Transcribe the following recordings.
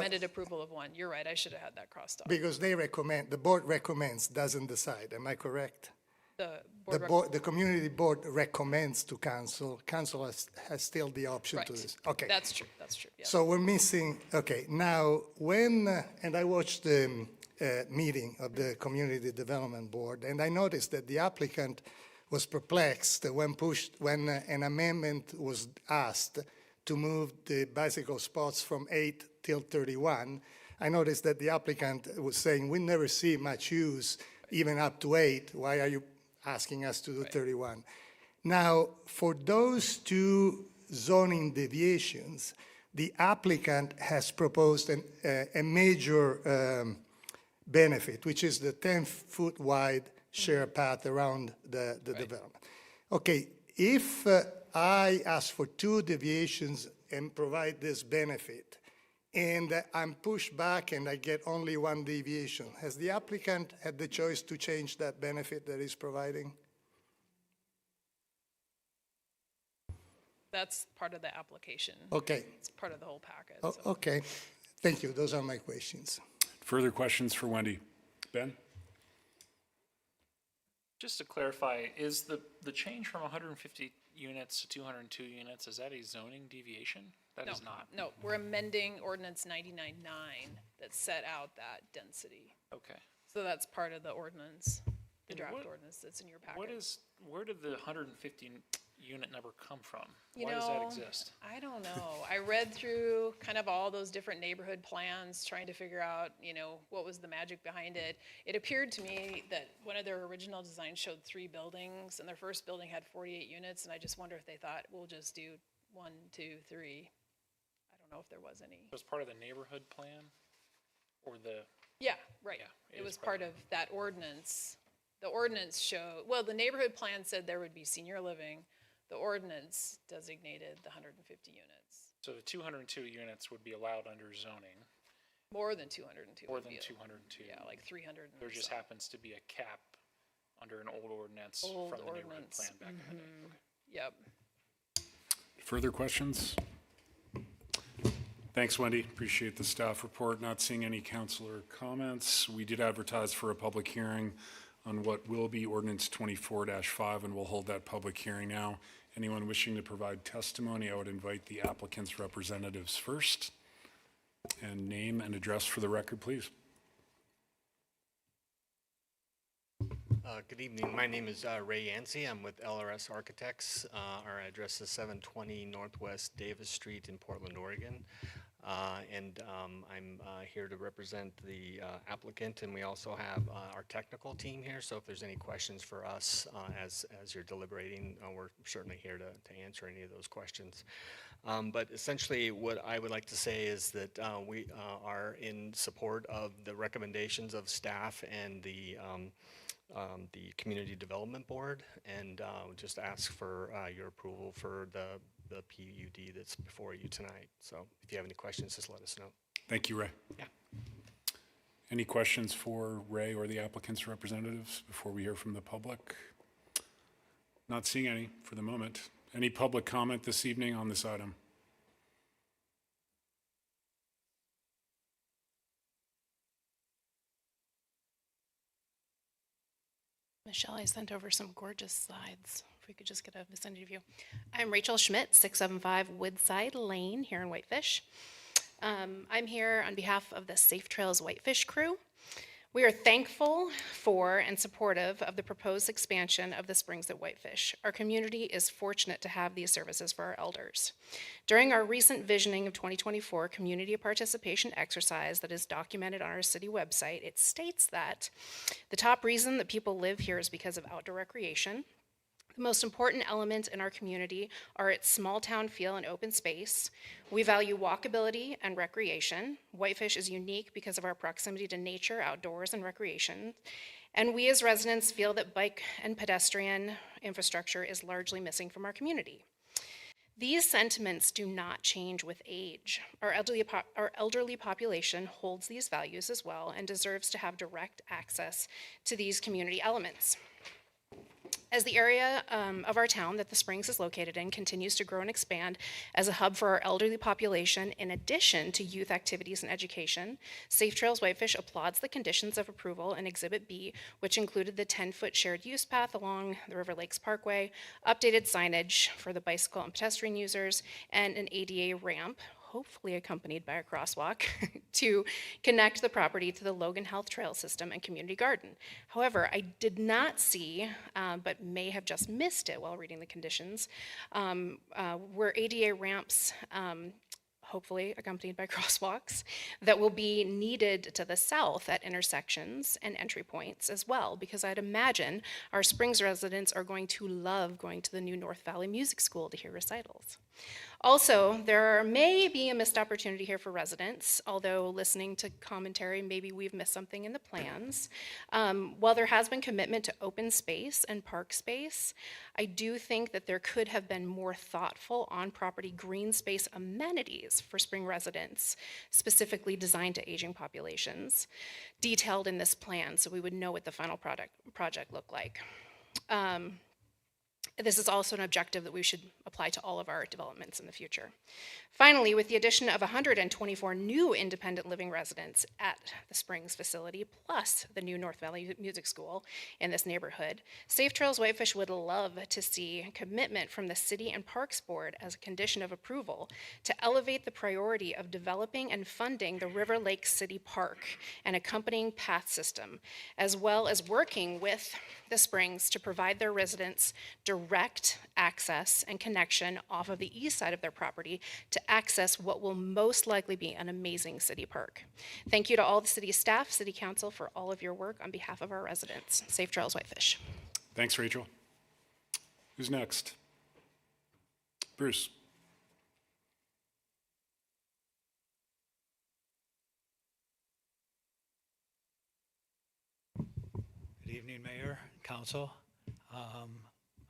Recommended approval of one. You're right, I should have had that crossed off. Because they recommend, the board recommends, doesn't decide. Am I correct? The community board recommends to council. Council has still the option Right. to this. Okay. That's true, yeah. So we're missing, okay, now when, and I watched the meeting of the Community Development Board, and I noticed that the applicant was perplexed when an amendment was asked to move the bicycle spots from 8 till 31. I noticed that the applicant was saying, we never see much use, even up to 8. Why are you asking us to do 31? Now, for those two zoning deviations, the applicant has proposed a major benefit, which is the 10-foot wide shared path around the development. Okay, if I ask for 2 deviations and provide this benefit, and I'm pushed back and I get only 1 deviation, has the applicant had the choice to change that benefit that he's providing? That's part of the application. Okay. It's part of the whole package. Oh, So. okay. Thank you. Those are my questions. Further questions for Wendy? Ben? Just to clarify, is the change from 150 units to 202 units, is that a zoning deviation? That is not. No, we're amending ordinance 99.9 that set out that density. Okay. So that's part of the ordinance, the And draft what- ordinance that's in your packet. Where did the 150 unit number come from? You Why does that know, exist? I don't know. I read through kind of all those different neighborhood plans, trying to figure out, what was the magic behind it. It appeared to me that one of their original designs showed 3 buildings, and their first building had 48 units, and I just wonder if they thought, we'll just do 1, 2, 3. I don't know if there was any. Was part of the neighborhood plan or the, Yeah, right. Yeah, It it was is part of that ordinance. The ordinance showed, well, the neighborhood plan said there would be senior living. The ordinance designated the 150 units. so the 202 units would be allowed under zoning, More than 202. more would than be a- 202? Yeah, like 300. and There just some. happens to be a cap under an old ordinance Old from the neighborhood ordinance. plan back in the day. Yep. Further questions? Thanks, Wendy. Appreciate the staff report. Not seeing any councillor comments. We did advertise for a public hearing on what will be ordinance 24-5, and we'll hold that public hearing now. Anyone wishing to provide testimony, I would invite the applicant's representatives first. And name and address for the record, please. Good evening. My name is Ray Yancey. I'm with LRS Architects. Our address is 720 Northwest Davis Street in Portland, Oregon. And I'm here to represent the applicant, and we also have our technical team here. So if there's any questions for us as you're deliberating, we're certainly here to answer any of those questions. But essentially what I would like to say is that we are in support of the recommendations of staff and the Community Development Board, and just ask for your approval for the PUD that's before you tonight. So if you have any questions, just let us know. Thank you, Ray. Yeah. Any questions for Ray or the applicant's representatives before we hear from the public? Not seeing any for the moment. Any public comment this evening on this item? Michelle, I sent over some gorgeous slides. If we could just get a vicinity view. I'm Rachel Schmidt, 675 Woodside Lane here in Whitefish. I'm here on behalf of the Safe Trails Whitefish crew. We are thankful for and supportive of the proposed expansion of the springs at Whitefish. Our community is fortunate to have these services for our elders. During our recent visioning of 2024 community participation exercise that is documented on our city website, it states that the top reason that people live here is because of outdoor recreation. The most important elements in our community are its small town feel and open space. We value walkability and recreation. Whitefish is unique because of our proximity to nature, outdoors, and recreation. And we as residents feel that bike and pedestrian infrastructure is largely missing from our community. These sentiments do not change with age. Our elderly population holds these values as well and deserves to have direct access to these community elements. As the area of our town that the Springs is located in continues to grow and expand as a hub for our elderly population, in addition to youth activities and education, Safe Trails Whitefish applauds the conditions of approval in Exhibit B, which included the 10-foot shared use path along the River Lakes Parkway, updated signage for the bicycle and pedestrian users, and an ADA ramp, hopefully accompanied by a crosswalk, to connect the property to the Logan Health Trail System and community garden. However, I did not see, but may have just missed it while reading the conditions, were ADA ramps, hopefully accompanied by crosswalks, that will be needed to the south at intersections and entry points as well, because I'd imagine our Springs residents are going to love going to the new North Valley Music School to hear recitals. Also, there may be a missed opportunity here for residents, although listening to commentary, maybe we've missed something in the plans. While there has been commitment to open space and park space, I do think that there could have been more thoughtful on-property green space amenities for Spring residents, specifically designed to aging populations, detailed in this plan so we would know what the final project looked like. This is also an objective that we should apply to all of our developments in the future. Finally, with the addition of 124 new independent living residents at the Springs facility, plus the new North Valley Music School in this neighborhood, Safe Trails Whitefish would love to see commitment from the City and Parks Board as a condition of approval to elevate the priority of developing and funding the River Lake City Park and accompanying path system, as well as working with the Springs to provide their residents direct access and connection off of the east side of their property to access what will most likely be an amazing city park. Thank you to all the city staff, city council for all of your work on behalf of our residents. Safe Trails Whitefish. Thanks, Rachel. Who's next? Bruce. Good evening, Mayor, Council.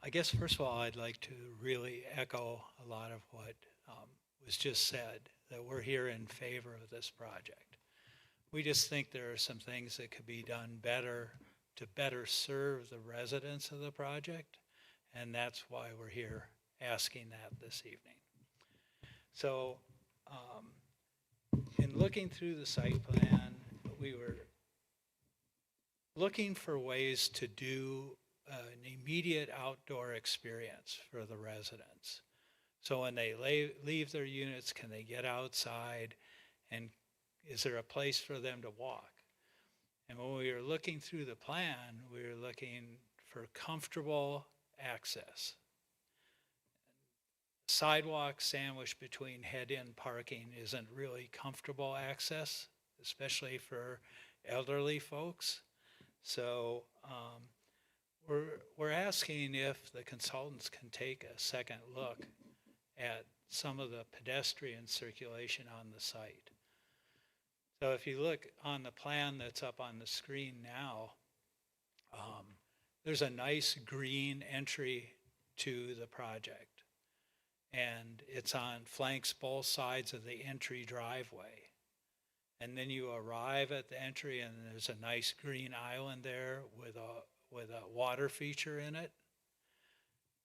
I guess first of all, I'd like to really echo a lot of what was just said, that we're here in favor of this project. We just think there are some things that could be done better to better serve the residents of the project, and that's why we're here asking that this evening. So in looking through the site plan, we were looking for ways to do an immediate outdoor experience for the residents. So when they leave their units, can they get outside, and is there a place for them to walk? And when we were looking through the plan, we were looking for comfortable access. Sidewalk sandwiched between head-in parking isn't really comfortable access, especially for elderly folks. So we're asking if the consultants can take a second look at some of the pedestrian circulation on the site. So if you look on the plan that's up on the screen now, there's a nice green entry to the project, and it's on flanks both sides of the entry driveway. And then you arrive at the entry, and there's a nice green island there with a water feature in it.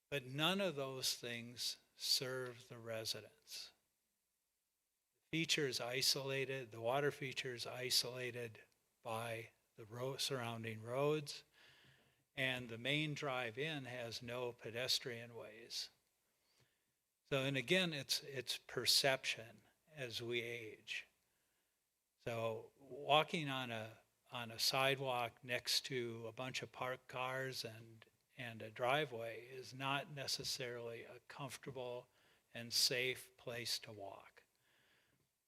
But none of those things serve the residents. The feature is isolated, the water feature is isolated by the surrounding roads, and the main drive-in has no pedestrian ways. So, and again, it's perception as we age. So walking on a sidewalk next to a bunch of parked cars and a driveway is not necessarily a comfortable and safe place to walk.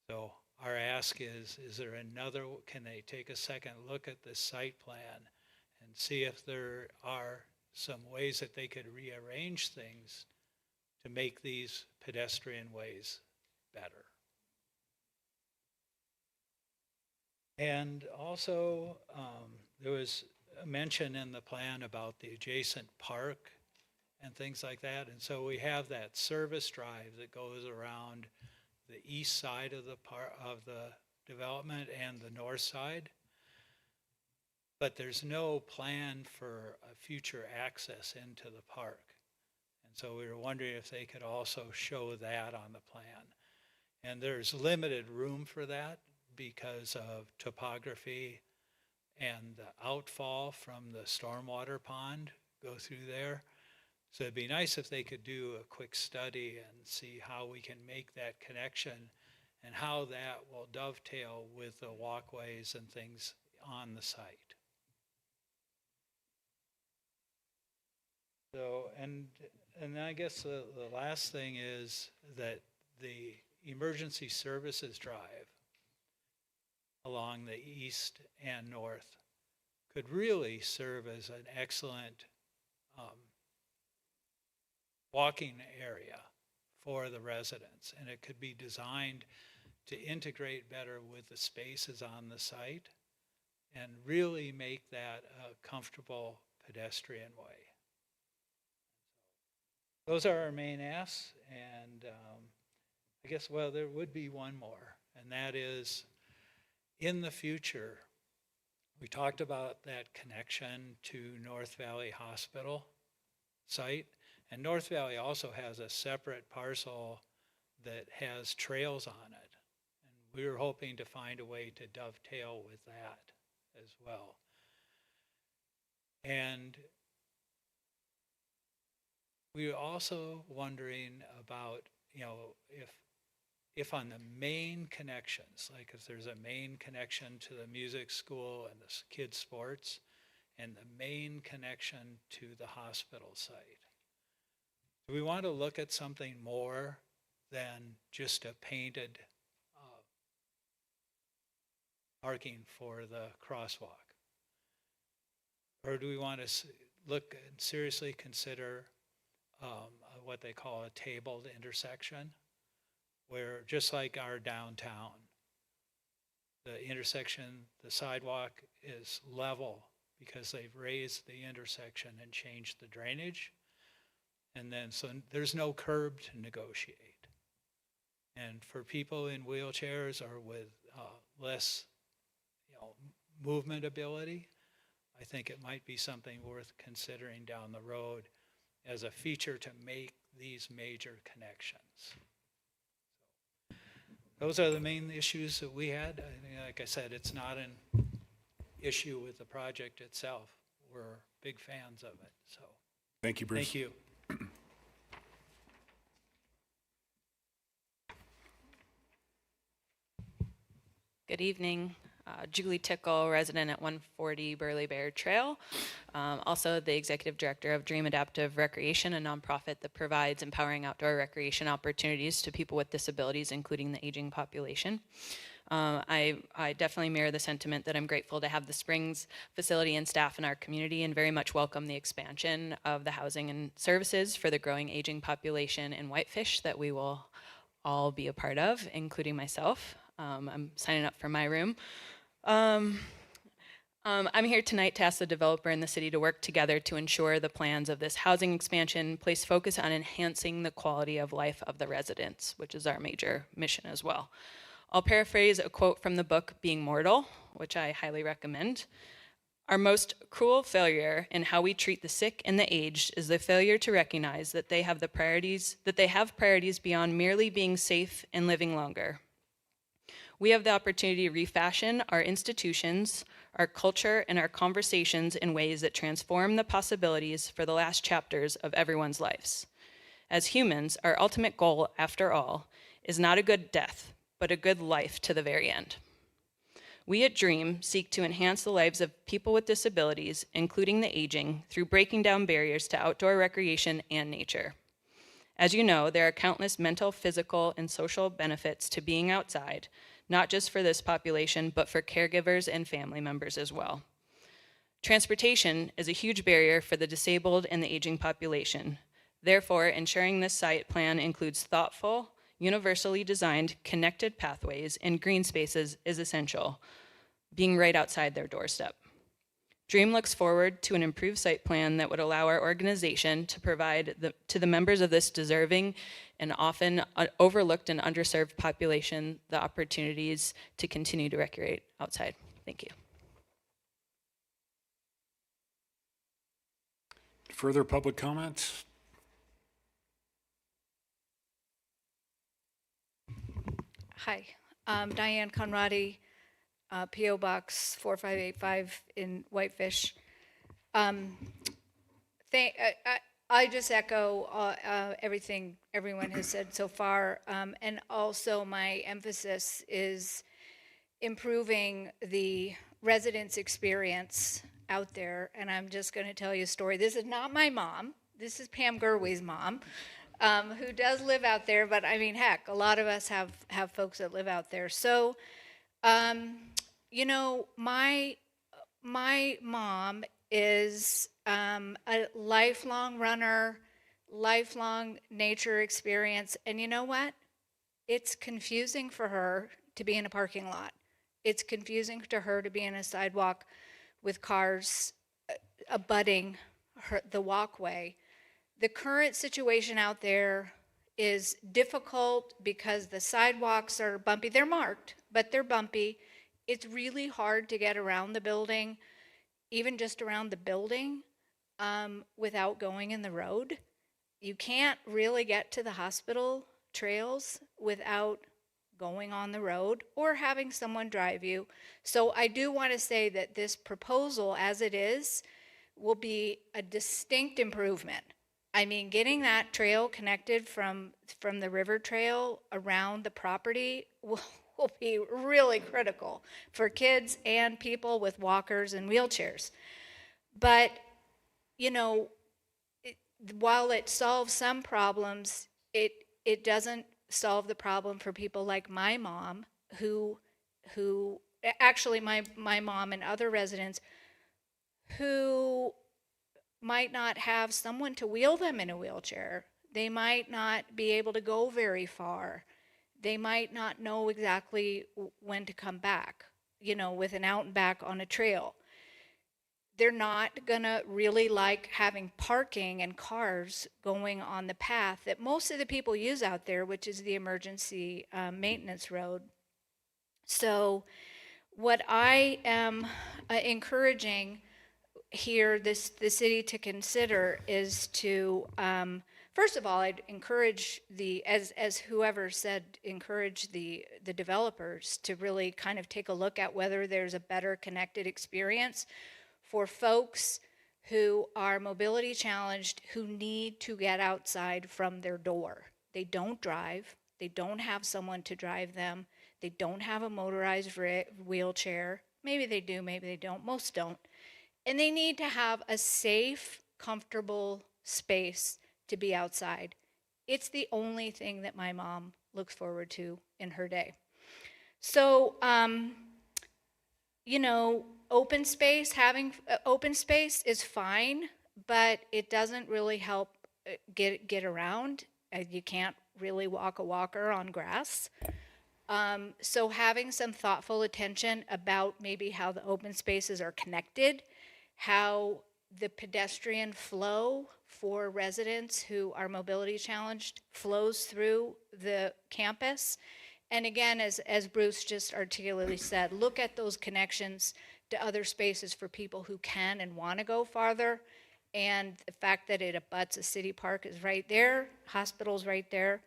So our ask is there another, can they take a second look at this site plan and see if there are some ways that they could rearrange things to make these pedestrian ways better? And also, there was a mention in the plan about the adjacent park and things like that. And so we have that service drive that goes around the east side of the development and the north side. but there's no plan for a future access into the park. And so we were wondering if they could also show that on the plan. And there's limited room for that because of topography and the outfall from the stormwater pond go through there. So it'd be nice if they could do a quick study and see how we can make that connection and how that will dovetail with the walkways and things on the site. So, and I guess the last thing is that the emergency services drive along the east and north could really serve as an excellent walking area for the residents, and it could be designed to integrate better with the spaces on the site and really make that a comfortable pedestrian way. Those are our main asks, and I guess, well, there would be one more, and that is, in the future, we talked about that connection to North Valley Hospital site, and North Valley also has a separate parcel that has trails on it, and we were hoping to find a way to dovetail with that as well. And we were also wondering about, you know, if on the main connections, like if there's a main connection to the music school and the kids' sports, and the main connection to the hospital site, do we want to look at something more than just a painted marking for the crosswalk? Or do we want to look and seriously consider what they call a tabled intersection, where just like our downtown, the intersection, the sidewalk is level because they've raised the intersection and changed the drainage. And then so there's no curb to negotiate. And for people in wheelchairs or with less, movement ability, I think it might be something worth considering down the road as a feature to make these major connections. Those are the main issues that we had. Like I said, it's not an issue with the project itself. We're big fans of it. So Thank you, Bruce. thank you. Good evening. Julie Tickle, resident at 140 Burley Bear Trail. Also the executive director of Dream Adaptive Recreation, a nonprofit that provides empowering outdoor recreation opportunities to people with disabilities, including the aging population. I definitely mirror the sentiment that I'm grateful to have the Springs facility and staff in our community, and very much welcome the expansion of the housing and services for the growing aging population in Whitefish that we will all be a part of, including myself. I'm signing up for my room. I'm here tonight to ask the developer and the city to work together to ensure the plans of this housing expansion place focus on enhancing the quality of life of the residents, which is our major mission as well. I'll paraphrase a quote from the book Being Mortal, which I highly recommend. Our most cruel failure in how we treat the sick and the aged is the failure to recognize that they have priorities beyond merely being safe and living longer. We have the opportunity to refashion our institutions, our culture, and our conversations in ways that transform the possibilities for the last chapters of everyone's lives. As humans, our ultimate goal, after all, is not a good death, but a good life to the very end. We at Dream seek to enhance the lives of people with disabilities, including the aging, through breaking down barriers to outdoor recreation and nature. As you know, there are countless mental, physical, and social benefits to being outside, not just for this population, but for caregivers and family members as well. Transportation is a huge barrier for the disabled and the aging population. Therefore, ensuring this site plan includes thoughtful, universally designed, connected pathways and green spaces is essential, being right outside their doorstep. Dream looks forward to an improved site plan that would allow our organization to provide to the members of this deserving and often overlooked and underserved population the opportunities to continue to recreate outside. Thank you. Further public comment? Hi, Diane Conradi, P.O. Box 4585 in Whitefish. I just echo everything everyone has said so far, and also my emphasis is improving the residents' experience out there. And I'm just going to tell you a story. This is not my mom. This is Pam Gerway's mom, who does live out there. But I mean, heck, a lot of us have folks that live out there. So, you know, my mom is a lifelong runner, lifelong nature experience. And you know what? It's confusing for her to be in a parking lot. It's confusing to her to be in a sidewalk with cars abutting the walkway. The current situation out there is difficult because the sidewalks are bumpy. They're marked, but they're bumpy. It's really hard to get around the building, even just around the building, without going in the road. You can't really get to the hospital trails without going on the road or having someone drive you. So I do want to say that this proposal, as it is, will be a distinct improvement. I mean, getting that trail connected from the river trail around the property will be really critical for kids and people with walkers and wheelchairs. But, you know, while it solves some problems, it doesn't solve the problem for people like my mom, who actually my mom and other residents who might not have someone to wheel them in a wheelchair. They might not be able to go very far. They might not know exactly when to come back, you know, with an out and back on a trail. They're not gonna really like having parking and cars going on the path that most of the people use out there, which is the emergency maintenance road. So what I am encouraging here the city to consider is to, first of all, I'd encourage as whoever said, encourage the developers to really kind of take a look at whether there's a better connected experience for folks who are mobility challenged, who need to get outside from their door. They don't drive, they don't have someone to drive them, they don't have a motorized wheelchair. Maybe they do, maybe they don't, most don't. And they need to have a safe, comfortable space to be outside. It's the only thing that my mom looks forward to in her day. So, you know, open space, having open space is fine, but it doesn't really help get around. You can't really walk a walker on grass. So having some thoughtful attention about maybe how the open spaces are connected, how the pedestrian flow for residents who are mobility challenged flows through the campus. And again, as Bruce just articulately said, look at those connections to other spaces for people who can and want to go farther. And the fact that it abuts a city park is right there, hospital's right there.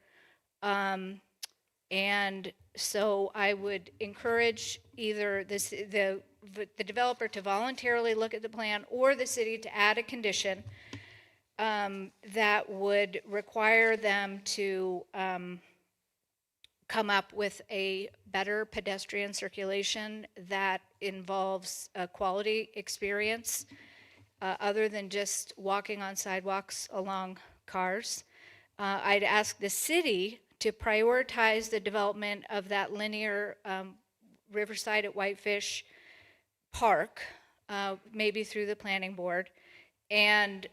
And so I would encourage either the developer to voluntarily look at the plan or the city to add a condition that would require them to come up with a better pedestrian circulation that involves a quality experience other than just walking on sidewalks along cars. I'd ask the city to prioritize the development of that linear Riverside at Whitefish Park, maybe through the planning board, and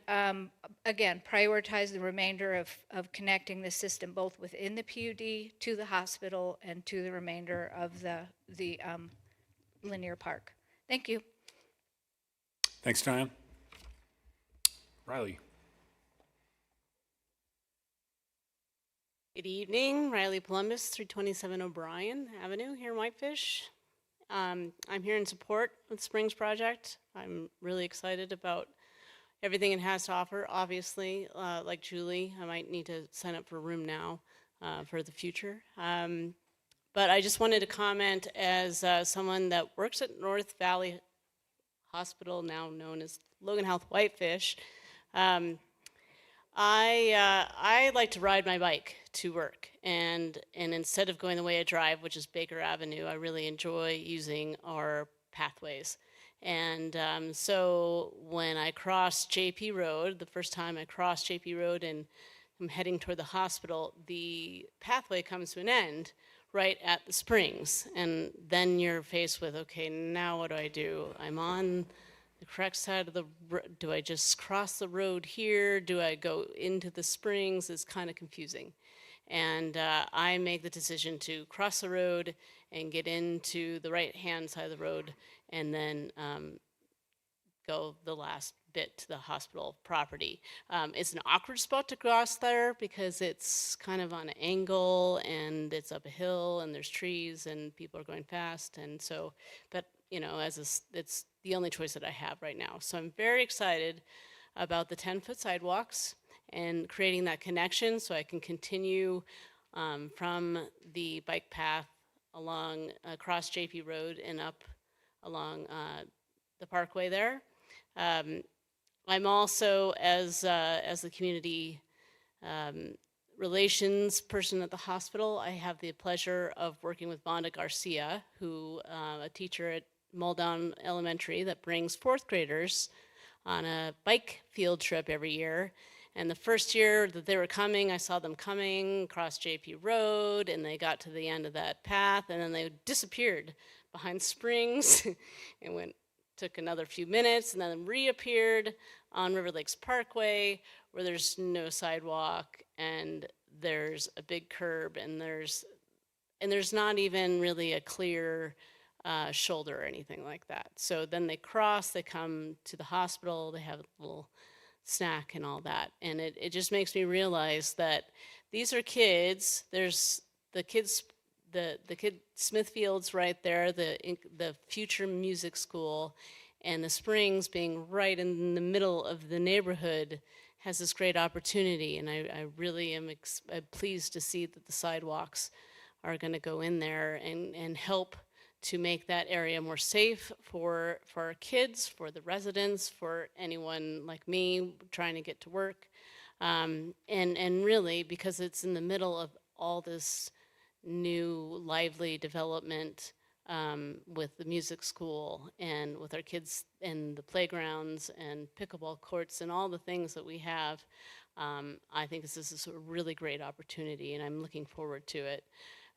again, prioritize the remainder of connecting the system both within the PUD to the hospital and to the remainder of the linear park. Thank you. Thanks, Diane. Riley. Good evening, Riley Columbus, 327 O'Brien Avenue here in Whitefish. I'm here in support of the Springs project. I'm really excited about everything it has to offer. Obviously, like Julie, I might need to sign up for a room now for the future. But I just wanted to comment as someone that works at North Valley Hospital, now known as Logan Health Whitefish. I like to ride my bike to work, and instead of going the way I drive, which is Baker Avenue, I really enjoy using our pathways. And so when I cross JP Road, the first time I cross JP Road and I'm heading toward the hospital, the pathway comes to an end right at the springs, and then you're faced with, okay, now what do? I'm on the correct side of the do I just cross the road here? Do I go into the springs? It's kind of confusing. And I make the decision to cross the road and get into the right-hand side of the road and then go the last bit to the hospital property. It's an awkward spot to cross there because it's kind of on an angle and it's up a hill and there's trees and people are going fast. And so, but you know, it's the only choice that I have right now. So I'm very excited about the 10-foot sidewalks and creating that connection so I can continue from the bike path along across JP Road and up along the parkway there. I'm also, as the community relations person at the hospital, I have the pleasure of working with Vonda Garcia, who a teacher at Muldown Elementary that brings fourth graders on a bike field trip every year. And the first year that they were coming, I saw them coming across JP Road, and they got to the end of that path, and then they disappeared behind springs and took another few minutes, and then reappeared on River Lakes Parkway, where there's no sidewalk, and there's a big curb, and there's not even really a clear shoulder or anything like that. So then they cross, they come to the hospital, they have a little snack and all that. And it just makes me realize that these are kids. There's the kids, the kid Smithfield's right there, the future music school, and the Springs being right in the middle of the neighborhood has this great opportunity. And I really am pleased to see that the sidewalks are going to go in there and help to make that area more safe for our kids, for the residents, for anyone like me trying to get to work. And really, because it's in the middle of all this new lively development with the music school and with our kids and the playgrounds and pickleball courts and all the things that we have, I think this is a really great opportunity, and I'm looking forward to it.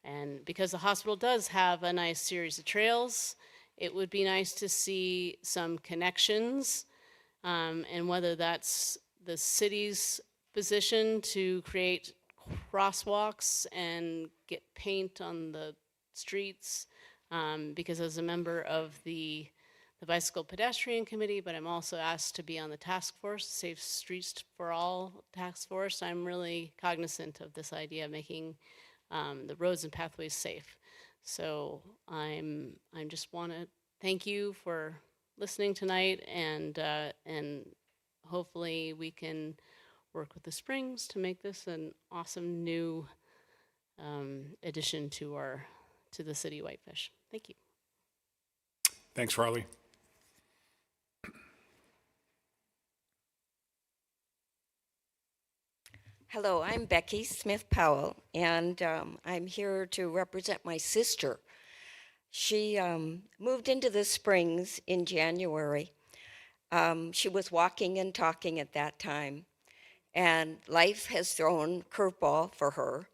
And because the hospital does have a nice series of trails, it would be nice to see some connections, and whether that's the city's position to create crosswalks and get paint on the streets, because as a member of the Bicycle Pedestrian Committee, but I'm also asked to be on the task force, Safe Streets for All task force, I'm really cognizant of this idea of making the roads and pathways safe. So I'm just want to thank you for listening tonight, and hopefully we can work with the Springs to make this an awesome new addition to the city of Whitefish. Thank you. Thanks, Riley. Hello, I'm Becky Smith Powell, and I'm here to represent my sister. She moved into the Springs in January. She was walking and talking at that time, and life has thrown curveball for her.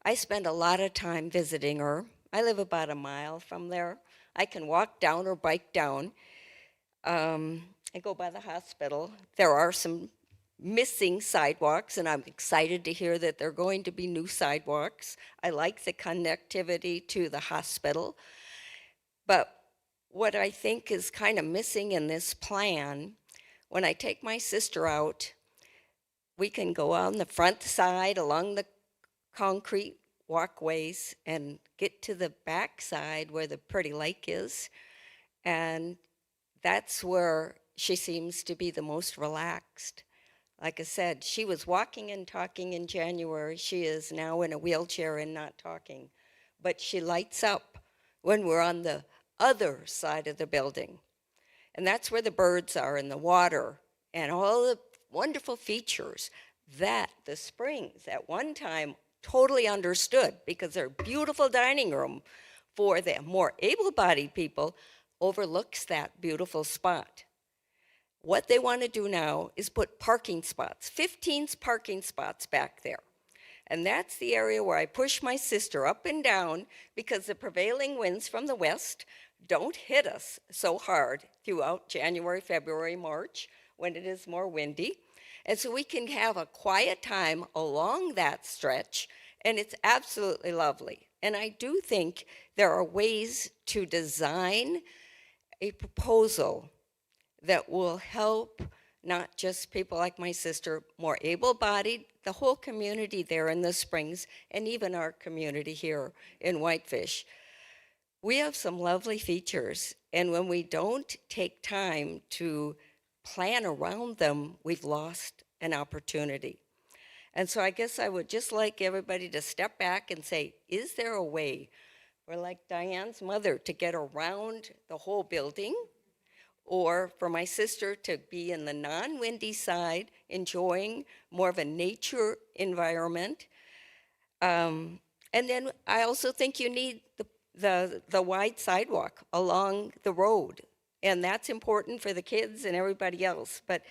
I spend a lot of time visiting her. I live about a mile from there. I can walk down or bike down. I go by the hospital. There are some missing sidewalks, and I'm excited to hear that there are going to be new sidewalks. I like the connectivity to the hospital. But what I think is kind of missing in this plan, when I take my sister out, we can go on the front side along the concrete walkways and get to the back side where the pretty lake is. And that's where she seems to be the most relaxed. Like I said, she was walking and talking in January. She is now in a wheelchair and not talking. But she lights up when we're on the other side of the building. And that's where the birds are and the water and all the wonderful features that the Springs at one time totally understood, because their beautiful dining room for the more able-bodied people overlooks that beautiful spot. What they want to do now is put parking spots, 15 parking spots back there. And that's the area where I push my sister up and down, because the prevailing winds from the west don't hit us so hard throughout January, February, March, when it is more windy. And so we can have a quiet time along that stretch, and it's absolutely lovely. And I do think there are ways to design a proposal that will help not just people like my sister, more able-bodied, the whole community there in the Springs, and even our community here in Whitefish. We have some lovely features, and when we don't take time to plan around them, we've lost an opportunity. And so I guess I would just like everybody to step back and say, is there a way for, like Diane's mother, to get around the whole building? Or for my sister to be in the non-windy side, enjoying more of a nature environment. And then I also think you need the wide sidewalk along the road. And that's important for the kids and everybody else. But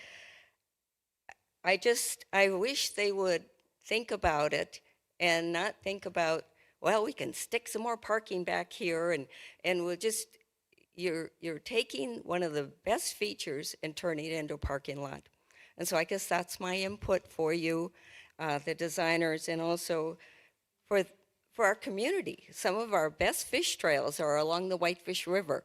I wish they would think about it and not think about, well, we can stick some more parking back here, and we'll just, you're taking one of the best features and turning it into a parking lot. And so I guess that's my input for you, the designers, and also for our community. Some of our best fish trails are along the Whitefish River.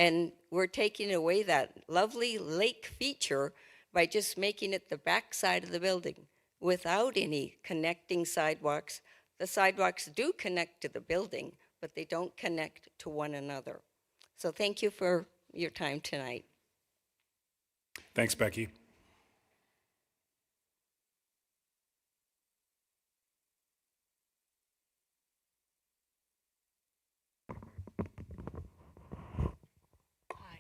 And we're taking away that lovely lake feature by just making it the back side of the building without any connecting sidewalks. The sidewalks do connect to the building, but they don't connect to one another. So thank you for your time tonight. Thanks, Becky. Hi,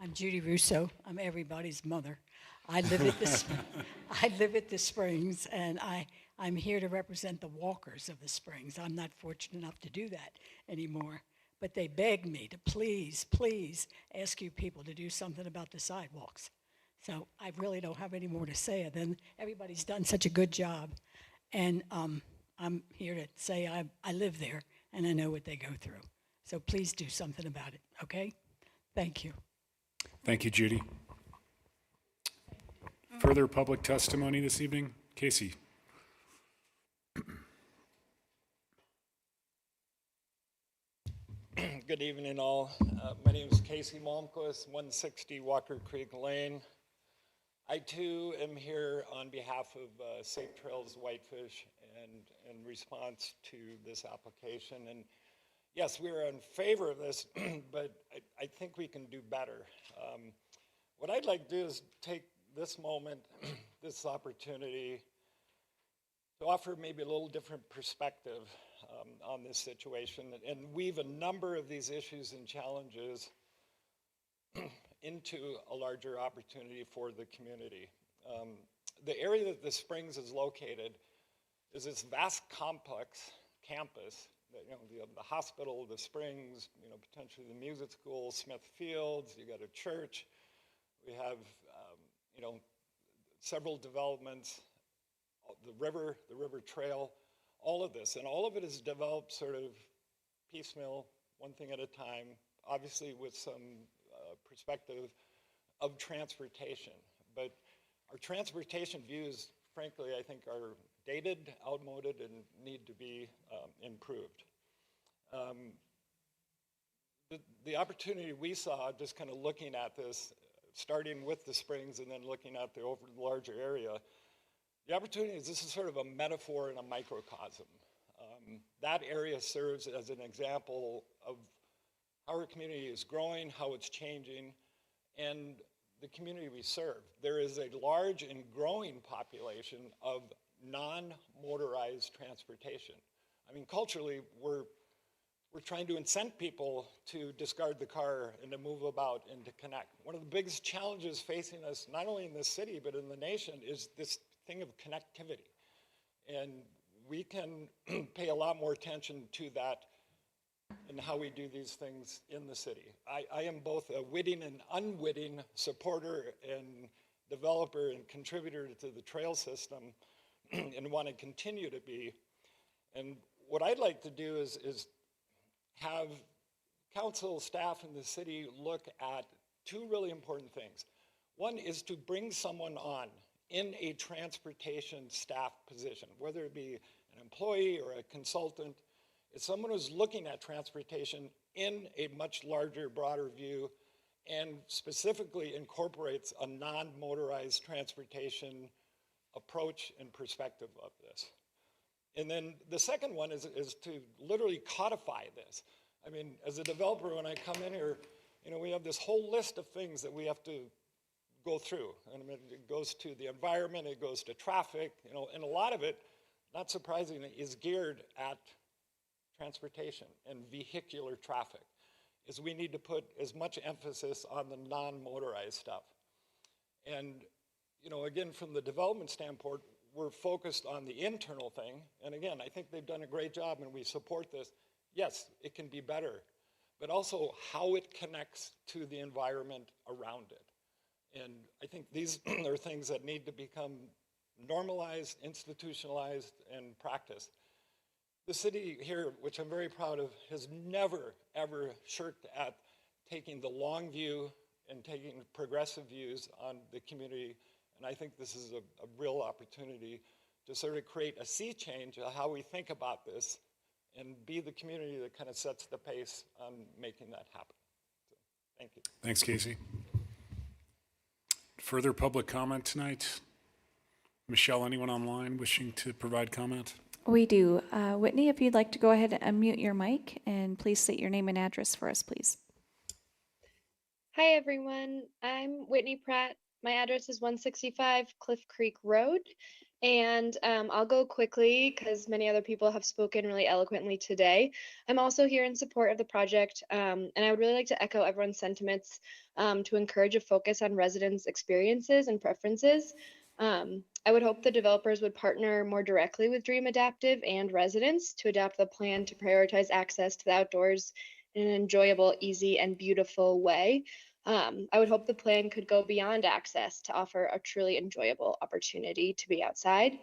I'm Judy Russo. I'm everybody's mother. I live at the I live at the Springs, and I'm here to represent the walkers of the Springs. I'm not fortunate enough to do that anymore. But they begged me to please, please ask you people to do something about the sidewalks. So I really don't have any more to say other than everybody's done such a good job. And I'm here to say I live there and I know what they go through. So please do something about it, okay? Thank you. Thank you, Judy. Further public testimony this evening? Casey. Good evening, all. My name is Casey Malmquist, 160 Walker Creek Lane. I too am here on behalf of Safe Trails Whitefish and in response to this application. And yes, we're in favor of this, but I think we can do better. What I'd like to do is take this moment, this opportunity, to offer maybe a little different perspective on this situation and weave a number of these issues and challenges into a larger opportunity for the community. The area that the Springs is located is this vast complex campus that, the hospital, the Springs, potentially the music school, Smith Fields, you got a church, we have, several developments, the river trail, all of this, and all of it is developed sort of piecemeal, one thing at a time, obviously with some perspective of transportation. But our transportation views, frankly, I think are dated, outmoded, and need to be improved. The opportunity we saw, just kind of looking at this, starting with the Springs and then looking at the larger area, the opportunity is this is sort of a metaphor and a microcosm. That area serves as an example of how our community is growing, how it's changing, and the community we serve. There is a large and growing population of non-motorized transportation. I mean, culturally, we're trying to incent people to discard the car and to move about and to connect. One of the biggest challenges facing us, not only in this city, but in the nation, is this thing of connectivity. And we can pay a lot more attention to that in how we do these things in the city. I am both a witting and unwitting supporter and developer and contributor to the trail system and want to continue to be. And what I'd like to do is have council staff in the city look at two really important things. One is to bring someone on in a transportation staff position, whether it be an employee or a consultant. It's someone who's looking at transportation in a much larger, broader view and specifically incorporates a non-motorized transportation approach and perspective of this. And then the second one is to literally codify this. I mean, as a developer, when I come in here, you know, we have this whole list of things that we have to go through. And I mean, it goes to the environment, it goes to traffic, you know, and a lot of it, not surprisingly, is geared at transportation and vehicular traffic. Is we need to put as much emphasis on the non-motorized stuff. And, you know, again, from the development standpoint, we're focused on the internal thing. And again, I think they've done a great job and we support this. Yes, it can be better, but also how it connects to the environment around it. And I think these are things that need to become normalized, institutionalized, and practiced. The city here, which I'm very proud of, has never, ever shirked at taking the long view and taking progressive views on the community. And I think this is a real opportunity to sort of create a sea change of how we think about this and be the community that kind of sets the pace on making that happen. So, thank you. Thanks, Casey. Further public comment tonight? Michelle, anyone online wishing to provide comment? We do. Whitney, if you'd like to go ahead and unmute your mic and please state your name and address for us, please. Hi, everyone. I'm Whitney Pratt. My address is 165 Cliff Creek Road. And I'll go quickly because many other people have spoken really eloquently today. I'm also here in support of the project, and I would really like to echo everyone's sentiments to encourage a focus on residents' experiences and preferences. I would hope the developers would partner more directly with Dream Adaptive and residents to adapt the plan to prioritize access to the outdoors in an enjoyable, easy, and beautiful way. I would hope the plan could go beyond access to offer a truly enjoyable opportunity to be outside.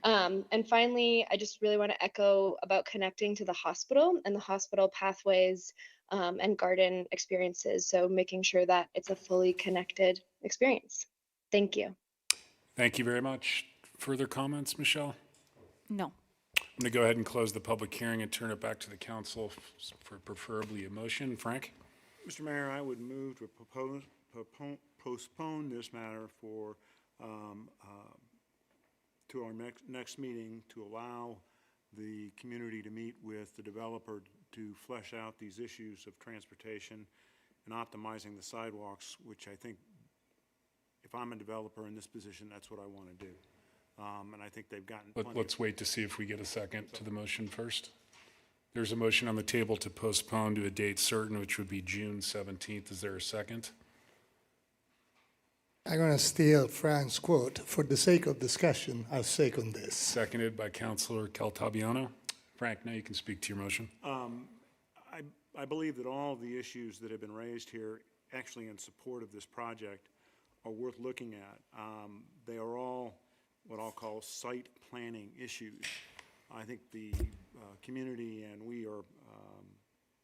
And finally, I just really want to echo about connecting to the hospital and the hospital pathways and garden experiences. So making sure that it's a fully connected experience. Thank you. Thank you very much. Further comments, Michelle? No. I'm going to go ahead and close the public hearing and turn it back to the council for preferably a motion. Frank? Mr. Mayor, I would move to postpone this matter for to our next meeting to allow the community to meet with the developer to flesh out these issues of transportation and optimizing the sidewalks, which I think if I'm a developer in this position, that's what I want to do. And I think they've gotten plenty. Let's wait to see if we get a second to the motion first. There's a motion on the table to postpone to a date certain, which would be June 17th. Is there a second? I'm going to steal Frank's quote. For the sake of discussion, I'll second this. Seconded by Councilor Caltabiano. Frank, now you can speak to your motion. I believe that all the issues that have been raised here, actually in support of this project, are worth looking at. They are all what I'll call site planning issues. I think the community and we are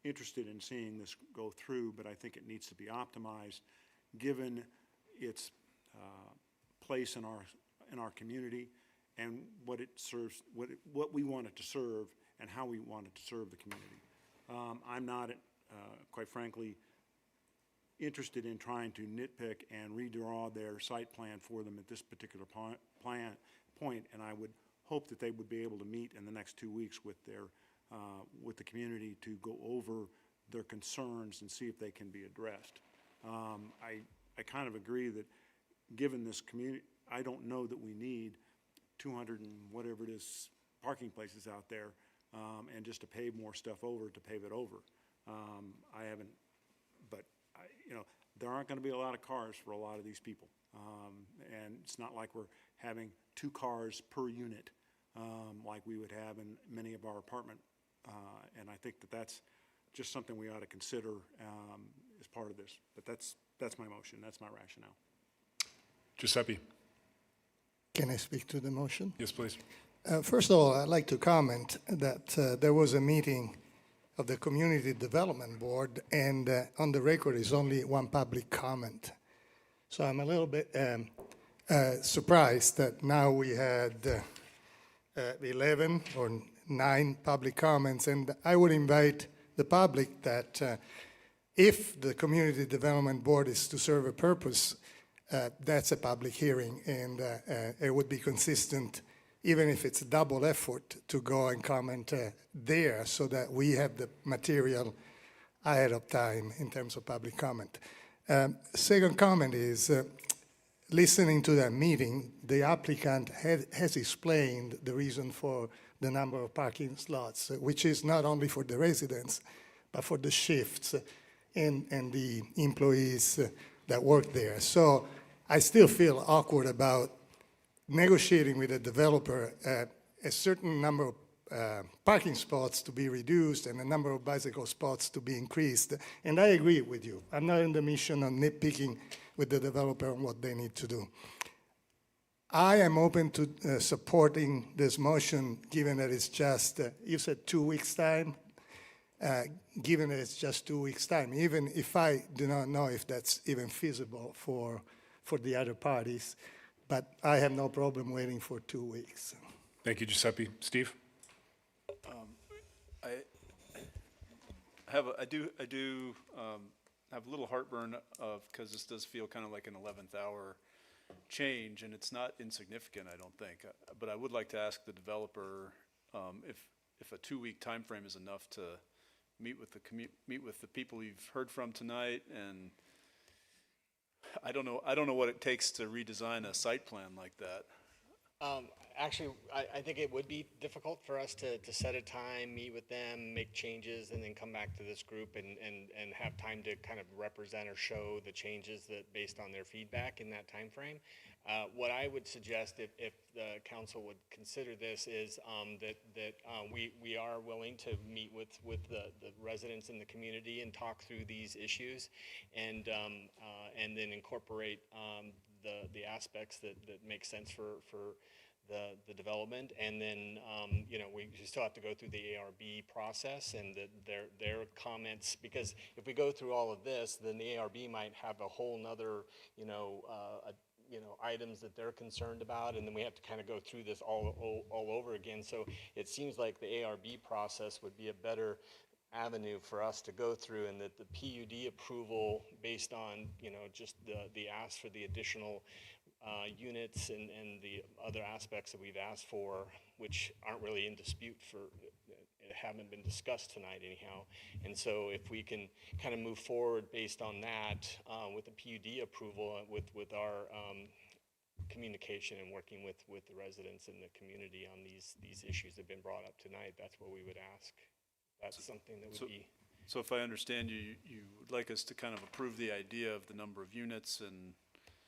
interested in seeing this go through, but I think it needs to be optimized given its place in our community and what it serves, what we want it to serve, and how we want it to serve the community. I'm not, quite frankly, interested in trying to nitpick and redraw their site plan for them at this particular point, and I would hope that they would be able to meet in the next 2 weeks with their with the community to go over their concerns and see if they can be addressed. I kind of agree that given this community, I don't know that we need 200 and whatever it is parking places out there, and just to pave more stuff over, to pave it over. I haven't, but you know, there aren't going to be a lot of cars for a lot of these people. And it's not like we're having 2 cars per unit, like we would have in many of our apartment. And I think that that's just something we ought to consider as part of this. But that's my motion. That's my rationale. Giuseppe? Can I speak to the motion? Yes, please. First of all, I'd like to comment that there was a meeting of the Community Development Board, and on the record is only one public comment. So I'm a little bit surprised that now we had 11 or 9 public comments, and I would invite the public that if the Community Development Board is to serve a purpose, that's a public hearing, and it would be consistent, even if it's a double effort, to go and comment there so that we have the material ahead of time in terms of public comment. Second comment is, listening to that meeting, the applicant has explained the reason for the number of parking slots, which is not only for the residents, but for the shifts and the employees that work there. So I still feel awkward about negotiating with a developer a certain number of parking spots to be reduced and a number of bicycle spots to be increased. And I agree with you. I'm not in the mission of nitpicking with the developer on what they need to do. I am open to supporting this motion, given that it's just, you said 2 weeks' time, given that it's just 2 weeks' time, even if I do not know if that's even feasible for the other parties, but I have no problem waiting for 2 weeks. Thank you, Giuseppe. Steve? I do have a little heartburn because this does feel kind of like an 11th hour change, and it's not insignificant, I don't think. But I would like to ask the developer if a 2-week time frame is enough to meet with the people you've heard from tonight. And I don't know what it takes to redesign a site plan like that. Actually, I think it would be difficult for us to set a time, meet with them, make changes, and then come back to this group and have time to kind of represent or show the changes that based on their feedback in that time frame. What I would suggest, if the council would consider this, is that we are willing to meet with the residents in the community and talk through these issues, and then incorporate the aspects that make sense for the development. And then we still have to go through the ARB process and their comments, because if we go through all of this, then the ARB might have a whole nother items that they're concerned about, and then we have to kind of go through this all over again. So it seems like the ARB process would be a better avenue for us to go through, and that the PUD approval based on just the ask for the additional units and the other aspects that we've asked for, which aren't really in dispute, haven't been discussed tonight anyhow. And so if we can kind of move forward based on that with the PUD approval, with our communication and working with the residents in the community on these issues that have been brought up tonight, that's what we would ask. That's something that would be. So if I understand you would like us to kind of approve the idea of the number of units and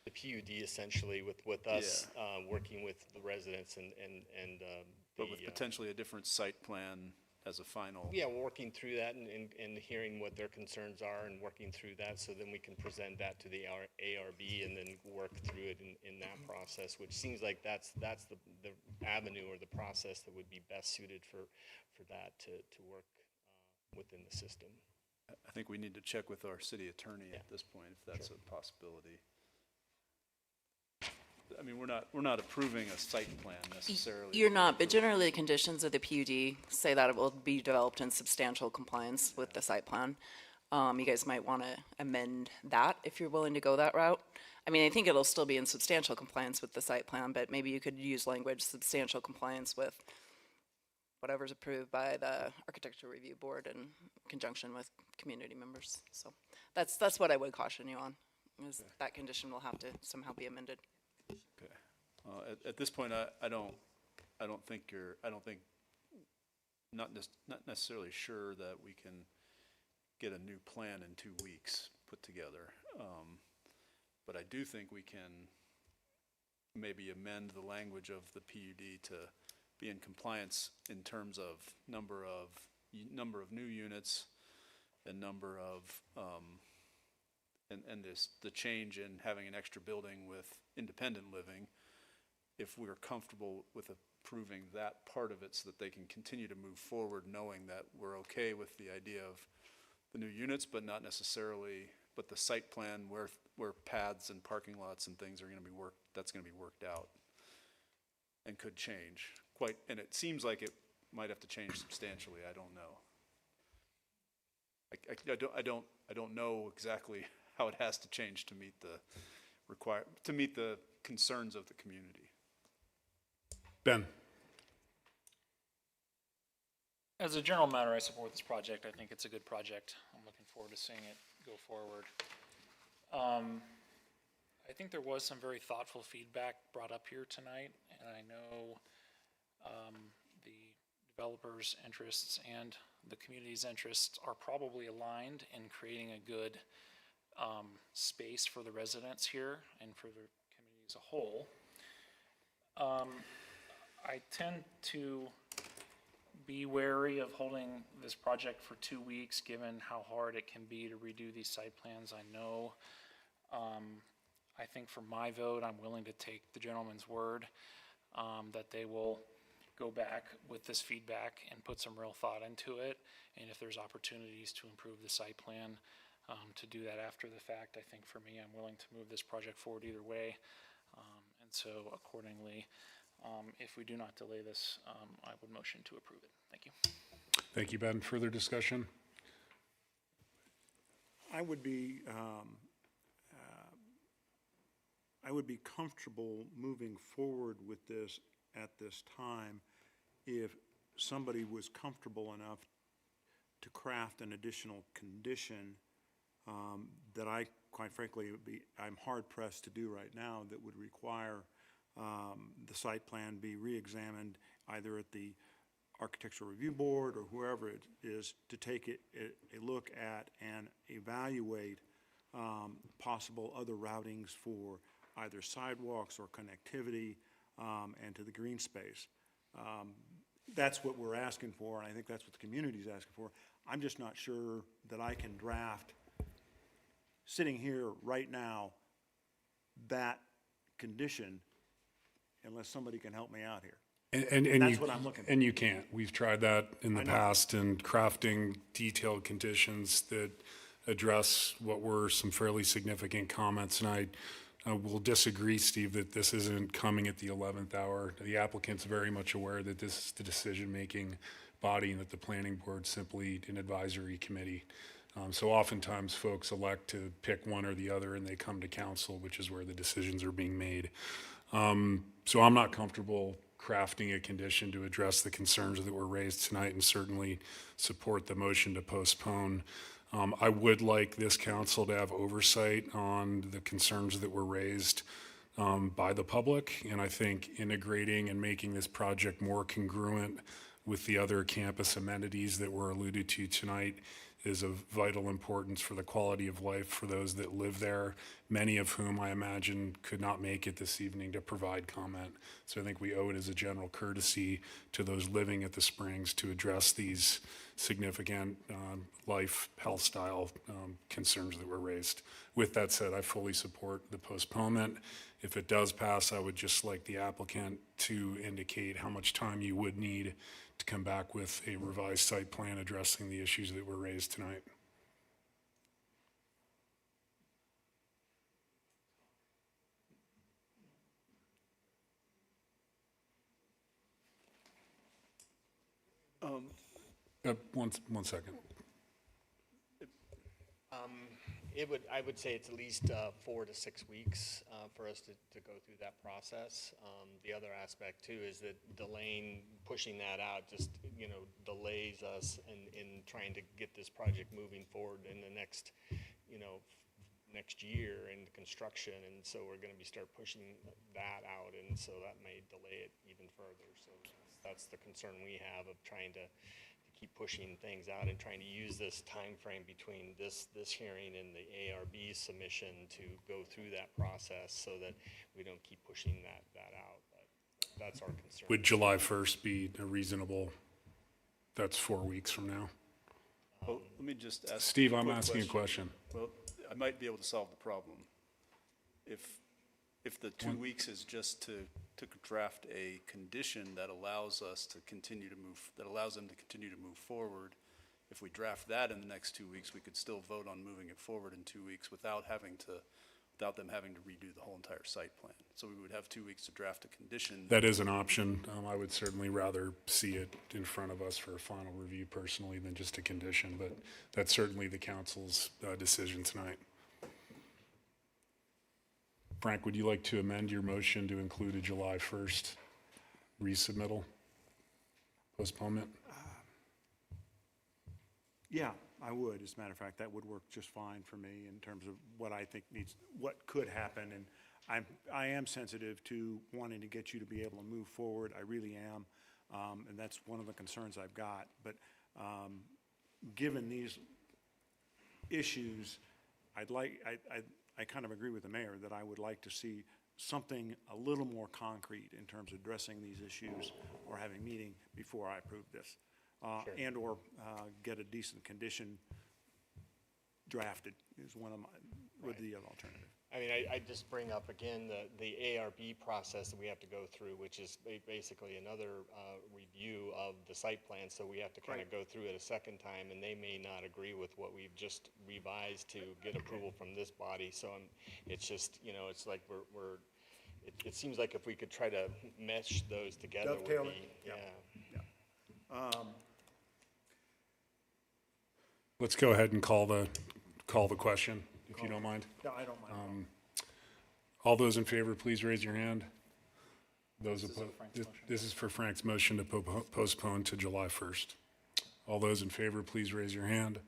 the PUD essentially with us working with the residents and but with potentially a different site plan as a final. Yeah, working through that and hearing what their concerns are and working through that, so then we can present that to the ARB and then work through it in that process, which seems like that's the avenue or the process that would be best suited for that to work within the system. I think we need to check with our city attorney at this point if that's a possibility. I mean, we're not approving a site plan necessarily. You're not, but generally the conditions of the PUD say that it will be developed in substantial compliance with the site plan. You guys might want to amend that if you're willing to go that route. I mean, I think it'll still be in substantial compliance with the site plan, but maybe you could use language substantial compliance with whatever's approved by the Architecture Review Board in conjunction with community members. So that's what I would caution you on. That condition will have to somehow be amended. Okay. At this point, I don't think not necessarily sure that we can get a new plan in 2 weeks put together. But I do think we can maybe amend the language of the PUD to be in compliance in terms of number of new units and number of, and the change in having an extra building with independent living, if we're comfortable with approving that part of it so that they can continue to move forward knowing that we're okay with the idea of the new units, but not necessarily, but the site plan where paths and parking lots and things are going to be that's going to be worked out and could change quite, and it seems like it might have to change substantially. I don't know. I don't know exactly how it has to change to meet the concerns of the community. Ben. As a general matter, I support this project. I think it's a good project. I'm looking forward to seeing it go forward. I think there was some very thoughtful feedback brought up here tonight, and I know the developers' interests and the community's interests are probably aligned in creating a good space for the residents here and for the community as a whole. I tend to be wary of holding this project for 2 weeks, given how hard it can be to redo these site plans. I know. I think for my vote, I'm willing to take the gentleman's word that they will go back with this feedback and put some real thought into it. And if there's opportunities to improve the site plan, to do that after the fact, I think for me, I'm willing to move this project forward either way. And so accordingly, if we do not delay this, I would motion to approve it. Thank you. Thank you, Ben. Further discussion? I would be comfortable moving forward with this at this time if somebody was comfortable enough to craft an additional condition that I, quite frankly, I'm hard pressed to do right now, that would require the site plan be re-examined either at the Architectural Review Board or whoever it is, to take a look at and evaluate possible other routings for either sidewalks or connectivity and to the green space. That's what we're asking for, and I think that's what the community is asking for. I'm just not sure that I can draft, sitting here right now, that condition unless somebody can help me out here. And That's what I'm looking for. And you can't. We've tried that in the past in crafting detailed conditions that address what were some fairly significant comments. And I will disagree, Steve, that this isn't coming at the 11th hour. The applicant's very much aware that this is the decision-making body and that the planning board's simply an advisory committee. So oftentimes folks elect to pick one or the other and they come to council, which is where the decisions are being made. So I'm not comfortable crafting a condition to address the concerns that were raised tonight and certainly support the motion to postpone. I would like this council to have oversight on the concerns that were raised by the public. And I think integrating and making this project more congruent with the other campus amenities that were alluded to tonight is of vital importance for the quality of life for those that live there, many of whom I imagine could not make it this evening to provide comment. So I think we owe it as a general courtesy to those living at the Springs to address these significant life, health style concerns that were raised. With that said, I fully support the postponement. If it does pass, I would just like the applicant to indicate how much time you would need to come back with a revised site plan addressing the issues that were raised tonight. One second. I would say it's at least 4 to 6 weeks for us to go through that process. The other aspect too is that pushing that out just, delays us in trying to get this project moving forward in the next, next year in the construction, and so we're gonna start pushing that out, and so that may delay it even further. So that's the concern we have of trying to keep pushing things out and trying to use this time frame between this hearing and the ARB submission to go through that process so that we don't keep pushing that out. But that's our concern. Would July 1st be a reasonable, that's 4 weeks from now? Well, let me just ask. Steve, a I'm quick asking a question. Well, I might be able to solve the problem. If the 2 weeks is just to draft a condition that allows us to continue to move, that allows them to continue to move forward, if we draft that in the next 2 weeks, we could still vote on moving it forward in 2 weeks without them having to redo the whole entire site plan. So we would have 2 weeks to draft a condition. That is an option. I would certainly rather see it in front of us for a final review personally than just a condition, but that's certainly the council's decision tonight. Frank, would you like to amend your motion to include a July 1st resubmittal, postponement? Yeah, I would. As a matter of fact, that would work just fine for me in terms of what I think what could happen. And I am sensitive to wanting to get you to be able to move forward. I really am. And that's one of the concerns I've got. But given these issues, I kind of agree with the mayor that I would like to see something a little more concrete in terms of addressing these issues or having a meeting before I approve this. And/or get a decent condition drafted is would be the other alternative. I mean, I just bring up again the ARB process that we have to go through, which is basically another review of the site plan. So we have to kind of go through it a second time, and they may not agree with what we've just revised to get approval from this body. So it's just, it's like it seems like if we could try to mesh those together would be, yeah. Let's go ahead and call the question, if you don't mind. No, I don't mind. All those in favor, please raise your hand. Those opposed, this is for Frank's motion to postpone to July 1st. All those in favor, please raise your hand.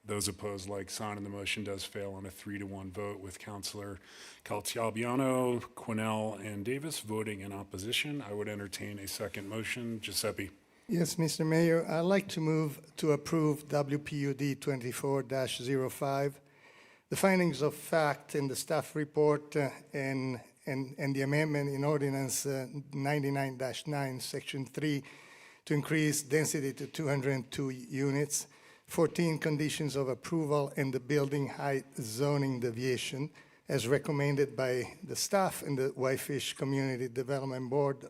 Those opposed, like sign, and the motion does fail on a 3-1 vote with Councilor Calciabiano, Quinnell, and Davis voting in opposition. I would entertain a second motion. Giuseppe. Yes, Mr. Mayor, I'd like to move to approve WPUD 24-05. The findings of fact in the staff report and the amendment in Ordinance 99-9, Section 3, to increase density to 202 units, 14 conditions of approval, and the building height zoning deviation, as recommended by the staff and the Whitefish Community Development Board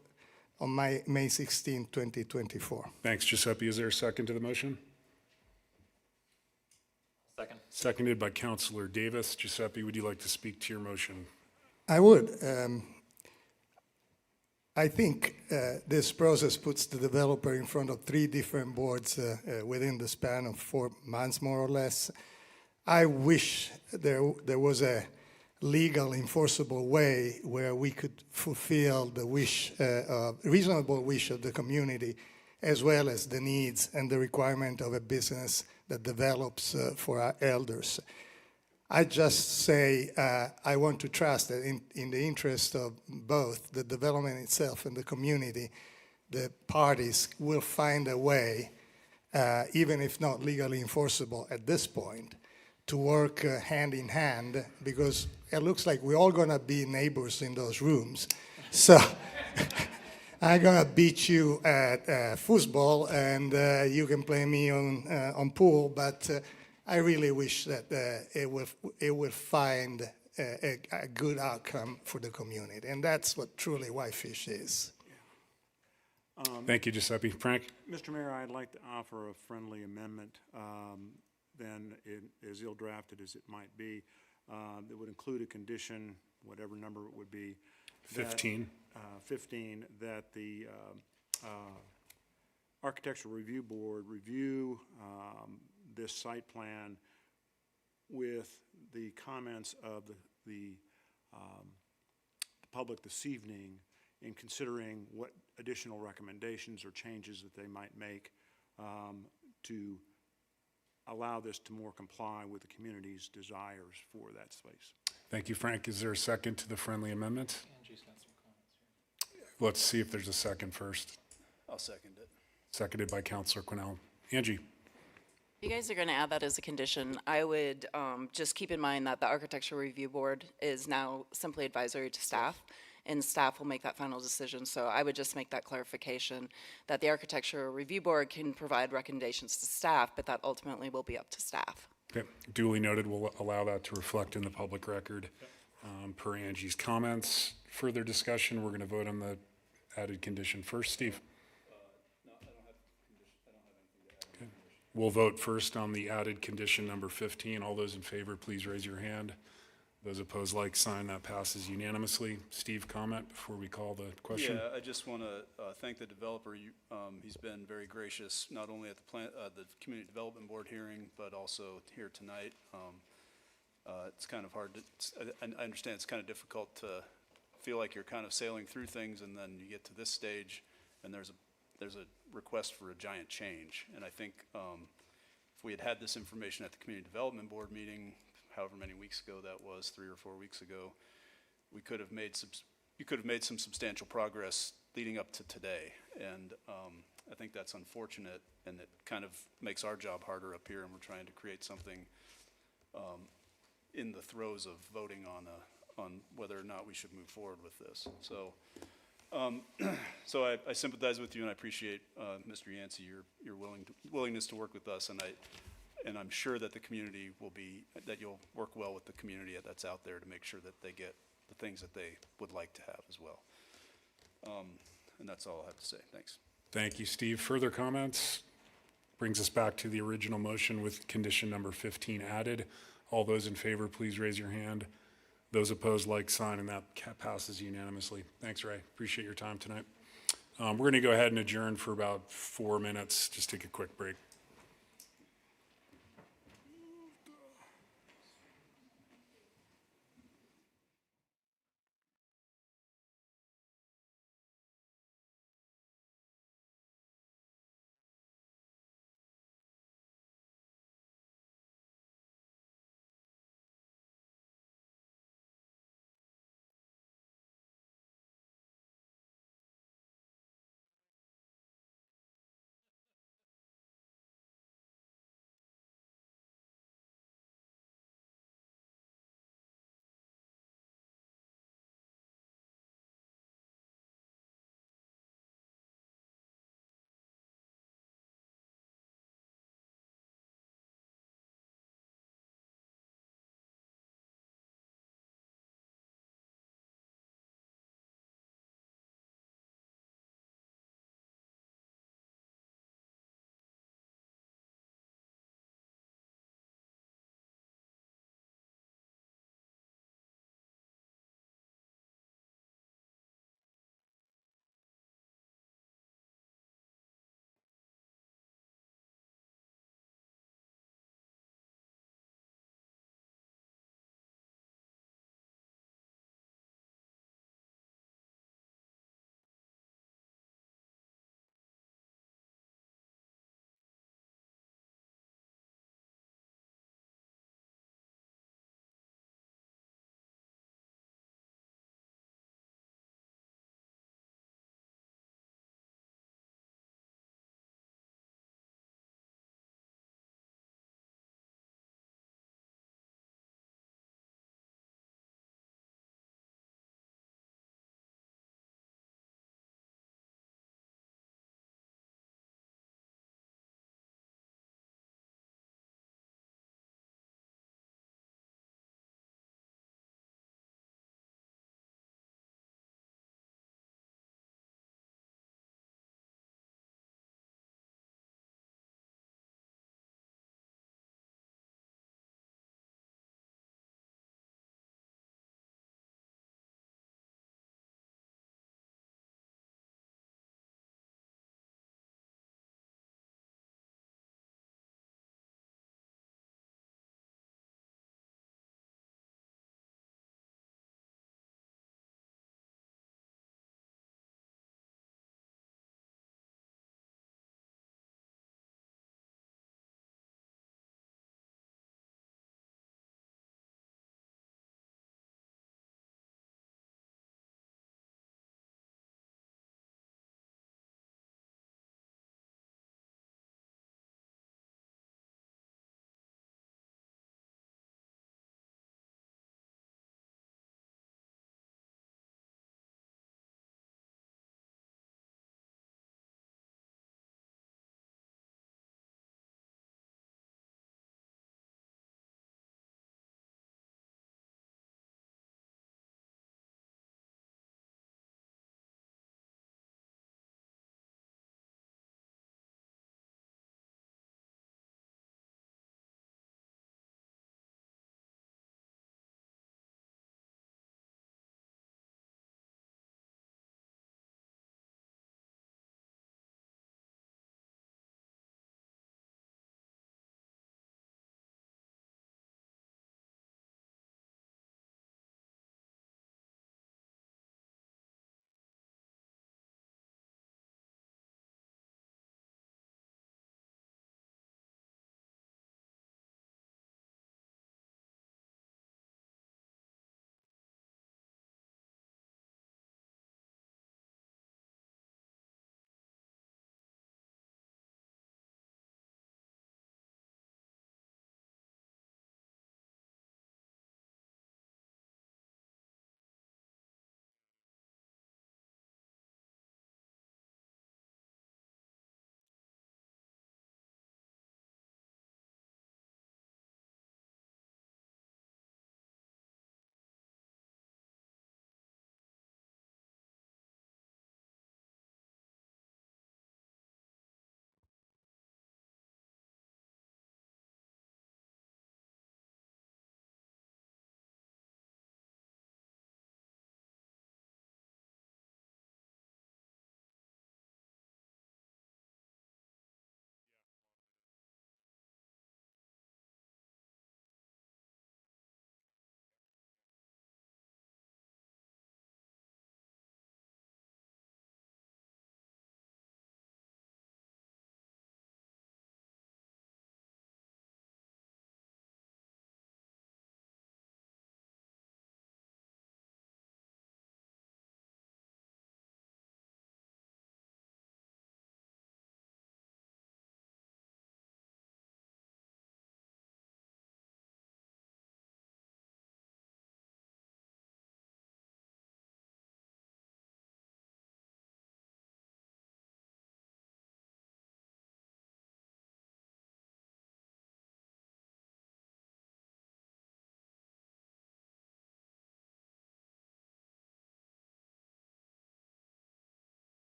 on May 16, 2024. Thanks, Giuseppe. Is there a second to the motion? Second. Seconded by Councilor Davis. Giuseppe, would you like to speak to your motion? I would. I think this process puts the developer in front of 3 different boards within the span of 4 months, more or less. I wish there was a legal enforceable way where we could fulfill the reasonable wish of the community, as well as the needs and the requirement of a business that develops for our elders. I just say I want to trust that in the interest of both the development itself and the community, the parties will find a way, even if not legally enforceable at this point, to work hand in hand, because it looks like we're all going to be neighbors in those rooms. So I'm going to beat you at football, and you can play me on pool, but I really wish that it will find a good outcome for the community, and that's what truly Whitefish is. Thank you, Giuseppe. Frank? Mr. Mayor, I'd like to offer a friendly amendment, then as ill-drafted as it might be, that would include a condition, whatever number it would be. 15. 15, that the Architectural Review Board review this site plan with the comments of the public this evening in considering what additional recommendations or changes that they might make to allow this to more comply with the community's desires for that space. Thank you, Frank. Is there a second to the friendly amendment? Angie's got some comments here. Let's see if there's a second first. I'll second it. Seconded by Counselor Quinnell. Angie? If you guys are going to add that as a condition, I would just keep in mind that the Architecture Review Board is now simply advisory to staff, and staff will make that final decision. So I would just make that clarification that the Architecture Review Board can provide recommendations to staff, but that ultimately will be up to staff. Okay, duly noted. We'll allow that to reflect in the public record per Angie's comments. Further discussion, we're going to vote on the added condition first. Steve? Okay. We'll vote first on the added condition number 15. All those in favor, please raise your hand. Those opposed, like sign. That passes unanimously. Steve, comment before we call the question? Yeah, I just want to thank the developer. He's been very gracious, not only at the Community Development Board hearing, but also here tonight. It's kind of hard to, I understand it's kind of difficult to feel like you're kind of sailing through things, and then you get to this stage, and there's a request for a giant change. And I think if we had had this information at the Community Development Board meeting, however many weeks ago that was, 3 or 4 weeks ago, we could have made you could have made some substantial progress leading up to today. And I think that's unfortunate, and it kind of makes our job harder up here, and we're trying to create something in the throes of voting on whether or not we should move forward with this. So so I sympathize with you, and I appreciate, Mr. Yancey, your willingness to work with us, and I'm sure that the community that you'll work well with the community that's out there to make sure that they get the things that they would like to have as well. And that's all I have to say. Thanks. Thank you, Steve. Further comments? Brings us back to the original motion with condition number 15 added. All those in favor, please raise your hand. Those opposed, like sign, and that passes unanimously. Thanks, Ray. Appreciate your time tonight. We're going to go ahead and adjourn for about 4 minutes. Just take a quick break.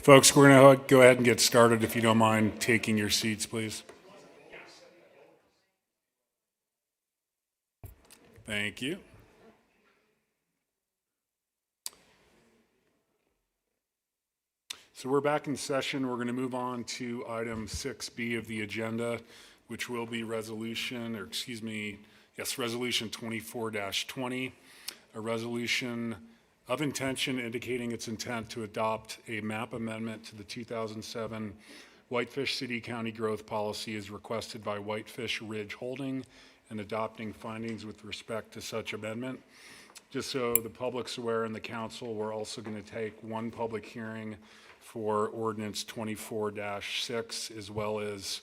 Folks, we're going to go ahead and get started. If you don't mind taking your seats, please. Thank you. So we're back in session. We're going to move on to item 6B of the agenda, which will be resolution 24-20, a resolution of intention indicating its intent to adopt a map amendment to the 2007 Whitefish City County Growth Policy as requested by Whitefish Ridge Holding and adopting findings with respect to such amendment. Just so the public's aware and the council, we're also going to take one public hearing for ordinance 24-6 as well as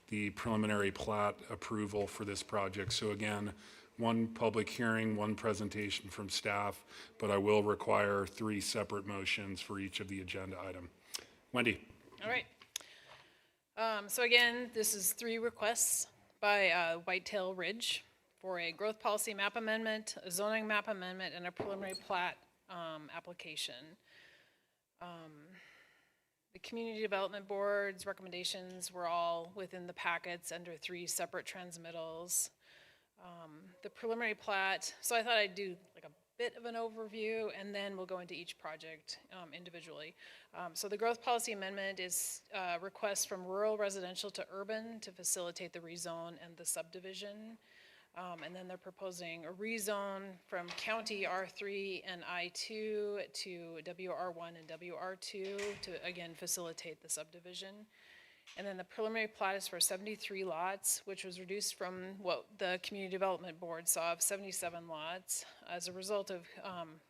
the preliminary plat approval for this project. So again, one public hearing, one presentation from staff, but I will require 3 separate motions for each of the agenda item. Wendy. All right. So again, this is 3 requests by Whitetail Ridge for a growth policy map amendment, a zoning map amendment, and a preliminary plat application. The Community Development Board's recommendations were all within the packets under 3 separate transmittals. The preliminary plat, so I thought I'd do like a bit of an overview and then we'll go into each project individually. So the growth policy amendment is a request from rural residential to urban to facilitate the rezone and the subdivision. And then they're proposing a rezone from county R3 and I2 to WR1 and WR2 to again facilitate the subdivision. And then the preliminary plat is for 73 lots, which was reduced from what the Community Development Board saw of 77 lots. As a result of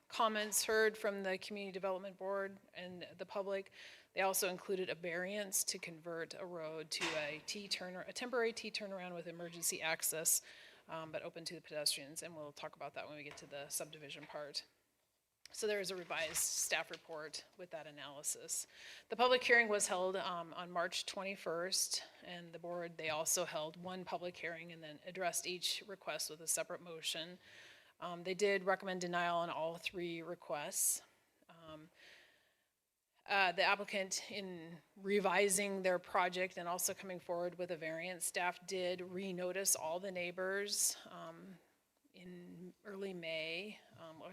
comments heard from the Community Development Board and the public, they also included a variance to convert a road to a temporary T turnaround with emergency access, but open to the pedestrians. And we'll talk about that when we get to the subdivision part. So there is a revised staff report with that analysis. The public hearing was held on March 21st, and the board, they also held one public hearing and then addressed each request with a separate motion. They did recommend denial on all 3 requests. The applicant, in revising their project and also coming forward with a variance, staff did renotice all the neighbors in early May,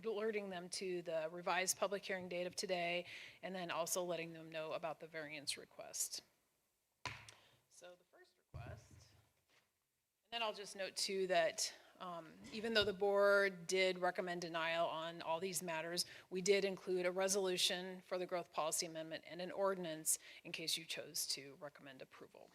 alerting them to the revised public hearing date of today, and then also letting them know about the variance request. So the first request, and then I'll just note too that even though the board did recommend denial on all these matters, we did include a resolution for the growth policy amendment and an ordinance in case you chose to recommend approval.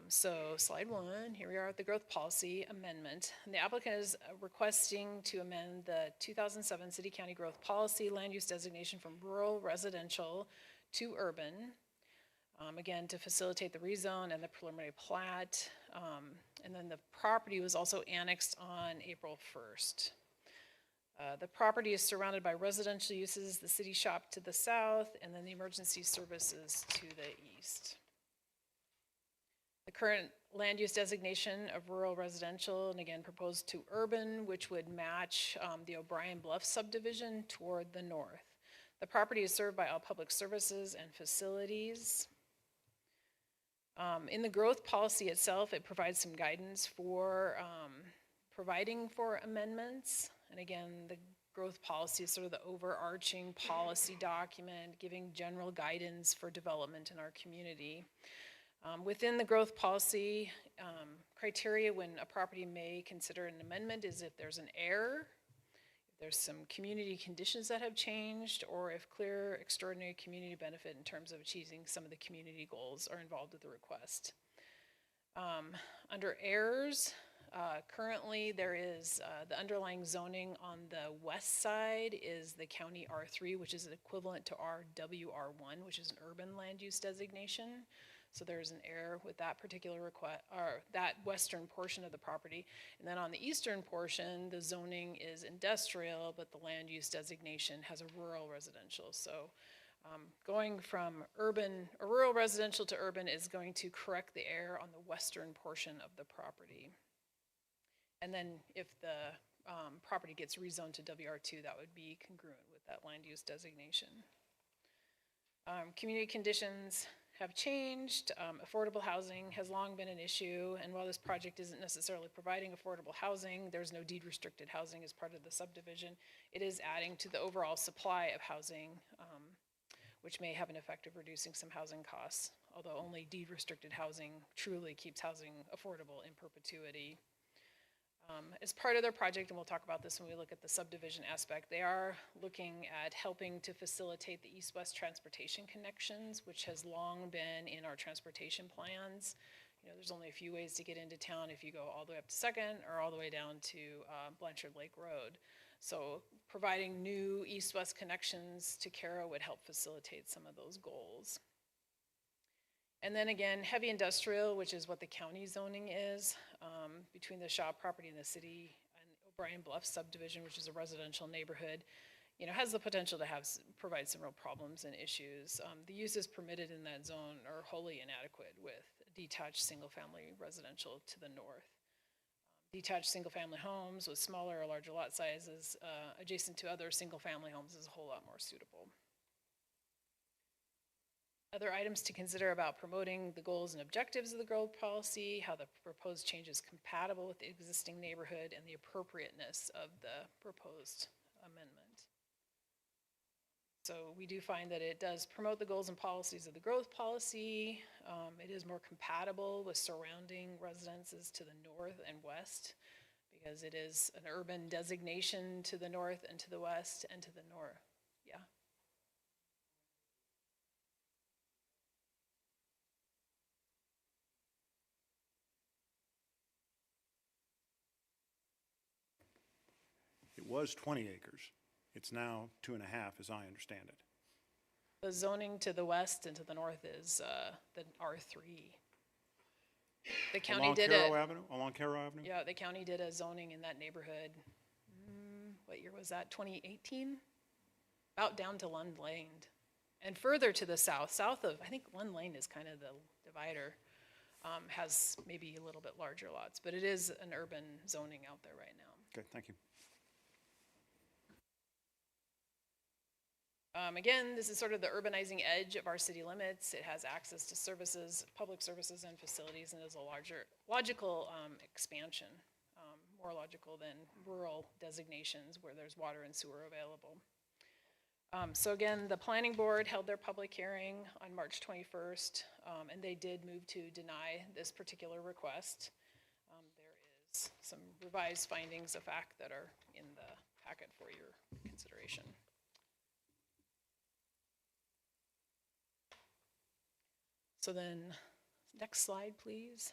So slide 1, here we are at the growth policy amendment. And the applicant is requesting to amend the 2007 City County Growth Policy land use designation from rural residential to urban. Again, to facilitate the rezone and the preliminary plat. And then the property was also annexed on April 1st. The property is surrounded by residential uses, the city shop to the south, and then the emergency services to the east. The current land use designation of rural residential, and again proposed to urban, which would match the O'Brien Bluff subdivision toward the north. The property is served by all public services and facilities. In the growth policy itself, it provides some guidance for providing for amendments. And again, the growth policy is sort of the overarching policy document giving general guidance for development in our community. Within the growth policy, criteria when a property may consider an amendment is if there's an error, if there's some community conditions that have changed, or if clear extraordinary community benefit in terms of achieving some of the community goals are involved with the request. Under errors, currently there is the underlying zoning on the west side is the county R3, which is equivalent to our WR1, which is an urban land use designation. So there's an error with that particular request, or that western portion of the property. And then on the eastern portion, the zoning is industrial, but the land use designation has a rural residential. So going from rural residential to urban is going to correct the error on the western portion of the property. And then if the property gets rezoned to WR2, that would be congruent with that land use designation. Community conditions have changed. Affordable housing has long been an issue, and while this project isn't necessarily providing affordable housing, there's no deed restricted housing as part of the subdivision. It is adding to the overall supply of housing, which may have an effect of reducing some housing costs, although only deed restricted housing truly keeps housing affordable in perpetuity. As part of their project, and we'll talk about this when we look at the subdivision aspect, they are looking at helping to facilitate the east-west transportation connections, which has long been in our transportation plans. You know, there's only a few ways to get into town if you go all the way up to Second or all the way down to Blanchard Lake Road. So providing new east-west connections to Caro would help facilitate some of those goals. And then again, heavy industrial, which is what the county zoning is, between the Shaw property and the city, and O'Brien Bluff subdivision, which is a residential neighborhood, you know, has the potential to provide some real problems and issues. The uses permitted in that zone are wholly inadequate with detached single-family residential to the north. Detached single-family homes with smaller or larger lot sizes adjacent to other single-family homes is a whole lot more suitable. Other items to consider about promoting the goals and objectives of the growth policy, how the proposed change is compatible with the existing neighborhood, and the appropriateness of the proposed amendment. So we do find that it does promote the goals and policies of the growth policy. It is more compatible with surrounding residences to the north and west, because it is an urban designation to the north and to the west and to the north. Yeah. It was 20 acres. It's now 2.5, as I understand it. The zoning to the west and to the north is the R3. The county did Along Caro Avenue? Yeah, the county did a zoning in that neighborhood. What year was that? 2018? About down to Lund Lane. And further to the south of, I think Lund Lane is kind of the divider, has maybe a little bit larger lots, but it is an urban zoning out there right now. Okay, thank you. Again, this is sort of the urbanizing edge of our city limits. It has access to services, public services and facilities, and is a logical expansion, more logical than rural designations where there's water and sewer available. So again, the planning board held their public hearing on March 21st, and they did move to deny this particular request. There is some revised findings of fact that are in the packet for your consideration. So then, next slide, please,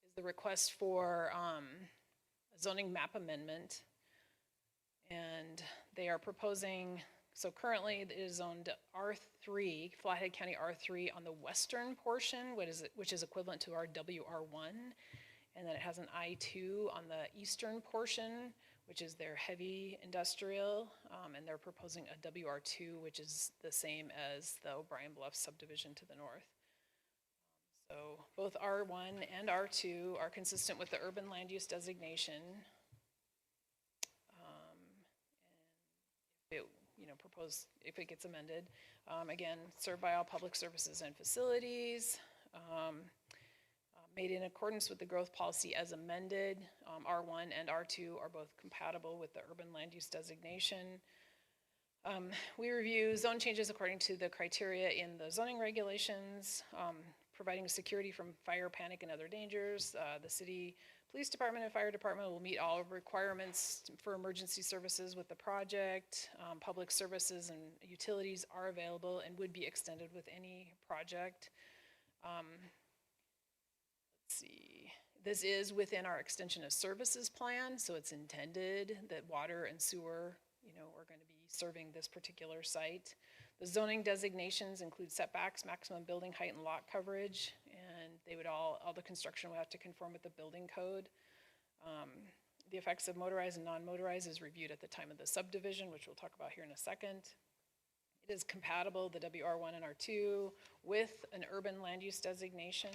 is the request for a zoning map amendment. And they are proposing, so currently it is zoned R3, Flathead County R3 on the western portion, which is equivalent to our WR1. And then it has an I2 on the eastern portion, which is their heavy industrial, and they're proposing a WR2, which is the same as the O'Brien Bluff subdivision to the north. So both R1 and R2 are consistent with the urban land use designation. And if it gets amended, again, served by all public services and facilities, made in accordance with the growth policy as amended. R1 and R2 are both compatible with the urban land use designation. We review zone changes according to the criteria in the zoning regulations, providing security from fire, panic, and other dangers. The city police department and fire department will meet all requirements for emergency services with the project. Public services and utilities are available and would be extended with any project. Let's see, this is within our extension of services plan, so it's intended that water and sewer, are going to be serving this particular site. The zoning designations include setbacks, maximum building height, and lot coverage, and they would all the construction would have to conform with the building code. The effects of motorized and non-motorized is reviewed at the time of the subdivision, which we'll talk about here in a second. It is compatible, the WR1 and R2, with an urban land use designation.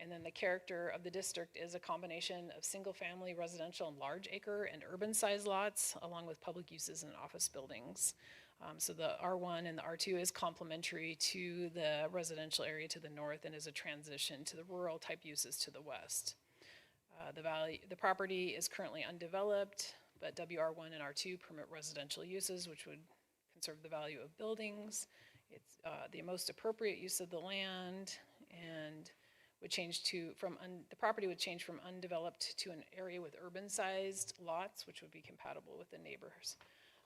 And then the character of the district is a combination of single-family residential and large acre and urban-sized lots, along with public uses and office buildings. So the R1 and the R2 is complementary to the residential area to the north and is a transition to the rural type uses to the west. The property is currently undeveloped, but WR1 and R2 permit residential uses, which would conserve the value of buildings. It's the most appropriate use of the land, and would change the property would change from undeveloped to an area with urban-sized lots, which would be compatible with the neighbors.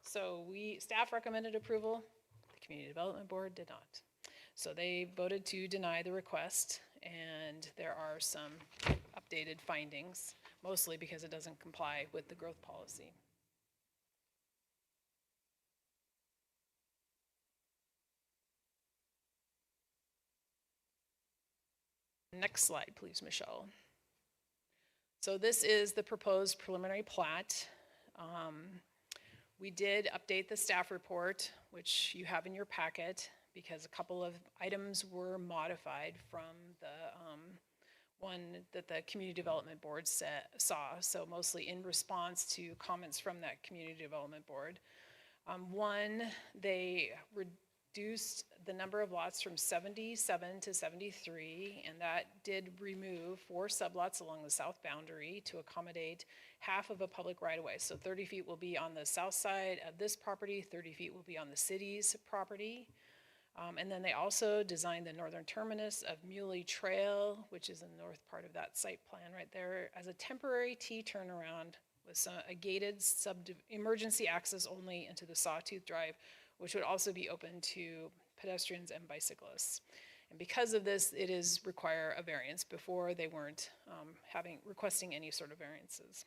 So staff recommended approval. The Community Development Board did not. So they voted to deny the request, and there are some updated findings, mostly because it doesn't comply with the growth policy. Next slide, please, Michelle. So this is the proposed preliminary plat. We did update the staff report, which you have in your packet, because a couple of items were modified from the one that the Community Development Board saw, so mostly in response to comments from that Community Development Board. One, they reduced the number of lots from 77 to 73, and that did remove 4 sublots along the south boundary to accommodate half of a public right-of-way. So 30 feet will be on the south side of this property, 30 feet will be on the city's property. And then they also designed the northern terminus of Muley Trail, which is in the north part of that site plan right there, as a temporary T turnaround with a gated emergency access only into the Sawtooth Drive, which would also be open to pedestrians and bicyclists. And because of this, it is require a variance. Before, they weren't requesting any sort of variances.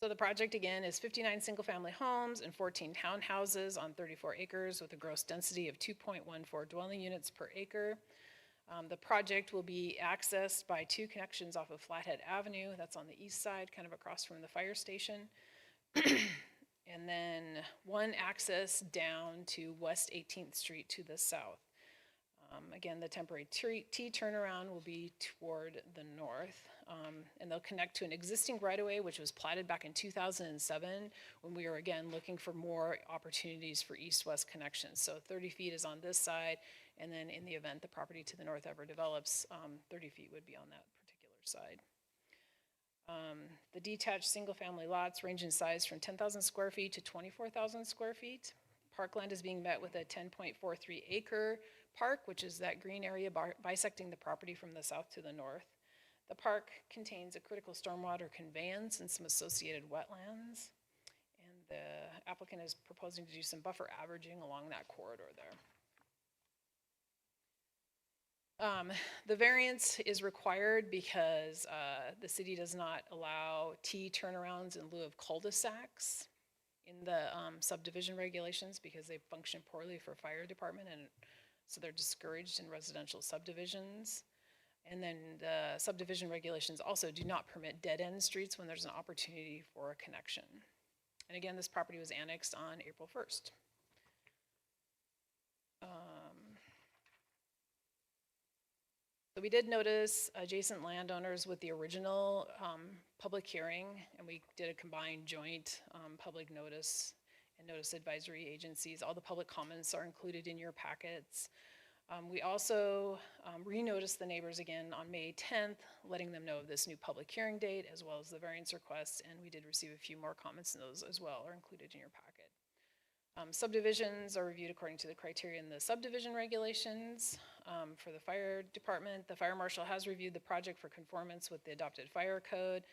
So the project, again, is 59 single-family homes and 14 townhouses on 34 acres with a gross density of 2.14 dwelling units per acre. The project will be accessed by 2 connections off of Flathead Avenue. That's on the east side, kind of across from the fire station. And then 1 access down to West 18th Street to the south. Again, the temporary T turnaround will be toward the north, and they'll connect to an existing right-of-way which was platted back in 2007 when we were again looking for more opportunities for east-west connections. So 30 feet is on this side, and then in the event the property to the north ever develops, 30 feet would be on that particular side. The detached single-family lots range in size from 10,000 square feet to 24,000 square feet. Parkland is being met with a 10.43 acre park, which is that green area bisecting the property from the south to the north. The park contains a critical stormwater conveyance and some associated wetlands. And the applicant is proposing to do some buffer averaging along that corridor there. The variance is required because the city does not allow T turnarounds in lieu of cul-de-sacs in the subdivision regulations because they function poorly for fire department, and so they're discouraged in residential subdivisions. And then the subdivision regulations also do not permit dead-end streets when there's an opportunity for a connection. And again, this property was annexed on April 1st. So we did notice adjacent landowners with the original public hearing, and we did a combined joint public notice and notice advisory agencies. All the public comments are included in your packets. We also re-noticed the neighbors again on May 10th, letting them know of this new public hearing date as well as the variance requests, and we did receive a few more comments, and those as well are included in your packet. Subdivisions are reviewed according to the criteria in the subdivision regulations. For the fire department, the fire marshal has reviewed the project for conformance with the adopted fire code.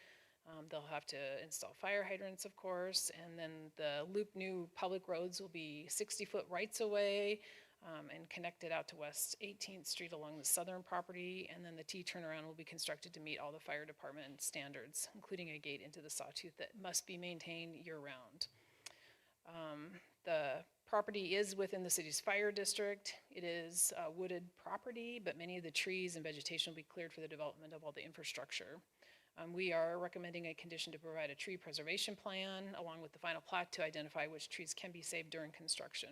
They'll have to install fire hydrants, of course, and then the loop new public roads will be 60-foot rights away and connected out to West 18th Street along the southern property, and then the T turnaround will be constructed to meet all the fire department standards, including a gate into the Sawtooth that must be maintained year-round. The property is within the city's fire district. It is wooded property, but many of the trees and vegetation will be cleared for the development of all the infrastructure. We are recommending a condition to provide a tree preservation plan along with the final plat to identify which trees can be saved during construction.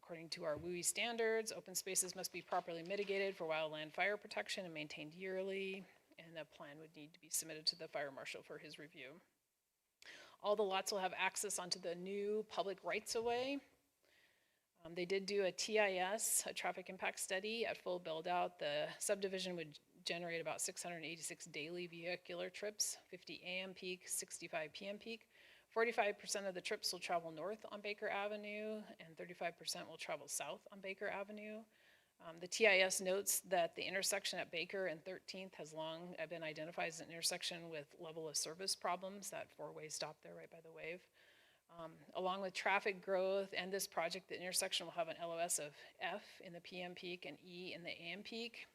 According to our WUI standards, open spaces must be properly mitigated for wildland fire protection and maintained yearly, and the plan would need to be submitted to the fire marshal for his review. All the lots will have access onto the new public rights-of-way. They did do a TIS, a traffic impact study at full build-out. The subdivision would generate about 686 daily vehicular trips, 50 AM peak, 65 PM peak. 45% of the trips will travel north on Baker Avenue, and 35% will travel south on Baker Avenue. The TIS notes that the intersection at Baker and 13th has long been identified as an intersection with level of service problems, that four-way stop there right by the wave. Along with traffic growth and this project, the intersection will have an LOS of F in the PM peak and E in the AM peak.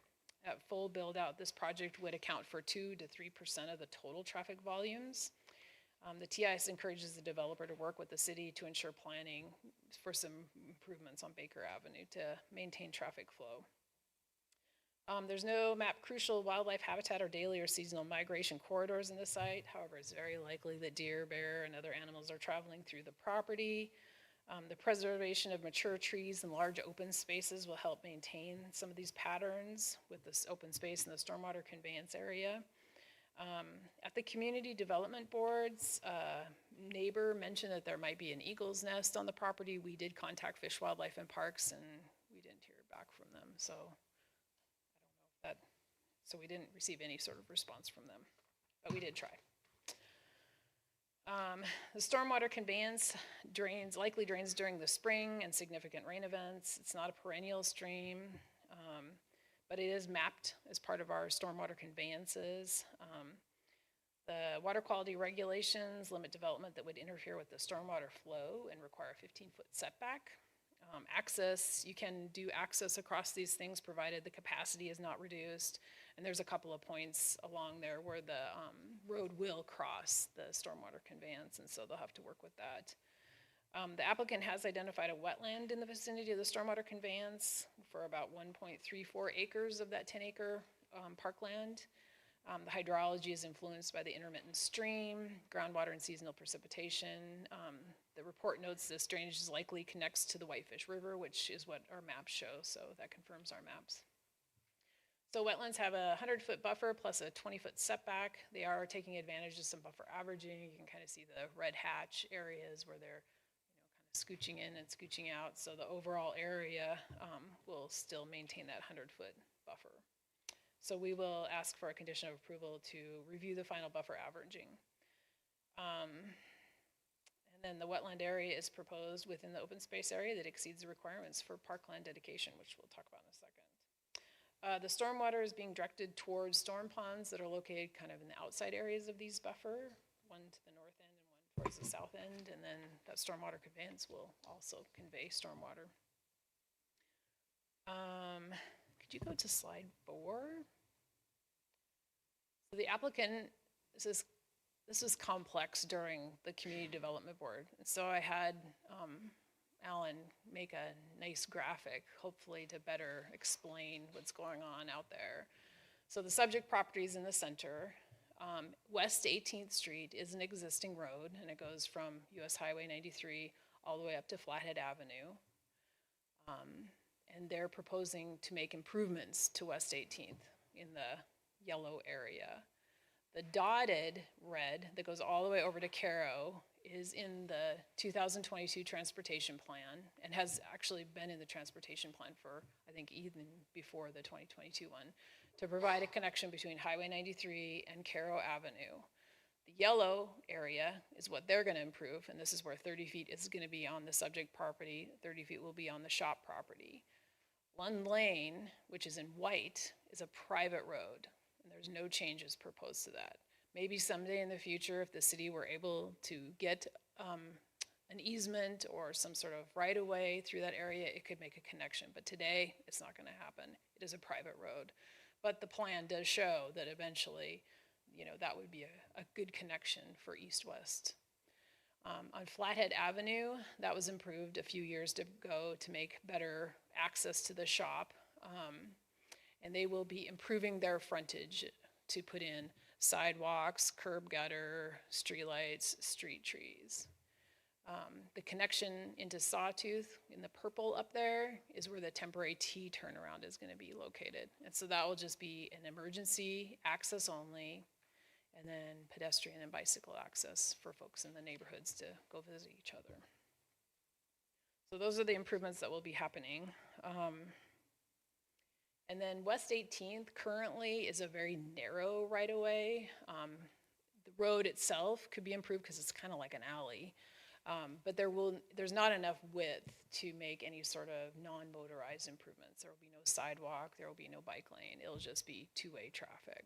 At full build out, this project would account for 2 to 3% of the total traffic volumes. The TIS encourages the developer to work with the city to ensure planning for some improvements on Baker Avenue to maintain traffic flow. There's no map crucial wildlife habitat or daily or seasonal migration corridors in the site. However, it's very likely that deer, bear, and other animals are traveling through the property. The preservation of mature trees and large open spaces will help maintain some of these patterns with this open space in the stormwater conveyance area. At the community development boards, neighbor mentioned that there might be an eagle's nest on the property. We did contact Fish, Wildlife, and Parks, and we didn't hear back from them. So I don't know if that, so we didn't receive any sort of response from them, but we did try. The stormwater conveyance likely drains during the spring and significant rain events. It's not a perennial stream, but it is mapped as part of our stormwater conveyances. The water quality regulations limit development that would interfere with the stormwater flow and require a 15-foot setback. Access, you can do access across these things provided the capacity is not reduced. And there's a couple of points along there where the road will cross the stormwater conveyance, and so they'll have to work with that. The applicant has identified a wetland in the vicinity of the stormwater conveyance for about 1.34 acres of that 10-acre parkland. The hydrology is influenced by the intermittent stream, groundwater, and seasonal precipitation. The report notes this drainage likely connects to the Whitefish River, which is what our maps show, so that confirms our maps. So wetlands have a 100-foot buffer plus a 20-foot setback. They are taking advantage of some buffer averaging. You can kind of see the red hatch areas where they're kind of scooching in and scooching out. So the overall area will still maintain that 100-foot buffer. So we will ask for a condition of approval to review the final buffer averaging. And then the wetland area is proposed within the open space area that exceeds the requirements for parkland dedication, which we'll talk about in a second. The stormwater is being directed towards storm ponds that are located kind of in the outside areas of these buffer, one to the north end and one towards the south end, and then that stormwater conveyance will also convey stormwater. Could you go to slide 4? So the applicant, this was complex during the community development board. So I had Alan make a nice graphic, hopefully to better explain what's going on out there. So the subject property is in the center. West 18th Street is an existing road, and it goes from US Highway 93 all the way up to Flathead Avenue. And they're proposing to make improvements to West 18th in the yellow area. The dotted red that goes all the way over to Caro is in the 2022 transportation plan and has actually been in the transportation plan for, I think, even before the 2022 one, to provide a connection between Highway 93 and Caro Avenue. The yellow area is what they're going to improve, and this is where 30 feet is going to be on the subject property, 30 feet will be on the shop property. Lund Lane, which is in white, is a private road, and there's no changes proposed to that. Maybe someday in the future, if the city were able to get an easement or some sort of right-of-way through that area, it could make a connection. But today, it's not going to happen. It is a private road. But the plan does show that eventually, that would be a good connection for east-west. On Flathead Avenue, that was improved a few years ago to make better access to the shop. And they will be improving their frontage to put in sidewalks, curb gutter, streetlights, street trees. The connection into Sawtooth in the purple up there is where the temporary T turnaround is going to be located. And so that will just be an emergency access only, and then pedestrian and bicycle access for folks in the neighborhoods to go visit each other. So those are the improvements that will be happening. And then West 18th currently is a very narrow right-of-way. The road itself could be improved because it's kind of like an alley. But there's not enough width to make any sort of non-motorized improvements. There will be no sidewalk, there will be no bike lane. It'll just be two-way traffic.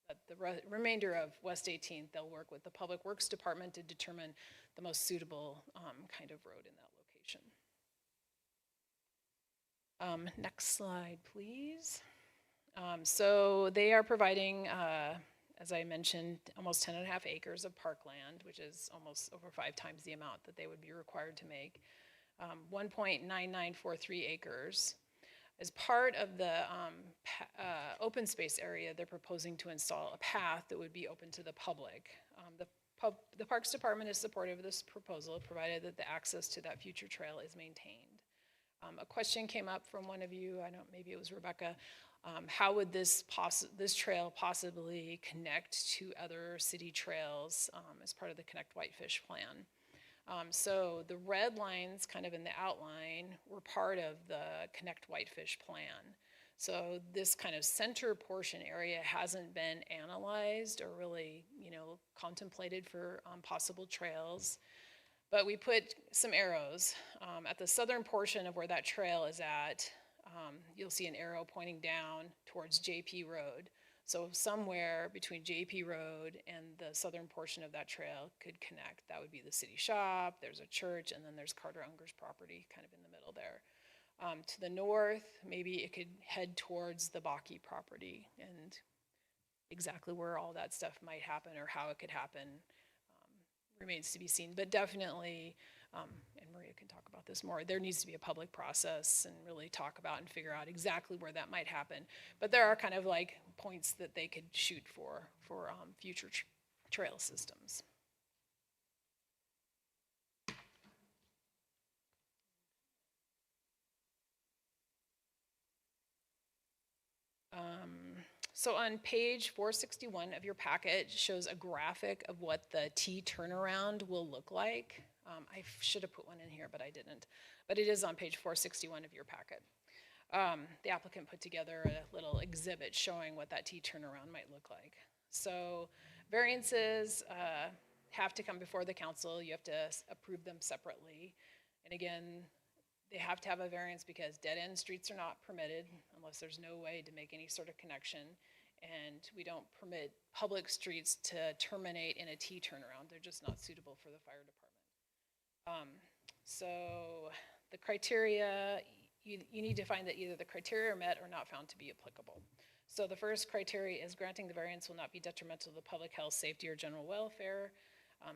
But the remainder of West 18th, they'll work with the Public Works Department to determine the most suitable kind of road in that location. Next slide, please. So they are providing, as I mentioned, almost 10 and a half acres of parkland, which is almost over 5 times the amount that they would be required to make. 1.9943 acres. As part of the open space area, they're proposing to install a path that would be open to the public. The Parks Department is supportive of this proposal, provided that the access to that future trail is maintained. A question came up from one of you, I don't, maybe it was Rebecca. How would this trail possibly connect to other city trails as part of the Connect Whitefish plan? So the red lines kind of in the outline were part of the Connect Whitefish plan. So this kind of center portion area hasn't been analyzed or really, contemplated for possible trails. But we put some arrows at the southern portion of where that trail is at. You'll see an arrow pointing down towards JP Road. So somewhere between JP Road and the southern portion of that trail could connect. That would be the city shop, there's a church, and then there's Carter Unger's property kind of in the middle there. To the north, maybe it could head towards the Bakke property, and exactly where all that stuff might happen or how it could happen remains to be seen. But definitely, and Maria can talk about this more, there needs to be a public process and really talk about and figure out exactly where that might happen. But there are kind of like points that they could shoot for future trail systems. So on page 461 of your packet shows a graphic of what the T turnaround will look like. I should have put one in here, but I didn't. But it is on page 461 of your packet. The applicant put together a little exhibit showing what that T turnaround might look like. So variances have to come before the council. You have to approve them separately. And again, they have to have a variance because dead-end streets are not permitted unless there's no way to make any sort of connection. And we don't permit public streets to terminate in a T turnaround. They're just not suitable for the fire department. So the criteria, you need to find that either the criteria are met or not found to be applicable. So the first criteria is granting the variance will not be detrimental to the public health, safety, or general welfare.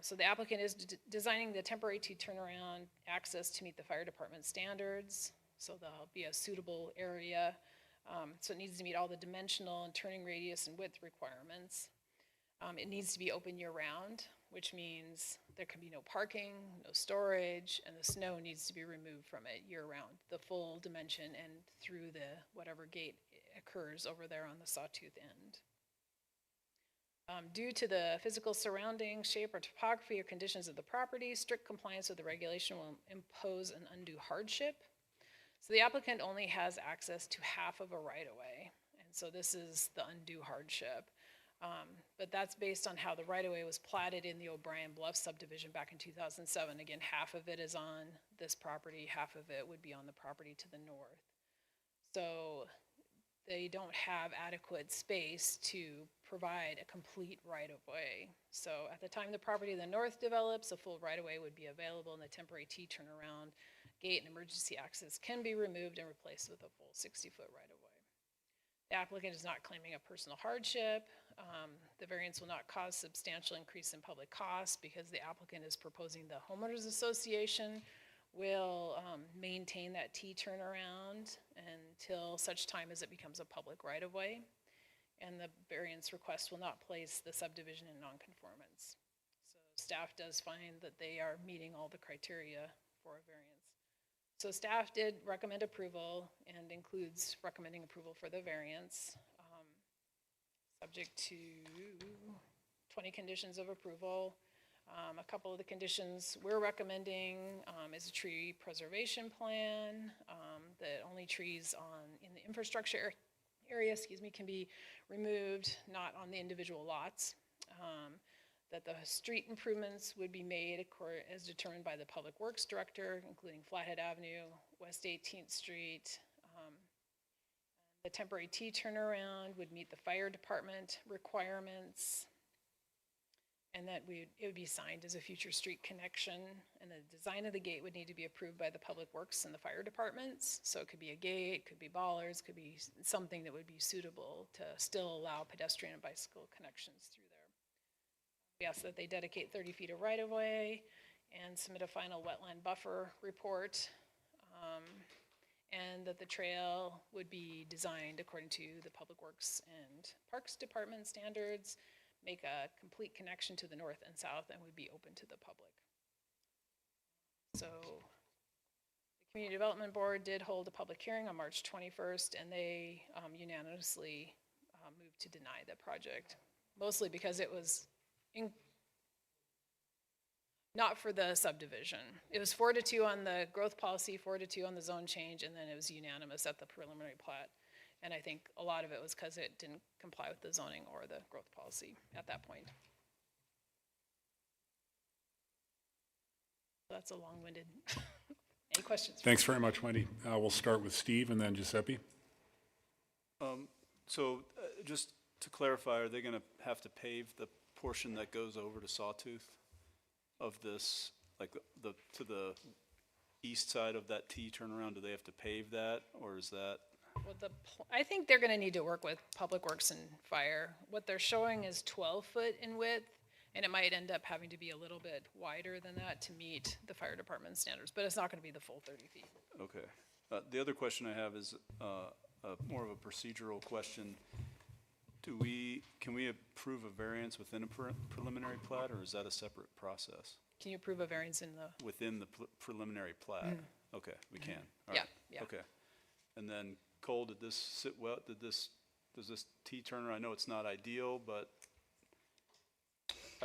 So the applicant is designing the temporary T turnaround access to meet the fire department standards. So there'll be a suitable area. So it needs to meet all the dimensional and turning radius and width requirements. It needs to be open year round, which means there can be no parking, no storage, and the snow needs to be removed from it year round, the full dimension and through the whatever gate occurs over there on the Sawtooth end. Due to the physical surrounding, shape, or topography or conditions of the property, strict compliance with the regulation will impose an undue hardship. So the applicant only has access to half of a right-of-way, and so this is the undue hardship. But that's based on how the right-of-way was platted in the O'Brien Bluff subdivision back in 2007. Again, half of it is on this property, half of it would be on the property to the north. So they don't have adequate space to provide a complete right-of-way. So at the time the property to the north develops, a full right-of-way would be available, and the temporary T turnaround gate and emergency access can be removed and replaced with a full 60-foot right-of-way. The applicant is not claiming a personal hardship. The variance will not cause substantial increase in public costs because the applicant is proposing the homeowners association will maintain that T turnaround until such time as it becomes a public right-of-way, and the variance request will not place the subdivision in nonconformance. So staff does find that they are meeting all the criteria for a variance. So staff did recommend approval and includes recommending approval for the variance, subject to 20 conditions of approval. A couple of the conditions we're recommending is a tree preservation plan, that only trees in the infrastructure area, can be removed, not on the individual lots. That the street improvements would be made as determined by the Public Works Director, including Flathead Avenue, West 18th Street. The temporary T turnaround would meet the fire department requirements, and that it would be signed as a future street connection, and the design of the gate would need to be approved by the Public Works and the fire departments. So it could be a gate, could be bollards, could be something that would be suitable to still allow pedestrian and bicycle connections through there. We ask that they dedicate 30 feet of right-of-way and submit a final wetland buffer report, and that the trail would be designed according to the Public Works and Parks Department standards, make a complete connection to the north and south, and would be open to the public. So the Community Development Board did hold a public hearing on March 21st, and they unanimously moved to deny the project, mostly because it was not for the subdivision. It was 4-2 on the growth policy, 4-2 on the zone change, and then it was unanimous at the preliminary plat. And I think a lot of it was because it didn't comply with the zoning or the growth policy at that point. That's a long-winded. Any questions? Thanks very much, Wendy. We'll start with Steve and then Giuseppe. Just to clarify, are they going to have to pave the portion that goes over to Sawtooth of this, like to the east side of that T turnaround? Do they have to pave that, or is that? Well, I think they're going to need to work with Public Works and Fire. What they're showing is 12 foot in width, and it might end up having to be a little bit wider than that to meet the fire department standards, but it's not going to be the full 30 feet. Okay. The other question I have is more of a procedural question. Can we approve a variance within a preliminary plat, or is that a separate process? Can you approve a variance in the? Within the preliminary plat? Okay, we can. All Yeah, right. yeah. Okay. And then Cole, did this sit well? Does this T-turner, I know it's not ideal, but.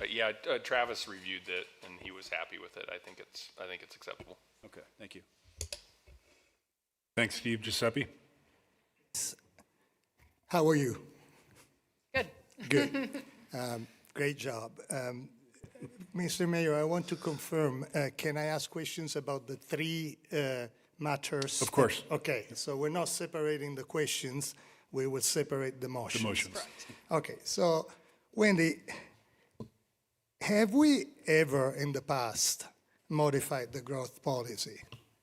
Yeah, Travis reviewed it and he was happy with it. I think it's acceptable. Okay, thank you. Thanks, Steve. Giuseppe? How are you? Good. Good. Great job. Mr. Mayor, I want to confirm, can I ask questions about the three matters? Of course. Okay, so we're not separating the questions, we will separate the motions. The motions. Correct. Okay, so Wendy, have we ever in the past modified the growth policy?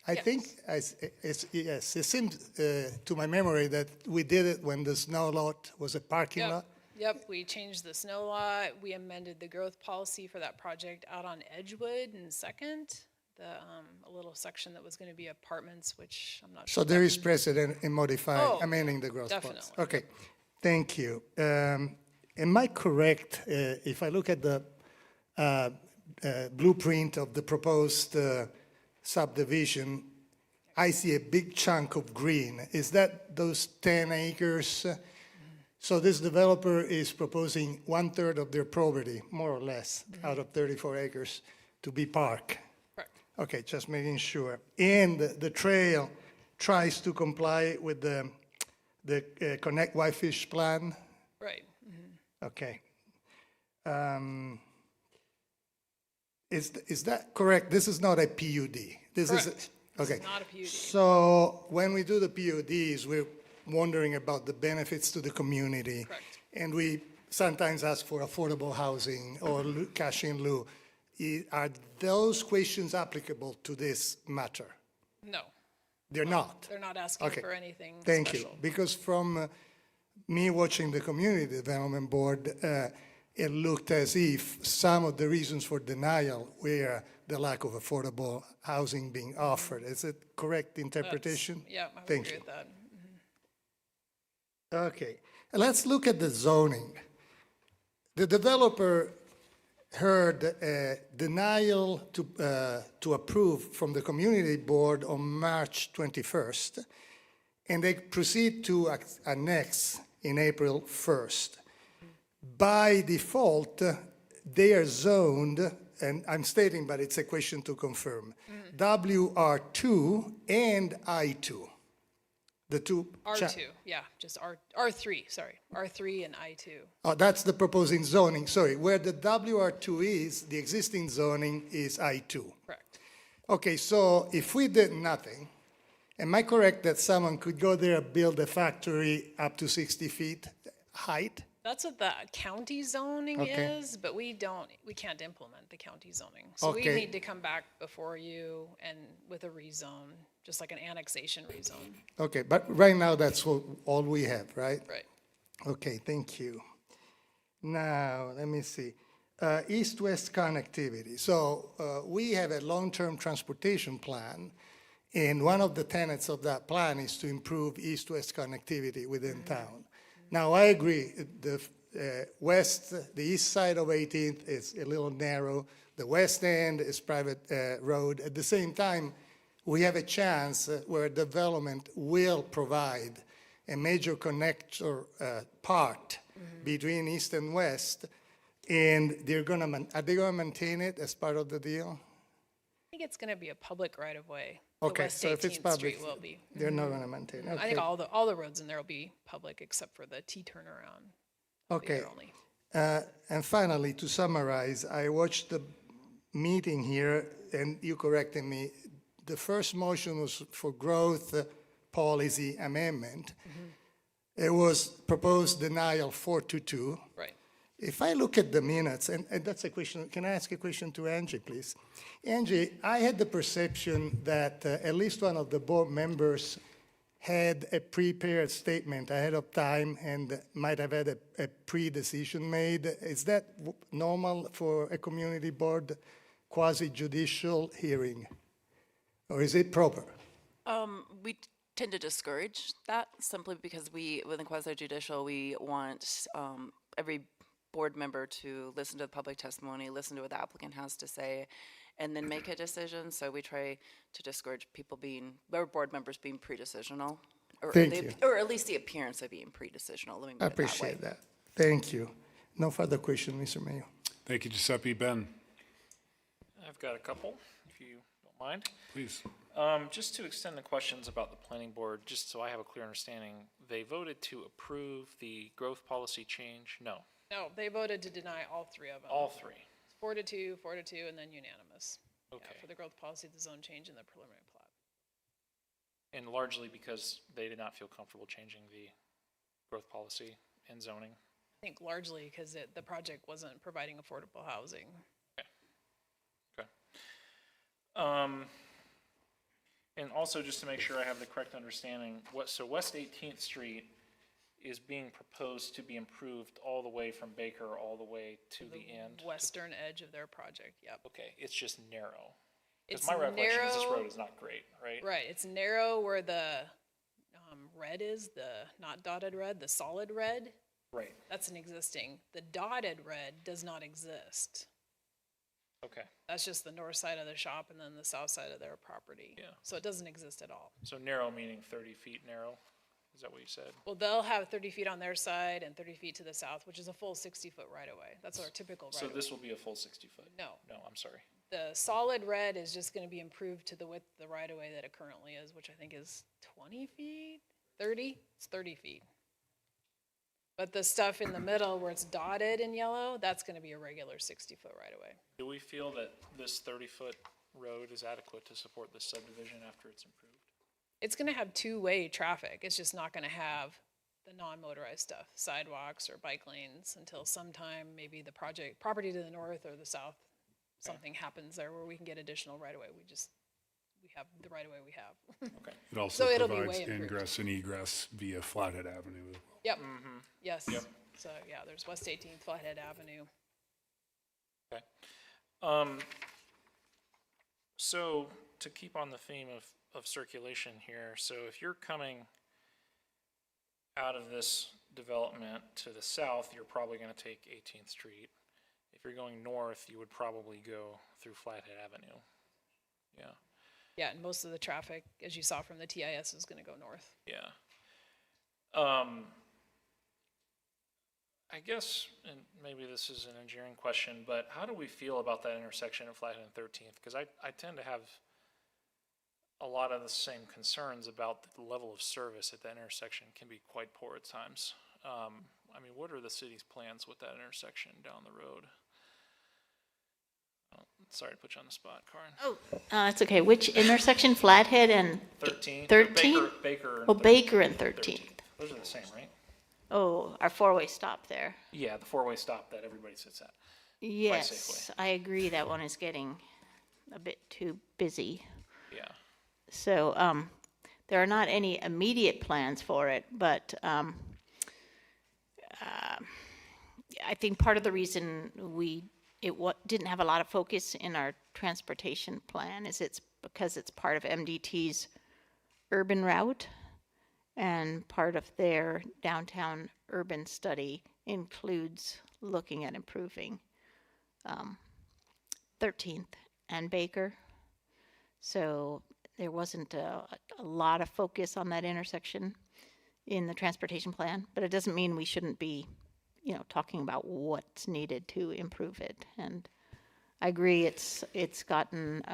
I think, yes, it seems to my memory that we did it when the snow lot was a parking lot. Yep, we changed the snow lot. We amended the growth policy for that project out on Edgewood in Second, a little section that was going to be apartments, which I'm not sure. So there is precedent in modifying, amending the growth definitely. policy. Okay, thank you. Am I correct, if I look at the blueprint of the proposed subdivision, I see a big chunk of green. Is that those 10 acres? So this developer is proposing 1/3 of their property, more or less, out of 34 acres, to be park. Correct. Okay, just making sure. And the trail tries to comply with the Connect Whitefish plan? Right. Okay. Is that correct? This is not a PUD. This Correct. is okay. This is not a PUD. So when we do the PUDs, we're wondering about the benefits to the community. Correct. And we sometimes ask for affordable housing or cash in lieu. Are those questions applicable to this matter? No, They're not. they're not asking Okay. for anything Thank special. you. Because from me watching the Community Development Board, it looked as if some of the reasons for denial were the lack of affordable housing being offered. Is it correct interpretation? Yeah, I would Thank agree you. with that. Okay, let's look at the zoning. The developer heard a denial to approve from the community board on March 21st, and they proceed to annex in April 1st. By default, they are zoned, and I'm stating, but it's a question to confirm, WR2 and I2. The two. R2, yeah, just R3, sorry, R3 and I2. Oh, that's the proposing zoning, sorry. Where the WR2 is, the existing zoning is I2. Correct. Okay, so if we did nothing, am I correct that someone could go there and build a factory up to 60 feet height? That's what the county zoning Okay. is, but we can't implement the county zoning. So we Okay. need to come back before you and with a rezone, just like an annexation rezone. Okay, but right now that's all we have, right? Right. Okay, thank you. Now, let me see. East-west connectivity. So we have a long-term transportation plan, and one of the tenets of that plan is to improve east-west connectivity within town. Now, I agree, the east side of 18th is a little narrow. The west end is private road. At the same time, we have a chance where development will provide a major connector part between east and west, and are they gonna maintain it as part of the deal? I think it's gonna be a public right-of-way. Okay, The West so if it's 18th public, Street will be. they're not gonna maintain it. I think all the roads in there will be public except for the T turnaround. Will be Okay. there only. And finally, to summarize, I watched the meeting here, and you corrected me. The first motion was for growth policy amendment. It was proposed denial 4-2. Right. If I look at the minutes, and that's a question, can I ask a question to Angie, please? Angie, I had the perception that at least one of the board members had a prepared statement ahead of time and might have had a pre-decision made. Is that normal for a community board quasi-judicial hearing? Or is it proper? We tend to discourage that simply because within quasi-judicial, we want every board member to listen to the public testimony, listen to what the applicant has to say, and then make a decision. So we try to discourage or board members being pre-decisional. Thank you. Or at least the appearance of being pre-decisional. Let me put I it that way. appreciate that. Thank you. No further question, Mr. Mayor. Thank you, Giuseppe. Ben, I've got a couple, if you don't mind. please. Just to extend the questions about the planning board, just so I have a clear understanding, they voted to approve the growth policy change? No, No, they voted to deny all three of them. all three. 4-2, 4-2, and then unanimous. Yeah, Okay. for the growth policy, the zone change, and the preliminary plat. And largely because they did not feel comfortable changing the growth policy and zoning? I think largely because the project wasn't providing affordable housing. Okay. And also, just to make sure I have the correct understanding, so West 18th Street is being proposed to be improved all the way from Baker all the way to the end? Western edge of their project, yep. Okay, it's just narrow. Because It's my recollection is this narrow- road is not great, right? Right, it's narrow where the red is, the not dotted red, the solid red. Right, That's an existing. The dotted red does not exist. okay. That's just the north side of the shop and then the south side of their property. Yeah. So it doesn't exist at all. So narrow meaning 30 feet narrow? Is that what you said? Well, they'll have 30 feet on their side and 30 feet to the south, which is a full 60-foot right-of-way. That's our typical So right-of-way. this will be a full 60 foot? No. No, I'm sorry. The solid red is just gonna be improved to the width of the right-of-way that it currently is, which I think is 20 feet, 30? It's 30 feet. But the stuff in the middle where it's dotted in yellow, that's gonna be a regular 60-foot right-of-way. Do we feel that this 30-foot road is adequate to support this subdivision after it's improved? It's gonna have two-way traffic. It's just not gonna have the non-motorized stuff, sidewalks or bike lanes until sometime, maybe the property to the north or the south, something happens there where we can get additional right-of-way. We have the right-of-way we have. Okay. It also So it'll be provides way improved. ingress and egress via Flathead Avenue as well. Yep, Mm-hmm. yes. Yep. So, yeah, there's West 18th, Flathead Avenue. Okay. So to keep on the theme of circulation here, so if you're coming out of this development to the south, you're probably going to take 18th Street. if you're going north, you would probably go through Flathead Avenue. Yeah, Yeah, and most of the traffic, as you saw from the TIS, is gonna go north. yeah. I guess, and maybe this is an engineering question, but how do we feel about that intersection of Flathead and 13th? Because I tend to have a lot of the same concerns about the level of service at that intersection can be quite poor at times. I mean, what are the city's plans with that intersection down the road? Oh, sorry to put you on the spot, Karin. Oh, that's okay. Which intersection? Flathead and 13th? 13th? Baker and Oh, Baker and 13th. Those are the same, right? Oh, our four-way stop there. Yeah, the four-way stop that everybody sits at. Yes, I agree. That one is getting a bit too busy. Yeah. So there are not any immediate plans for it, but I think part of the reason it didn't have a lot of focus in our transportation plan is it's because it's part of MDT's urban route, and part of their downtown urban study includes looking at improving 13th and Baker. So there wasn't a lot of focus on that intersection in the transportation plan, but it doesn't mean we shouldn't be, talking about what's needed to improve it. And I agree, it's gotten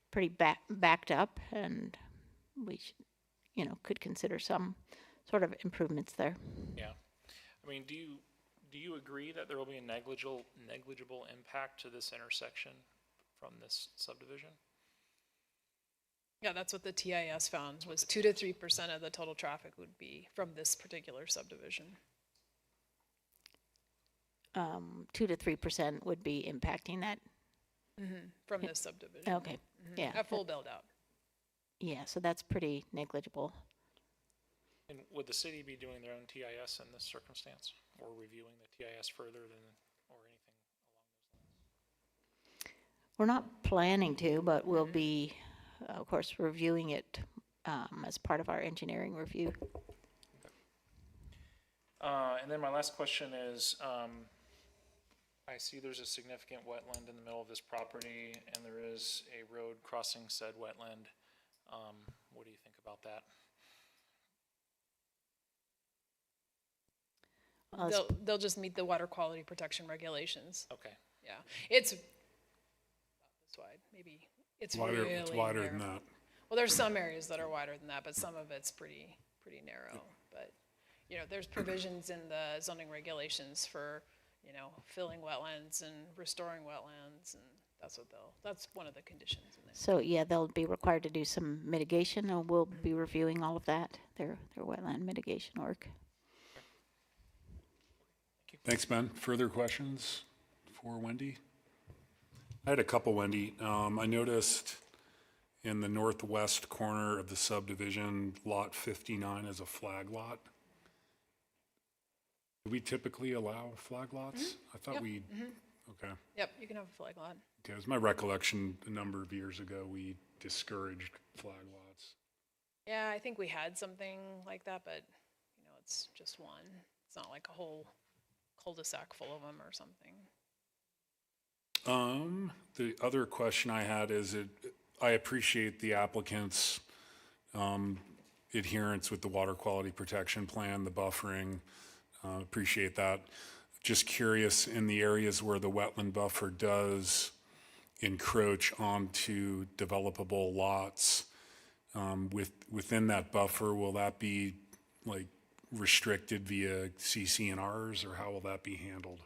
pretty backed up, and we should, could consider some sort of improvements there. Yeah, I mean, do you agree that there will be a negligible impact to this intersection from this subdivision? Yeah, that's what the TIS found, was 2 to 3% of the total traffic would be from this particular subdivision. 2 to 3% would be impacting that. From this subdivision. Okay, yeah. At full build out. Yeah, so that's pretty negligible. And would the city be doing their own TIS in this circumstance, or reviewing the TIS further or anything along those lines? We're not planning to, but we'll be, of course, reviewing it as part of our engineering review. And then my last question is, I see there's a significant wetland in the middle of this property, and there is a road crossing said wetland. What do you think about that? They'll just meet the water quality protection regulations. Okay. Yeah, it's about this wide, maybe. It's wider, really it's wider narrow. than that. Well, there's some areas that are wider than that, but some of it's pretty narrow. But, there's provisions in the zoning regulations for, filling wetlands and restoring wetlands, and that's one of the conditions in there. So, yeah, they'll be required to do some mitigation, and we'll be reviewing all of that, their wetland mitigation work. Thanks, Ben. Further questions for Wendy? I had a couple, Wendy. I noticed in the northwest corner of the subdivision, lot 59 is a flag lot. Do we typically allow flag lots? I thought Yep. Okay. Yep, you can have a flag lot. Okay, it was my recollection a number of years ago, we discouraged flag lots. Yeah, I think we had something like that, but, it's just one. It's not like a whole cul-de-sac full of them or something. The other question I had is I appreciate the applicant's adherence with the water quality protection plan, the buffering, appreciate that. Just curious, in the areas where the wetland buffer does encroach onto developable lots, within that buffer, will that be like restricted via CC&Rs, or how will that be handled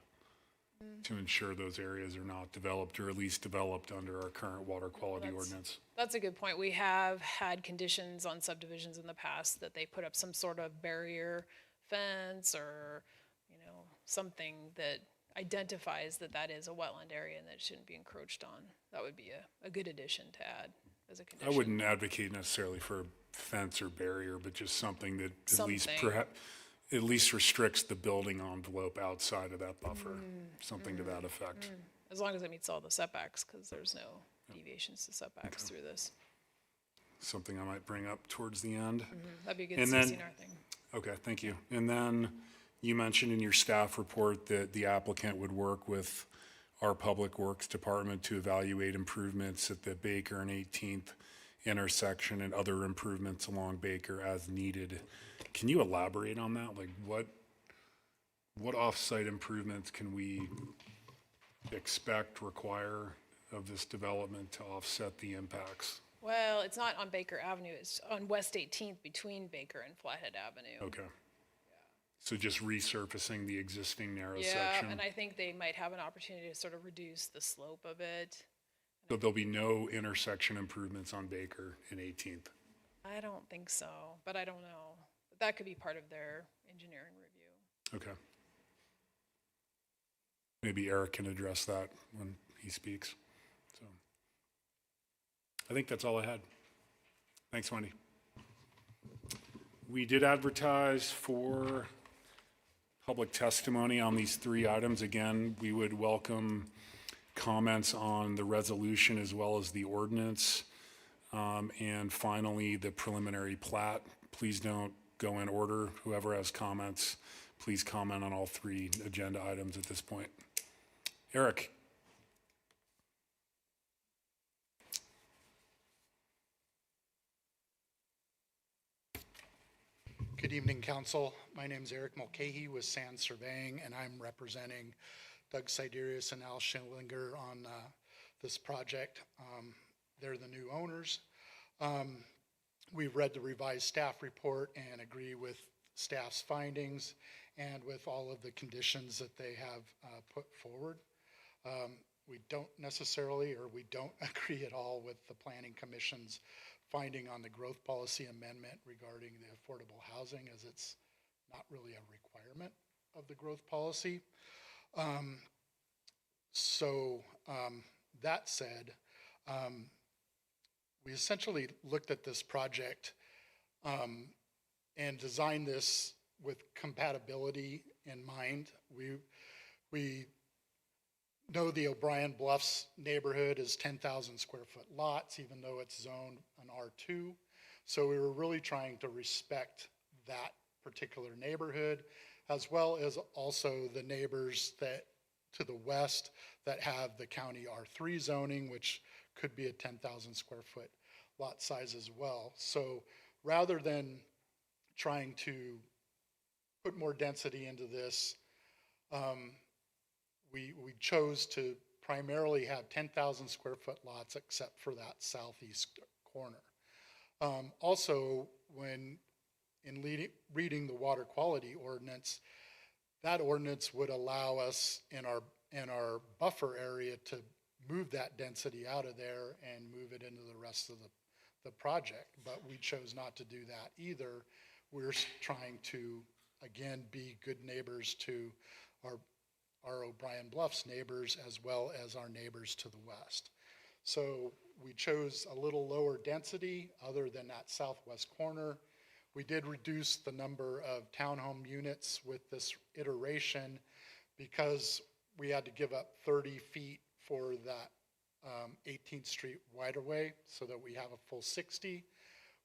to ensure those areas are not developed, or at least developed under our current water quality ordinance? That's a good point. We have had conditions on subdivisions in the past that they put up some sort of barrier fence or, something that identifies that is a wetland area and that it shouldn't be encroached on. That would be a good addition to add as a condition. I wouldn't advocate necessarily for a fence or barrier, but just something that at least restricts the building envelope outside of that buffer, something to that effect. As long as it meets all the setbacks, because there's no deviations to setbacks through this. Something I might bring up towards the end. That'd be a good And CC&R then- thing. Okay, thank you. And then You mentioned in your staff report that the applicant would work with our Public Works Department to evaluate improvements at the Baker and 18th intersection and other improvements along Baker as needed. Can you elaborate on that? Like what off-site improvements can we require of this development to offset the impacts? Well, it's not on Baker Avenue, it's on West 18th between Baker and Flathead Avenue. Okay. So just resurfacing the existing narrow Yeah, section? and I think they might have an opportunity to sort of reduce the slope of it. So there'll be no intersection improvements on Baker and 18th? I don't think so, but I don't know. But that could be part of their engineering review. Okay. Maybe Eric can address that when he speaks. So I think that's all I had. Thanks, Wendy. We did advertise for public testimony on these 3 items. Again, we would welcome comments on the resolution as well as the ordinance. And finally, the preliminary plat. Please don't go in order. Whoever has comments, please comment on all 3 agenda items at this point. Eric. Good evening, Council. My name is Eric Mulcahy with Sand Surveying, and I'm representing Doug Siderius and Al Schillinger on this project. They're the new owners. We've read the revised staff report and agree with staff's findings and with all of the conditions that they have put forward. We don't necessarily, or we don't agree at all with the Planning Commission's finding on the growth policy amendment regarding the affordable housing, as it's not really a requirement of the growth policy. That said, we essentially looked at this project and designed this with compatibility in mind. We know the O'Brien Bluffs neighborhood is 10,000 square foot lots, even though it's zoned an R2. So we were really trying to respect that particular neighborhood, as well as also the neighbors that to the west that have the county R3 zoning, which could be a 10,000 square foot lot size as well. So rather than trying to put more density into this, we chose to primarily have 10,000 square foot lots except for that southeast corner. Also, when reading the water quality ordinance, that ordinance would allow us in our buffer area to move that density out of there and move it into the rest of the project, but we chose not to do that either. We're trying to, again, be good neighbors to our O'Brien Bluffs neighbors as well as our neighbors to the west. So we chose a little lower density other than that southwest corner. We did reduce the number of townhome units with this iteration because we had to give up 30 feet for that 18th Street right-of-way so that we have a full 60,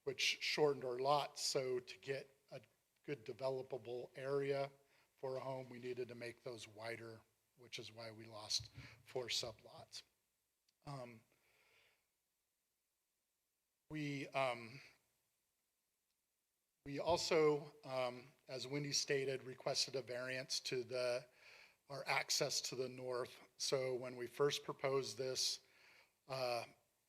which shortened our lots. So to get a good developable area for a home, we needed to make those wider, which is why we lost 4 sublots. We also, as Wendy stated, requested a variance to our access to the north. So when we first proposed this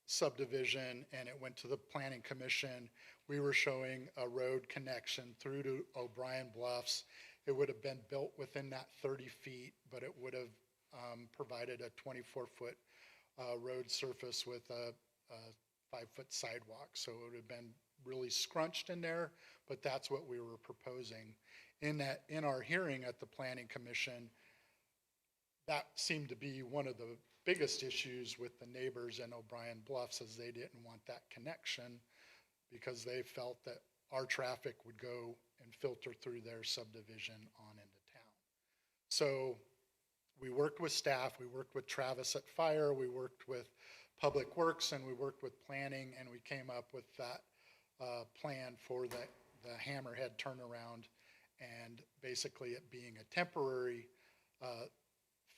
subdivision and it went to the Planning Commission, we were showing a road connection through to O'Brien Bluffs. It would have been built within that 30 feet, but it would have provided a 24-foot road surface with a 5-foot sidewalk. So it would have been really scrunched in there, but that's what we were proposing. In our hearing at the Planning Commission, that seemed to be one of the biggest issues with the neighbors in O'Brien Bluffs, as they didn't want that connection because they felt that our traffic would go and filter through their subdivision on into town. So we worked with staff, we worked with Travis at Fire, we worked with Public Works, and we worked with planning, and we came up with that plan for the Hammerhead turnaround and basically it being a temporary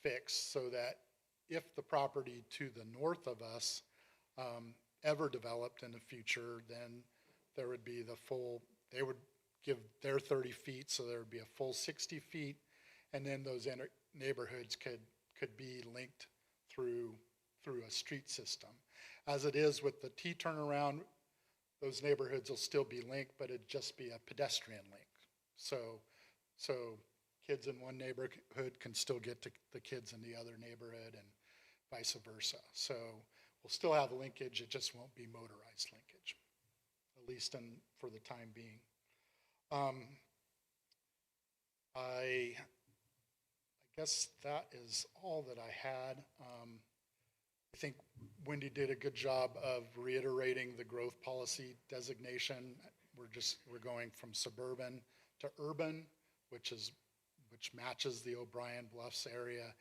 fix so that if the property to the north of us ever developed in the future, then there would be the full, they would give their 30 feet, so there would be a full 60 feet, and then those neighborhoods could be linked through a street system. As it is with the T turnaround, those neighborhoods will still be linked, but it'd just be a pedestrian link. So kids in one neighborhood can still get to the kids in the other neighborhood and vice versa. So we'll still have linkage, it just won't be motorized linkage, at least for the time being. I guess that is all that I had. I think Wendy did a good job of reiterating the growth policy designation. We're going from suburban to urban, which matches the O'Brien Bluffs area,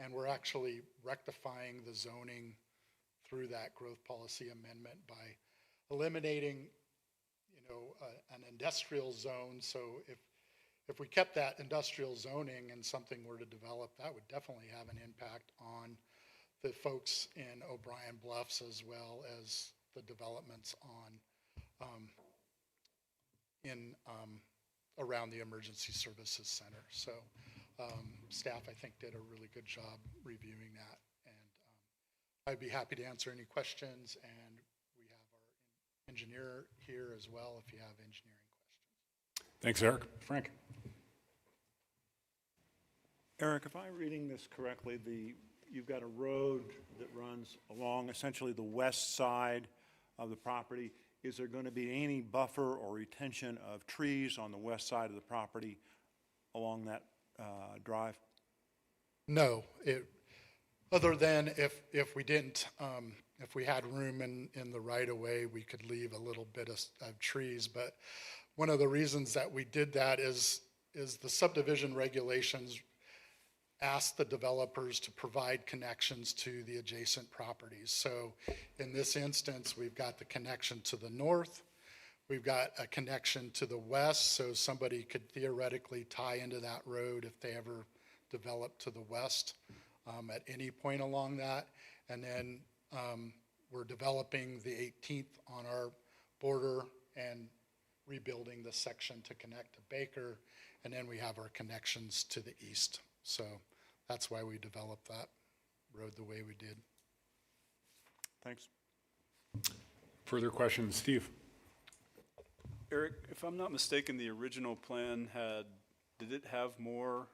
and we're actually rectifying the zoning through that growth policy amendment by eliminating, an industrial zone. So if we kept that industrial zoning and something were to develop, that would definitely have an impact on the folks in O'Brien Bluffs as well as the developments around the Emergency Services Center. So staff, I think, did a really good job reviewing that. And I'd be happy to answer any questions. And we have our engineer here as well if you have engineering questions. Thanks, Eric. Frank? Eric, if I'm reading this correctly, you've got a road that runs along essentially the west side of the property. Is there going to be any buffer or retention of trees on the west side of the property along that drive? No, other than if we didn't, if we had room in the right of way, we could leave a little bit of trees. But one of the reasons that we did that is the subdivision regulations ask the developers to provide connections to the adjacent properties. So in this instance, we've got the connection to the north, we've got a connection to the west, so somebody could theoretically tie into that road if they ever develop to the west at any point along that. And then we're developing the 18th on our border and rebuilding the section to connect to Baker, and then we have our connections to the east. So that's why we developed that road the way we did. Thanks. Further questions? Steve? Eric, if I'm not mistaken, the original plan did it have more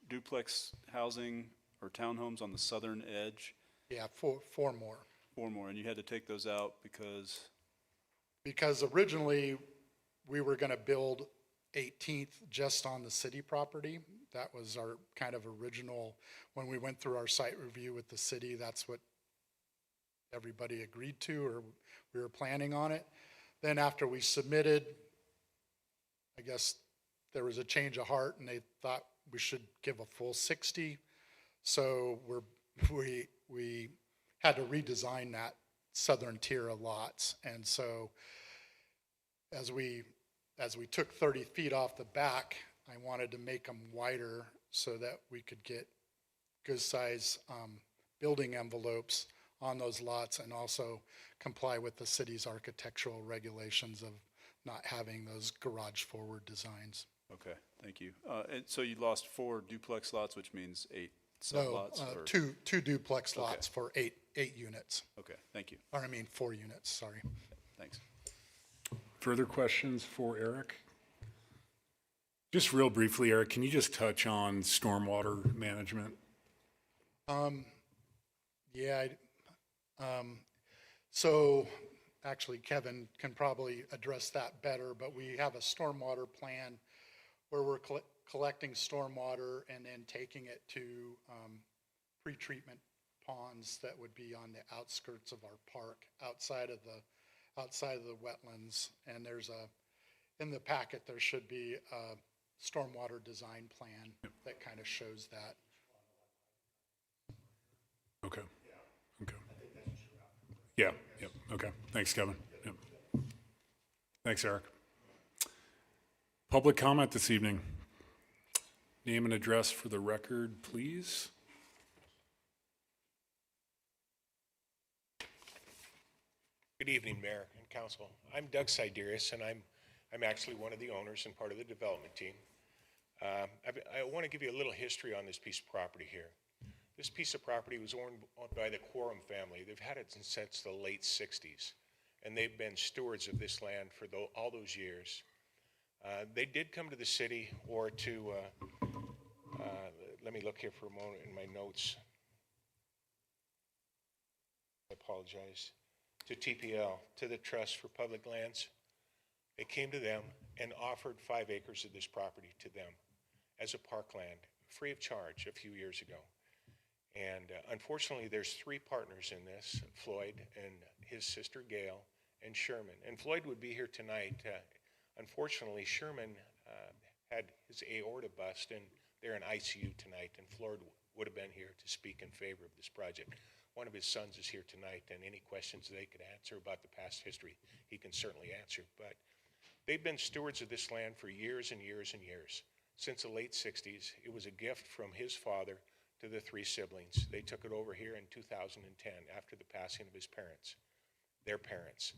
duplex housing or townhomes on the southern edge? Yeah, four more. 4 more, and you had to take those out because originally we were going to build 18th just on the city property. That was our kind of original, when we went through our site review with the city, that's what everybody agreed to, or we were planning on it. Then after we submitted, I guess there was a change of heart and they thought we should give a full 60. So we had to redesign that southern tier of lots. And so as we took 30 feet off the back, I wanted to make them wider so that we could get good size building envelopes on those lots and also comply with the city's architectural regulations of not having those garage forward designs. Okay, thank you. And so you lost 4 duplex lots, which means 8 sublots? No, two duplex lots for eight units. Okay, thank you. Or I mean 4 units, sorry. Thanks. Further questions for Eric? Just real briefly, Eric, can you just touch on stormwater management? Yeah. So actually Kevin can probably address that better, but we have a stormwater plan where we're collecting stormwater and then taking it to pre-treatment ponds that would be on the outskirts of our park, outside of the wetlands. And in the packet there should be a stormwater design plan that kind of shows that. Okay. Okay. Yeah. Yep. Okay. Thanks, Kevin. Yep. Thanks, Eric. Public comment this evening. Name and address for the record, please. Good evening, Mayor and Council. I'm Doug Sideris, and I'm actually one of the owners and part of the development team. I want to give you a little history on this piece of property here. This piece of property was owned by the Quorum family. They've had it since the late 60s, and they've been stewards of this land for all those years. They did come to the city or to, let me look here for a moment in my notes. I apologize. To TPL, to the Trust for Public Lands. They came to them and offered 5 acres of this property to them as a parkland, free of charge, a few years ago. And unfortunately, there's 3 partners in this, Floyd and his sister Gail and Sherman. And Floyd would be here tonight. Unfortunately, Sherman had his aorta bust, and they're in ICU tonight, and Floyd would have been here to speak in favor of this project. One of his sons is here tonight, and any questions they could answer about the past history, he can certainly answer. But they've been stewards of this land for years and years and years. Since the late 60s, it was a gift from his father to the 3 siblings. They took it over here in 2010 after the passing of his parents, their parents.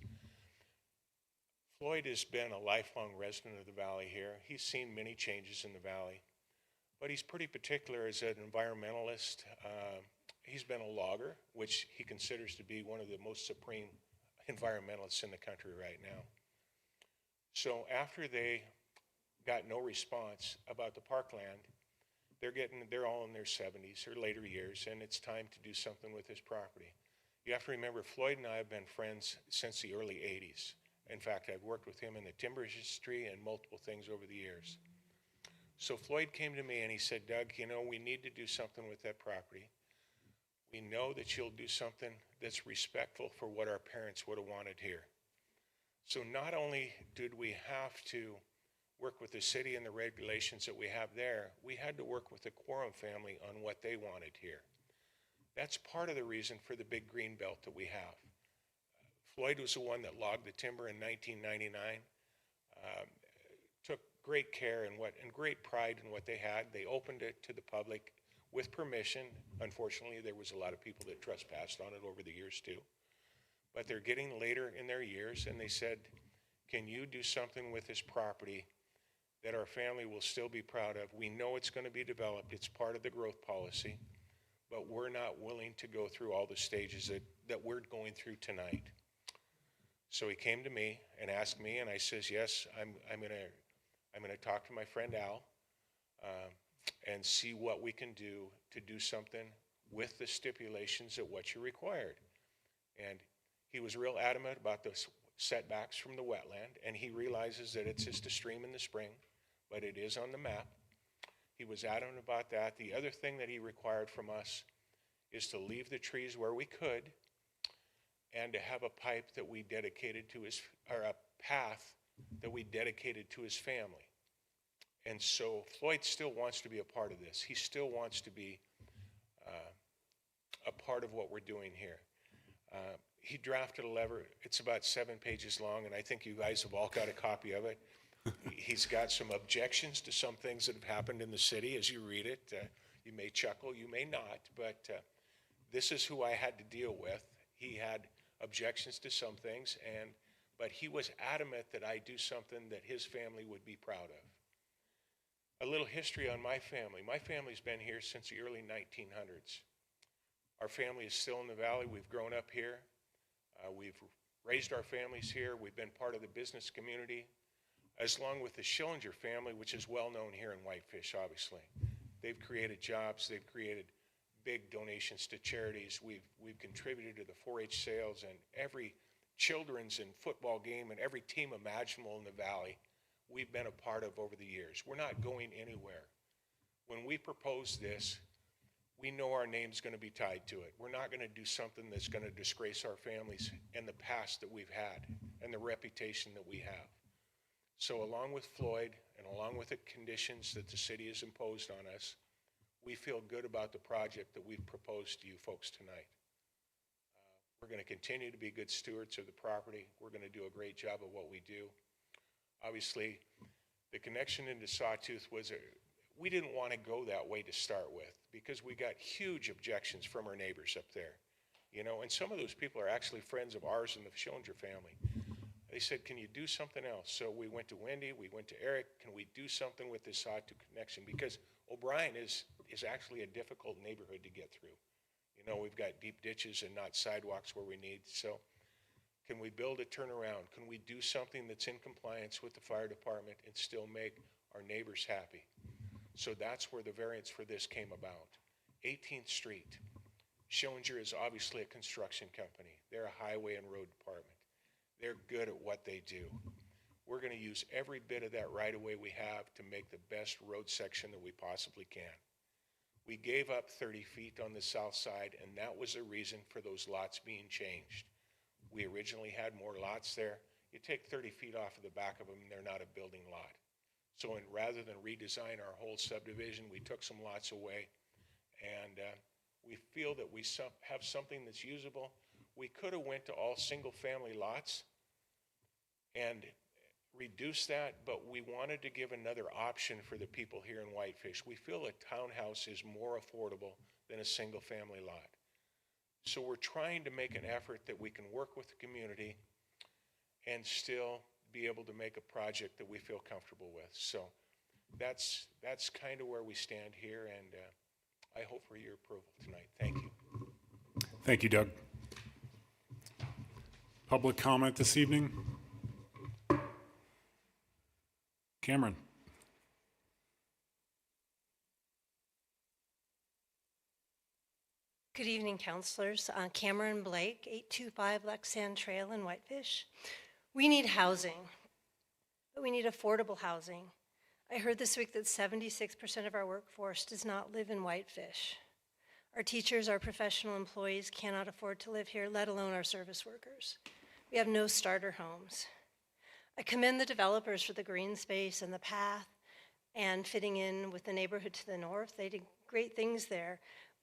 Floyd has been a lifelong resident of the valley here. He's seen many changes in the valley, but he's pretty particular as an environmentalist. He's been a logger, which he considers to be one of the most supreme environmentalists in the country right now. So after they got no response about the parkland, they're all in their 70s or later years, and it's time to do something with this property. You have to remember, Floyd and I have been friends since the early 80s. In fact, I've worked with him in the timber industry and multiple things over the years. So Floyd came to me and he said, Doug, you know, we need to do something with that property. We know that you'll do something that's respectful for what our parents would have wanted here. So not only did we have to work with the city and the regulations that we have there, we had to work with the Quorum family on what they wanted here. That's part of the reason for the big green belt that we have. Floyd was the one that logged the timber in 1999, took great care and great pride in what they had. They opened it to the public with permission. Unfortunately, there was a lot of people that trespassed on it over the years too. But they're getting later in their years, and they said, can you do something with this property that our family will still be proud of? We know it's going to be developed. It's part of the growth policy, but we're not willing to go through all the stages that we're going through tonight. So he came to me and asked me, and I says, yes, I'm gonna talk to my friend Al and see what we can do to do something with the stipulations of what you required. And he was real adamant about the setbacks from the wetland, and he realizes that it's just a stream in the spring, but it is on the map. He was adamant about that. The other thing that he required from us is to leave the trees where we could, and to have a pipe that we dedicated to his, or a path that we dedicated to his family. And so Floyd still wants to be a part of this. He still wants to be a part of what we're doing here. He drafted a letter. It's about 7 pages long, and I think you guys have all got a copy of it. He's got some objections to some things that have happened in the city as you read it. You may chuckle, you may not, but this is who I had to deal with. He had objections to some things, but he was adamant that I do something that his family would be proud of. A little history on my family. My family's been here since the early 1900s. Our family is still in the valley. We've grown up here. We've raised our families here. We've been part of the business community, as long with the Schillinger family, which is well known here in Whitefish, obviously. They've created jobs. They've created big donations to charities. We've contributed to the 4-H sales and every children's and football game and every team imaginable in the valley we've been a part of over the years. We're not going anywhere. When we propose this, we know our name's going to be tied to it. We're not going to do something that's going to disgrace our families and the past that we've had and the reputation that we have. So along with Floyd and along with the conditions that the city has imposed on us, we feel good about the project that we've proposed to you folks tonight. We're going to continue to be good stewards of the property. We're going to do a great job of what we do. Obviously, The connection into Sawtooth we didn't want to go that way to start with because we got huge objections from our neighbors up there. You know, and some of those people are actually friends of ours and the Schillinger family. They said, can you do something else? So we went to Wendy, we went to Eric, can we do something with this Sawtooth connection? Because O'Brien is actually a difficult neighborhood to get through. You know, we've got deep ditches and not sidewalks where we need. So can we build a turnaround? Can we do something that's in compliance with the fire department and still make our neighbors happy? So that's where the variance for this came about. 18th Street. Schillinger is obviously a construction company. They're a highway and road department. They're good at what they do. We're going to use every bit of that right-of-way we have to make the best road section that we possibly can. We gave up 30 feet on the south side, and that was the reason for those lots being changed. We originally had more lots there. You take 30 feet off of the back of them, they're not a building lot. So rather than redesign our whole subdivision, we took some lots away, and we feel that we have something that's usable. We could have went to all single-family lots and reduce that, but we wanted to give another option for the people here in Whitefish. We feel a townhouse is more affordable than a single-family lot. So we're trying to make an effort that we can work with the community and still be able to make a project that we feel comfortable with. So that's kind of where we stand here, and I hope for your approval tonight. Thank you. Thank you, Doug. Public comment this evening? Cameron. Good evening, councilors. Cameron Blake, 825 Lexan Trail in Whitefish. We need housing, but we need affordable housing. I heard this week that 76% of our workforce does not live in Whitefish. Our teachers, our professional employees cannot afford to live here, let alone our service workers. We have no starter homes. I commend the developers for the green space and the path and fitting in with the neighborhood to the north. They did great things there,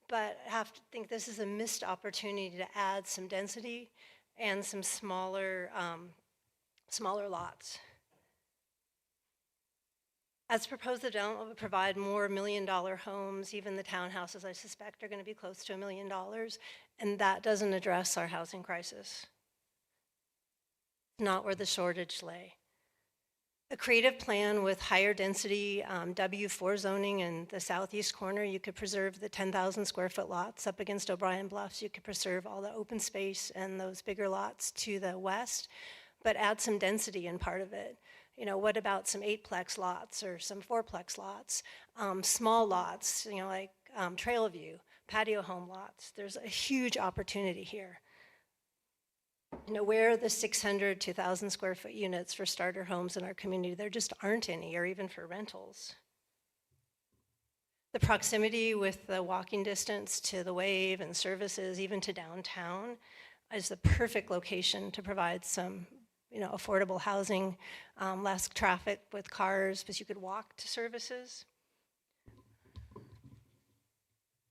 but I have to think this is a missed opportunity to add some density and some smaller lots. As proposed, the development would provide more million-dollar homes. Even the townhouses, I suspect, are going to be close to $1 million, and that doesn't address our housing crisis. Not where the shortage lay. A creative plan with higher density W4 zoning in the southeast corner, you could preserve the 10,000 square foot lots up against O'Brien Bluffs. You could preserve all the open space and those bigger lots to the west, but add some density in part of it. You know, what about some 8-plex lots or some 4-plex lots? Small lots, you know, like Trail View, patio home lots. There's a huge opportunity here. You know, where are the 600 to 1,000 square foot units for starter homes in our community? There just aren't any, or even for rentals. The proximity with the walking distance to the Wave and services, even to downtown, is the perfect location to provide some, you know, affordable housing, less traffic with cars, because you could walk to services.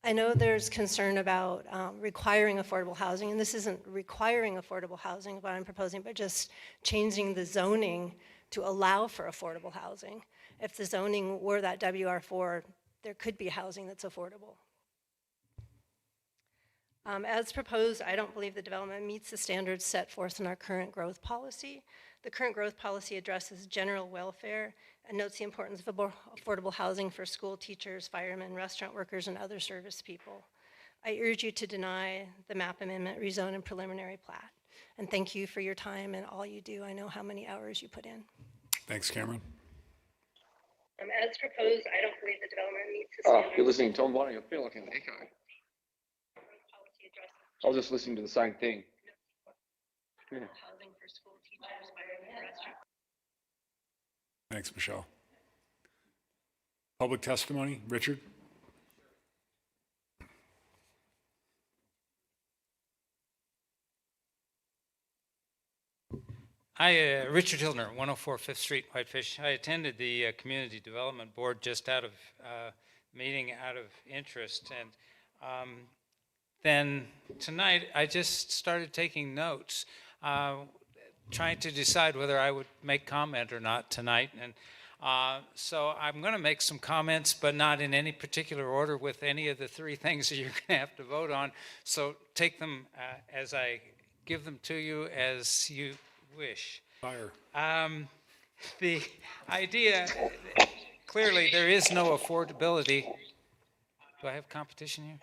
I know there's concern about requiring affordable housing, and this isn't requiring affordable housing, what I'm proposing, but just changing the zoning to allow for affordable housing. If the zoning were that WR4, there could be housing that's affordable. As proposed, I don't believe the development meets the standards set forth in our current growth policy. The current growth policy addresses general welfare and notes the importance of affordable housing for school teachers, firemen, restaurant workers, and other service people. I urge you to deny the map amendment, rezone, and preliminary plat. And thank you for your time and all you do. I know how many hours you put in. Thanks, Cameron. As proposed, I don't believe the development meets the standards. You're listening to Tom Bonnie. I feel like an echo. I was just listening to the same thing. Yeah. Housing for school teachers, firemen, restaurant. Thanks, Michelle. Public testimony, Richard? Hi, Richard Hildner, 104 5th Street, Whitefish. I attended the Community Development Board just out of meeting out of interest, and then tonight I just started taking notes, trying to decide whether I would make comment or not tonight. And So I'm going to make some comments, but not in any particular order with any of the three things that you're going to have to vote on. So take them as I give them to you as you wish. Fire. The idea, clearly, there is no affordability. Do I have competition here?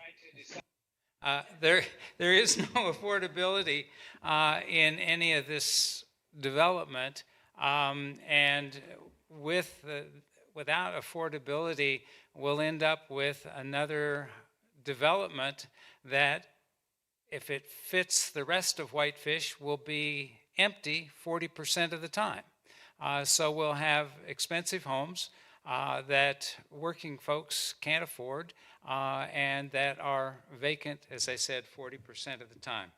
There is no affordability in any of this development, and without affordability, we'll end up with another development that, if it fits the rest of Whitefish, will be empty 40% of the time. So we'll have expensive homes that working folks can't afford and that are vacant, as I said, 40% of the time.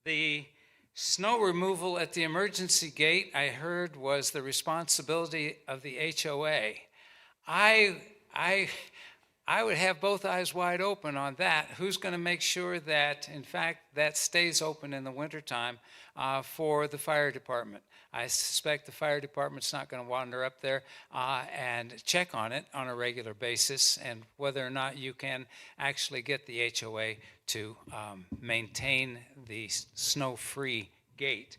The snow removal at the emergency gate, I heard, was the responsibility of the HOA. I would have both eyes wide open on that. Who's going to make sure that, in fact, that stays open in the wintertime for the fire department? I suspect the fire department's not going to wander up there and check on it on a regular basis, and whether or not you can actually get the HOA to maintain the snow-free gate.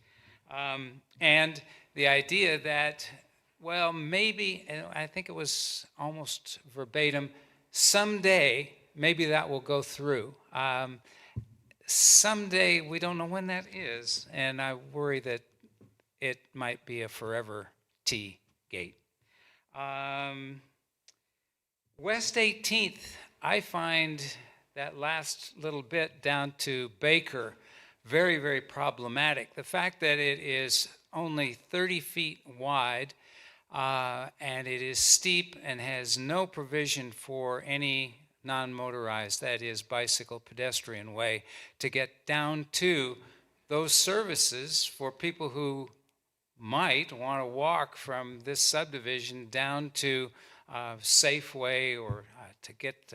And the idea that, well, maybe, and I think it was almost verbatim, someday, maybe that will go through. Someday, we don't know when that is, and I worry that it might be a forever T gate. West 18th, I find that last little bit down to Baker very, very problematic. The fact that it is only 30 feet wide and it is steep and has no provision for any non-motorized, that is bicycle pedestrian way, to get down to those services for people who might want to walk from this subdivision down to Safeway or to get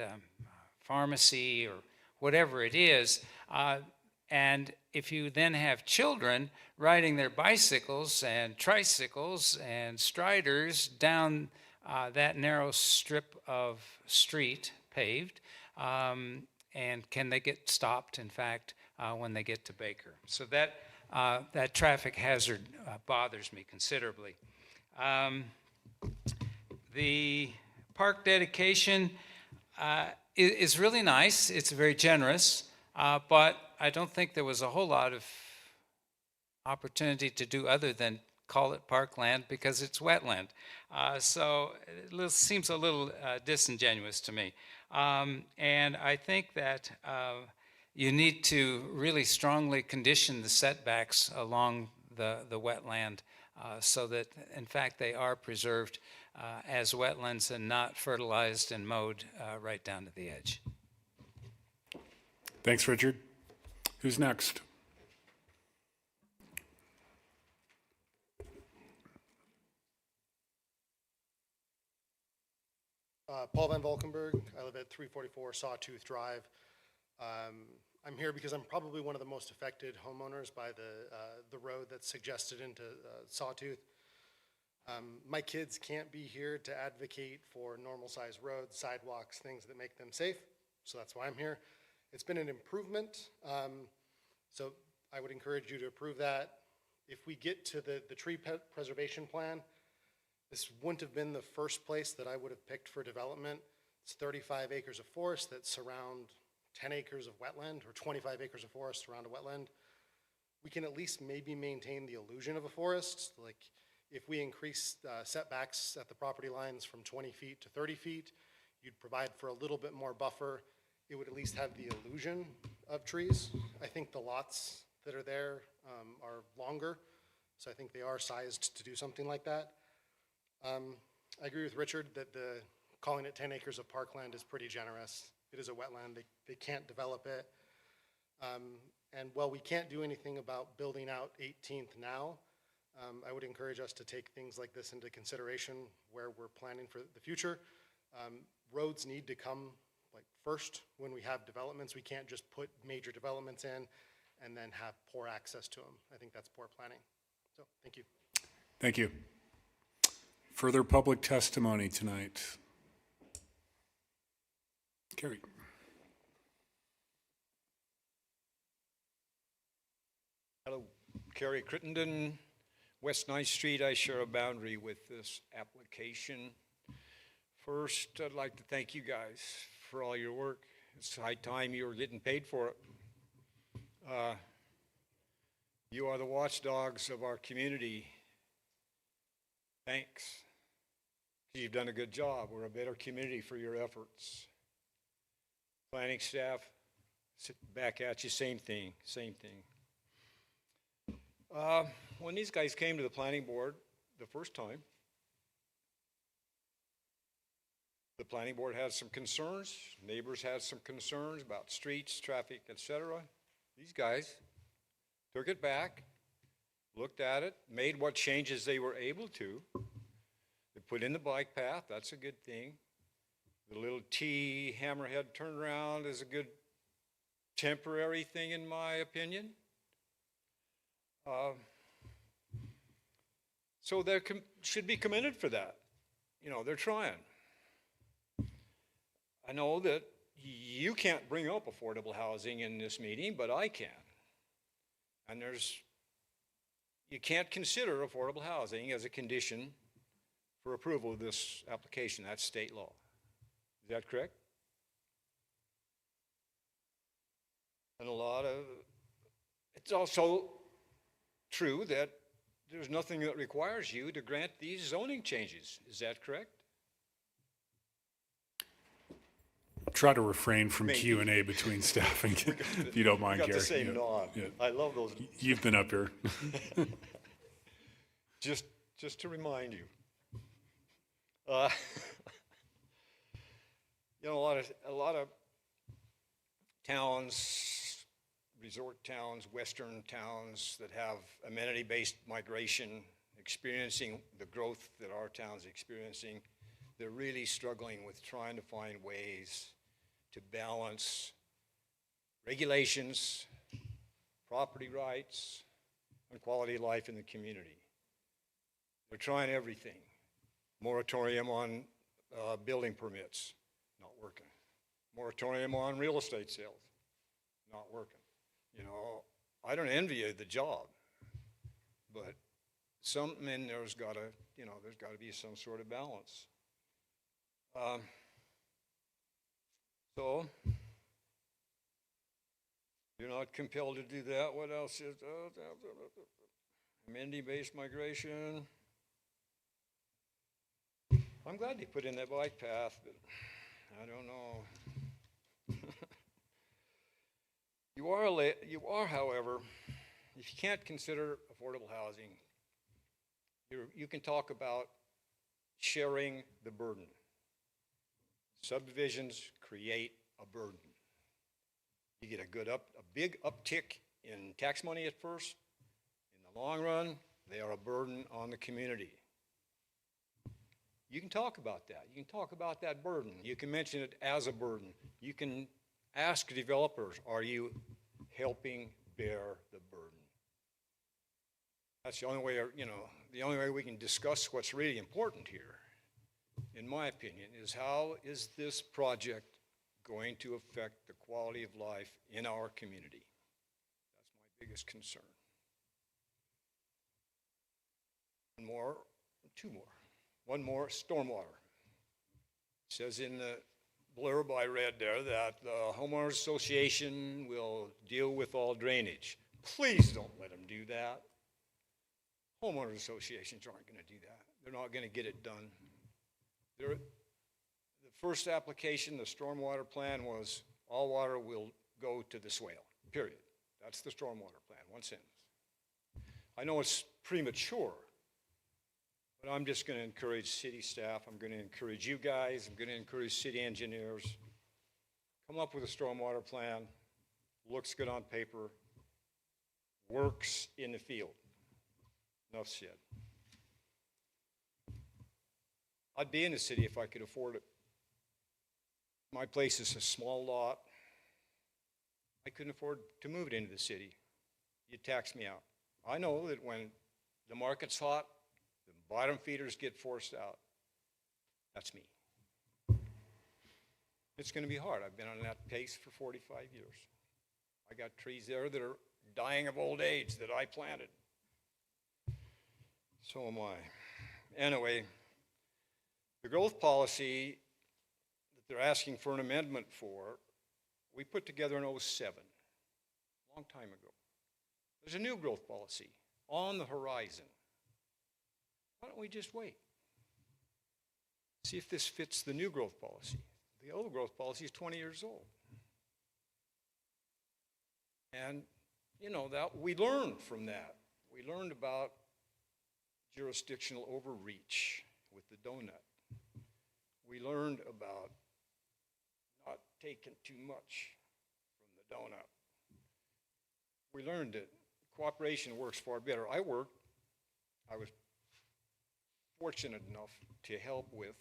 pharmacy or whatever it is. And if you then have children riding their bicycles and tricycles and striders down that narrow strip of street, paved, and can they get stopped, in fact, when they get to Baker? So that traffic hazard bothers me considerably. The park dedication is really nice. It's very generous, but I don't think there was a whole lot of opportunity to do other than call it parkland because it's wetland. So it seems a little disingenuous to me. And I think that you need to really strongly condition the setbacks along the wetland so that, in fact, they are preserved as wetlands and not fertilized and mowed right down to the edge. Thanks, Richard. Who's next? Paul Van Valkenburg. I live at 344 Sawtooth Drive. I'm here because I'm probably one of the most affected homeowners by the road that's suggested into Sawtooth. My kids can't be here to advocate for normal-sized roads, sidewalks, things that make them safe, so that's why I'm here. It's been an improvement, so I would encourage you to approve that. If we get to the tree preservation plan, this wouldn't have been the first place that I would have picked for development. It's 35 acres of forest that surround 10 acres of wetland, or 25 acres of forest around a wetland. We can at least maybe maintain the illusion of a forest. Like if we increase setbacks at the property lines from 20 feet to 30 feet, you'd provide for a little bit more buffer. It would at least have the illusion of trees. I think the lots that are there are longer, so I think they are sized to do something like that. I agree with Richard that calling it 10 acres of parkland is pretty generous. It is a wetland. They can't develop it. And while we can't do anything about building out 18th now, I would encourage us to take things like this into consideration where we're planning for the future. Roads need to come first when we have developments. We can't just put major developments in and then have poor access to them. I think that's poor planning. So, thank you. Thank you. Further public testimony tonight? Carrie. Hello, Kerry Crittenden, West 9th Street. I share a boundary with this application. First, I'd like to thank you guys for all your work. It's high time you were getting paid for it. You are the watchdogs of our community. Thanks. You've done a good job. We're a better community for your efforts. Planning staff, sit back at you, same thing, same thing. When these guys came to the planning board the first time, the planning board had some concerns, neighbors had some concerns about streets, traffic, etc. These guys took it back, looked at it, made what changes they were able to. They put in the bike path, that's a good thing. The little T hammerhead turnaround is a good temporary thing in my opinion. So they should be commended for that. You know, they're trying. I know that you can't bring up affordable housing in this meeting, but I can. And you can't consider affordable housing as a condition for approval of this application. That's state law. Is that correct? And it's also true that there's nothing that requires you to grant these zoning changes. Is that correct? Try to refrain from Maybe. Q&A between staff, and if you don't mind, got Gary. the same nod. Yeah. I love those. You've been up here. Just to remind you. You know, a lot of towns, resort towns, western towns that have amenity-based migration, experiencing the growth that our town's experiencing, they're really struggling with trying to find ways to balance regulations, property rights, and quality of life in the community. They're trying everything. Moratorium on building permits, not working. Moratorium on real estate sales, not working. You know, I don't envy you the job, but something in there's got to be some sort of balance. So you're not compelled to do that. What else is amenity-based migration? I'm glad they put in that bike path, but I don't know. You are, however, if you can't consider affordable housing, you can talk about sharing the burden. Subdivisions create a burden. You get a big uptick in tax money at first. In the long run, they are a burden on the community. You can talk about that. You can talk about that burden. You can mention it as a burden. You can ask developers, are you helping bear the burden? That's the only way, the only way we can discuss what's really important here, in my opinion, is how is this project going to affect the quality of life in our community? That's my biggest concern. One more, stormwater. It says in the blurb I read there that the homeowners association will deal with all drainage. Please don't let them do that. Homeowners associations aren't going to do that. They're not going to get it done. The first application, the stormwater plan, was all water will go to the swale, period. That's the stormwater plan, one sentence. I know it's premature, but I'm just going to encourage city staff. I'm going to encourage you guys. I'm going to encourage city engineers. Come up with a stormwater plan. Looks good on paper. Works in the field. Enough said. I'd be in the city if I could afford it. My place is a small lot. I couldn't afford to move it into the city. You'd tax me out. I know that when the market's hot, the Bottom feeders get forced out. That's me. It's going to be hard. I've been on that pace for 45 years. I got trees there that are dying of old age that I planted. So am I. Anyway, the growth policy that they're asking for an amendment for, we put together in '07, a long time ago. There's a new growth policy on the horizon. Why don't we just wait? See if this fits the new growth policy. The old growth policy is 20 years old. And, you know, that we learned from that. We learned about jurisdictional overreach with the donut. We learned about not taking too much from the donut. We learned that cooperation works far better. I was fortunate enough to help with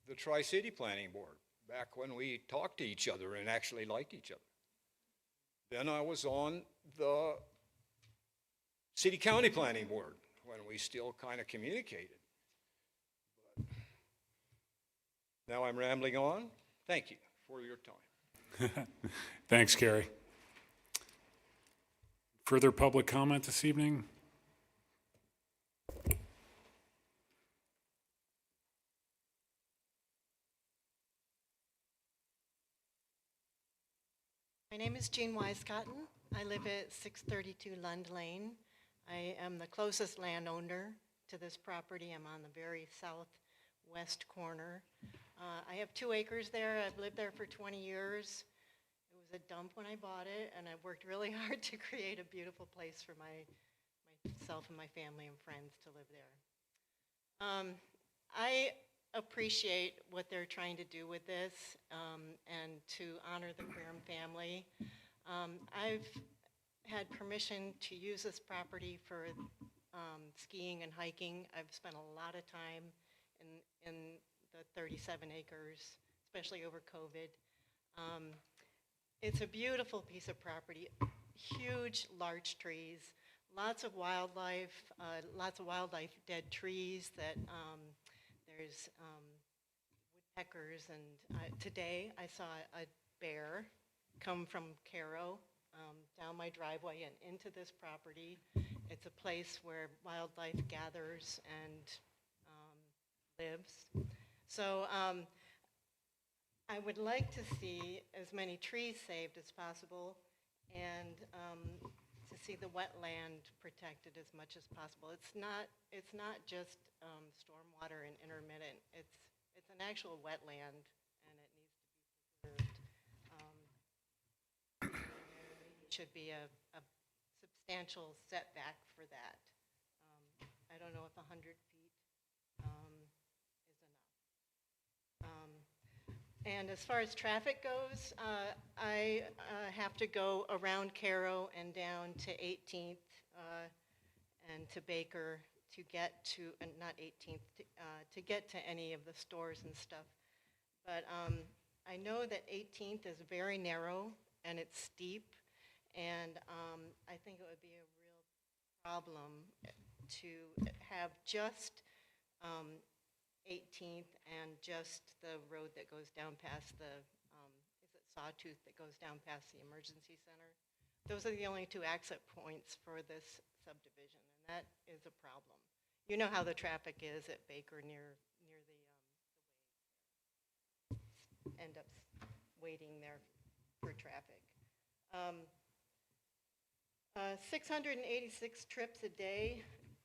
the Tri-City Planning Board back when we talked to each other and actually liked each other. Then I was on the City-County Planning Board when we still kind of communicated. But now I'm rambling on. Thank you for your time. Thanks, Gary. Further public comment this evening? My name is Jean Weiscotton. I live at 632 Lund Lane. I am the closest landowner to this property. I'm on the very southwest corner. I have 2 acres there. I've lived there for 20 years. It was a dump when I bought it, and I've worked really hard to create a beautiful place for myself and my family and friends to live there. I appreciate what they're trying to do with this and to honor the Querum family. I've had permission to use this property for skiing and hiking. I've spent a lot of time in the 37 acres, especially over COVID. It's a beautiful piece of property, huge larch trees, lots of wildlife, dead trees that there's woodpeckers, and today I saw a bear come from Caro down my driveway and into this property. It's a place where wildlife gathers and lives. So I would like to see as many trees saved as possible and to see the wetland protected as much as possible. It's not just stormwater and intermittent. It's an actual wetland, and it needs to be preserved. It should be a substantial setback for that. I don't know if 100 feet is enough. And as far as traffic goes, I have to go around Caro and down to 18th and to Baker to get to, not 18th, to get to any of the stores and stuff. But I know that 18th is very narrow and it's steep, and I think it would be a real problem to have just 18th and just the road that goes down past the, is it Sawtooth that goes down past the emergency center? Those are the only 2 exit points for this subdivision, and that is a problem. You know how the traffic is at Baker near the way. End up waiting there for traffic. 686 trips a day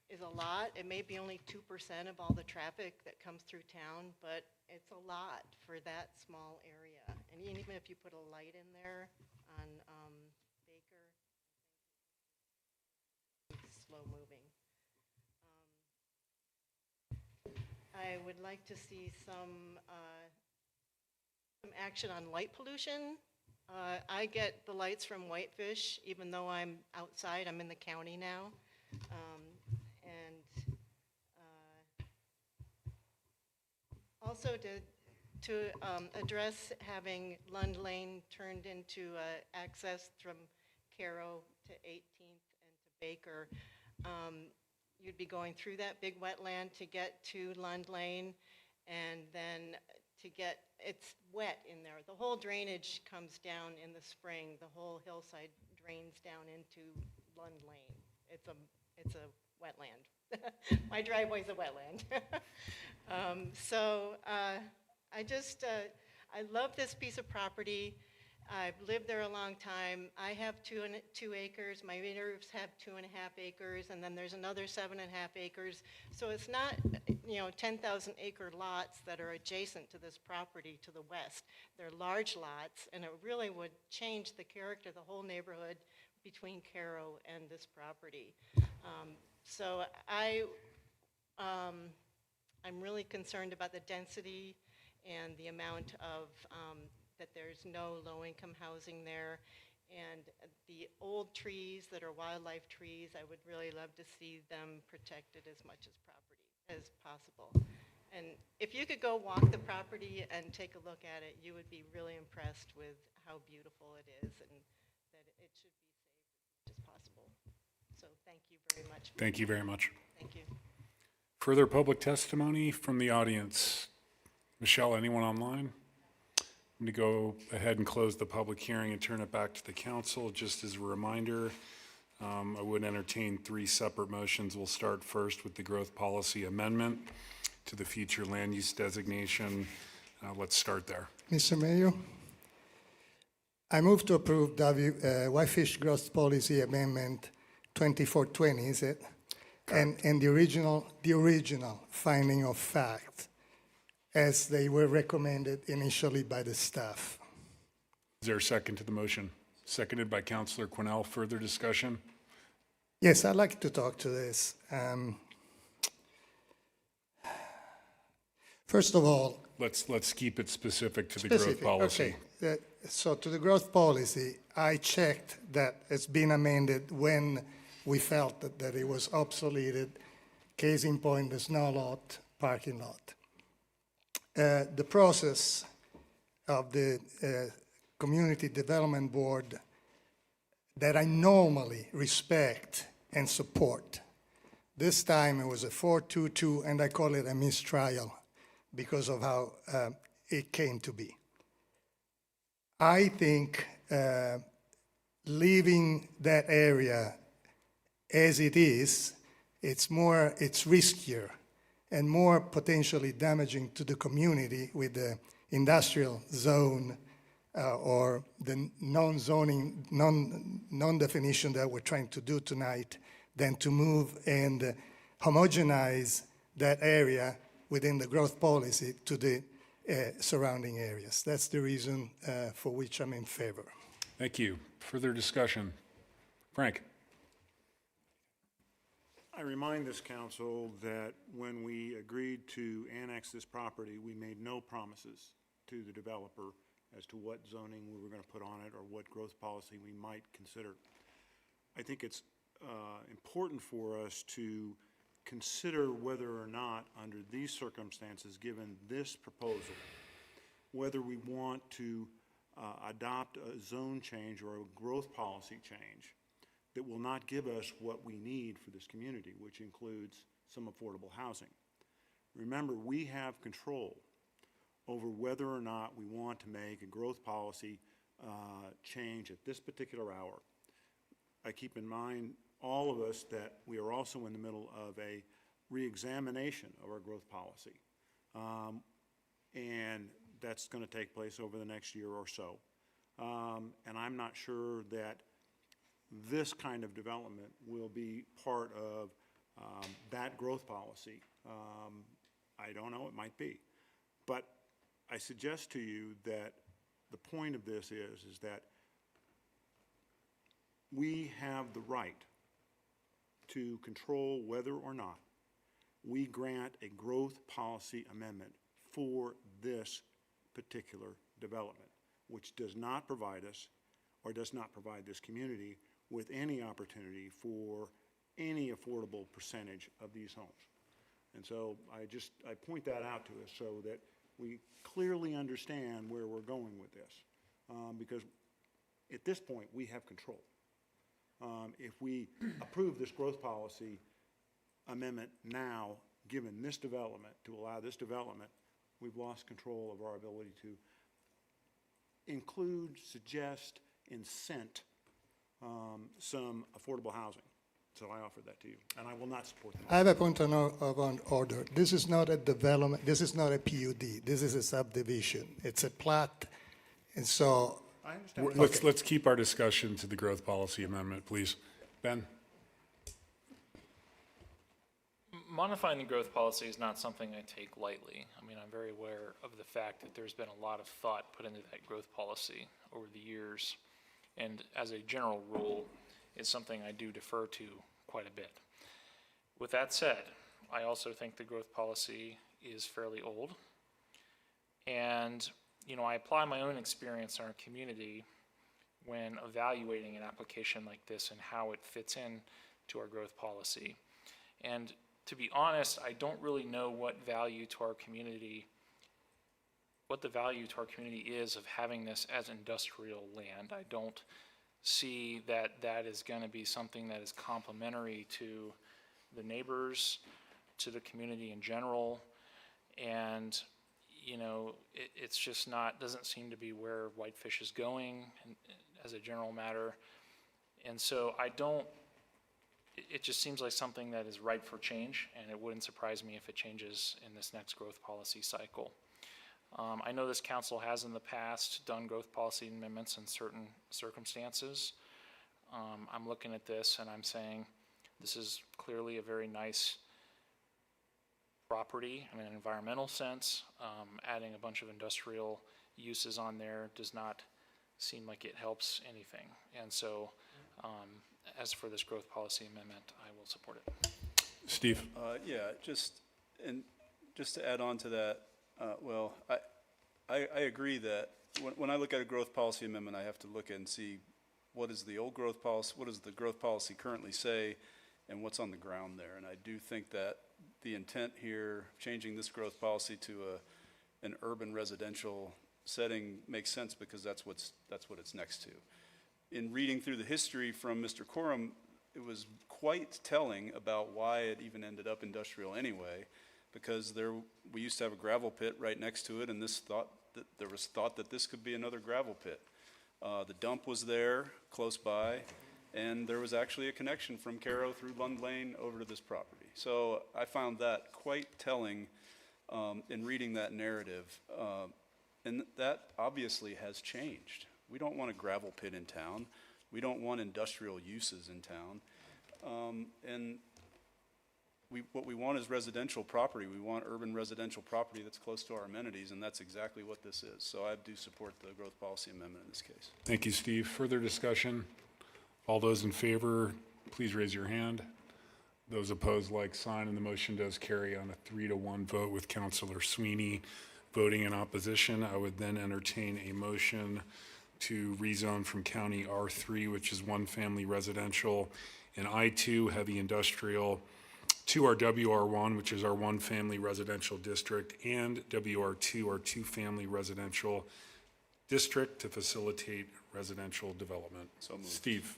is a lot. It may be only 2% of all the traffic that comes through town, but it's a lot for that small area. And even if you put a light in there on Baker, it's slow moving. I would like to see some action on light pollution. I get the lights from Whitefish, even though I'm outside. I'm in the county now. Also to address having Lund Lane turned into access from Caro to 18th and to Baker. you'd be going through that big wetland to get to Lund Lane, and then to get, it's wet in there. The whole drainage comes down in the spring. The whole hillside drains down into Lund Lane. It's a wetland. My driveway's a wetland. I love this piece of property. I've lived there a long time. I have 2 acres. My neighbors have 2.5 acres, and then there's another 7.5 acres. So it's not, 10,000 acre lots that are adjacent to this property to the west. They're large lots, and it really would change the character of the whole neighborhood between Caro and this property. So I'm really concerned about the density and the amount of, that there's no low-income housing there. And the old trees that are wildlife trees, I would really love to see them protected as much as possible. And if you could go walk the property and take a look at it, you would be really impressed with how beautiful it is and that it should be saved as much as possible. So thank you very much. Thank you very much. Thank you. Further public testimony from the audience? Michelle, anyone online? I'm going to go ahead and close the public hearing and turn it back to the council. Just as a reminder, I would entertain 3 separate motions. We'll start first with the growth policy amendment to the future land use designation. Let's start there. Mr. Mayor, I move to approve Whitefish Growth Policy Amendment 2420, is it? And the original finding of fact as they were recommended initially by the staff. Is there a second to the motion? Seconded by Councillor Quinnell. Further discussion? Yes, I'd like to talk to this. First of all, Let's keep it specific to the growth policy. Okay. So to the growth policy, I checked that it's been amended when we felt that it was obsoleted. Case in point, the snow lot, parking lot. The process of the Community Development Board that I normally respect and support. This time it was a 4-2-2, and I call it a mistrial because of how it came to be. I think leaving that area as it is, it's riskier and more potentially damaging to the community with the industrial zone or the non-zoning, non-definition that we're trying to do tonight than to move and homogenize that area within the growth policy to the surrounding areas. That's the reason for which I'm in favor. Thank you. Further discussion? Frank? I remind this council that when we agreed to annex this property, we made no promises to the developer as to what zoning we were going to put on it or what growth policy we might consider. I think it's important for us to consider whether or not, under these circumstances, given this proposal, whether we want to adopt a zone change or a growth policy change that will not give us what we need for this community, which includes some affordable housing. Remember, we have control over whether or not we want to make a growth policy change at this particular hour. I keep in mind, all of us, that we are also in the middle of a re-examination of our growth policy. And that's going to take place over the next year or so. And I'm not sure that this kind of development will be part of that growth policy. I don't know, it might be. But I suggest to you that the point of this is that we have the right to control whether or not we grant a growth policy amendment for this particular development, which does not provide us or does not provide this community with any opportunity for any affordable percentage of these homes. And so I point that out to us so that we clearly understand where we're going with this. Because at this point, we have control. If we approve this growth policy amendment now, given this development, to allow this development, we've lost control of our ability to include, suggest, incent some affordable housing. So I offer that to you, and I will not support the motion. I have a point of order. This is not a development, this is not a PUD, this is a subdivision. It's a plat, and so. I understand. Let's keep our discussion to the growth policy amendment, please. Ben? Modifying the growth policy is not something I take lightly. I mean, I'm very aware of the fact that there's been a lot of thought put into that growth policy over the years. And as a general rule, it's something I do defer to quite a bit. With that said, I also think the growth policy is fairly old. And, you know, I apply my own experience in our community when evaluating an application like this and how it fits in to our growth policy. And to be honest, I don't really know what the value to our community is of having this as industrial land. I don't see that that is going to be something that is complementary to the neighbors, to the community in general, and you know, it's just not, doesn't seem to be where Whitefish is going as a general matter. And so it just seems like something that is ripe for change, and it wouldn't surprise me if it changes in this next growth policy cycle. I know this council has in the past done growth policy amendments in certain circumstances. I'm looking at this and I'm saying this is clearly a very nice property in an environmental sense. Adding a bunch of industrial uses on there does not seem like it helps anything. And so as for this growth policy amendment, I will support it. Steve? Yeah, just to add on to that, well, I agree that when I look at a growth policy amendment, I have to look at and see what is the old growth policy, what does the growth policy currently say, and what's on the ground there. And I do think that the intent here, changing this growth policy to an urban residential setting makes sense because that's what it's next to. In reading through the history from Mr. Coram, it was quite telling about why it even ended up industrial anyway, because we used to have a gravel pit right next to it, and there was thought that this could be another gravel pit. The dump was there, close by, and there was actually a connection from Caro through Lund Lane over to this property. So I found that quite telling in reading that narrative, and that obviously has changed. We don't want a gravel pit in town. We don't want industrial uses in town. And what we want is residential property. We want urban residential property that's close to our amenities, and that's exactly what this is. So I do support the growth policy amendment in this case. Thank you, Steve. Further discussion? All those in favor, please raise your hand. Those opposed, like sign, and the motion does carry on a 3-1 vote with Councilor Sweeney voting in opposition. I would then entertain a motion to rezone from County R3, which is one family residential, and I2 heavy industrial, to our WR1, which is our one family residential district, and WR2, our two family residential district, to facilitate residential development. So moved. Steve,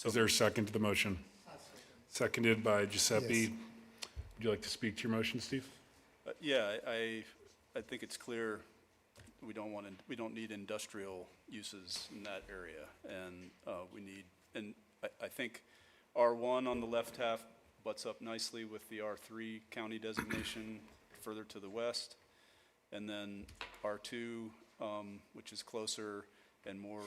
is there a second to the motion? Seconded by Giuseppe. Yes. Would you like to speak to your motion, Steve? Yeah, I think it's clear we don't need industrial uses in that area, and I think R1 on the left half butts up nicely with the R3 county designation further to the west, and then R2, which is closer and more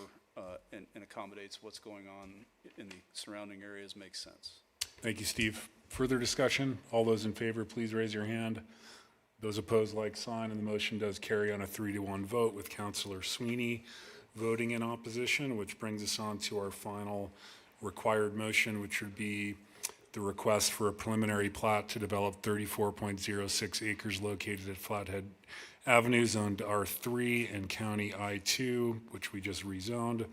and accommodates what's going on in the surrounding areas, makes sense. Thank you, Steve. Further discussion? All those in favor, please raise your hand. Those opposed, like sign, and the motion does carry on a 3-1 vote with Councilor Sweeney voting in opposition, which brings us on to our final required motion, which would be the request for a preliminary plat to develop 34.06 acres located at Flathead Avenue, zoned R3 and County I2, which we just rezoned.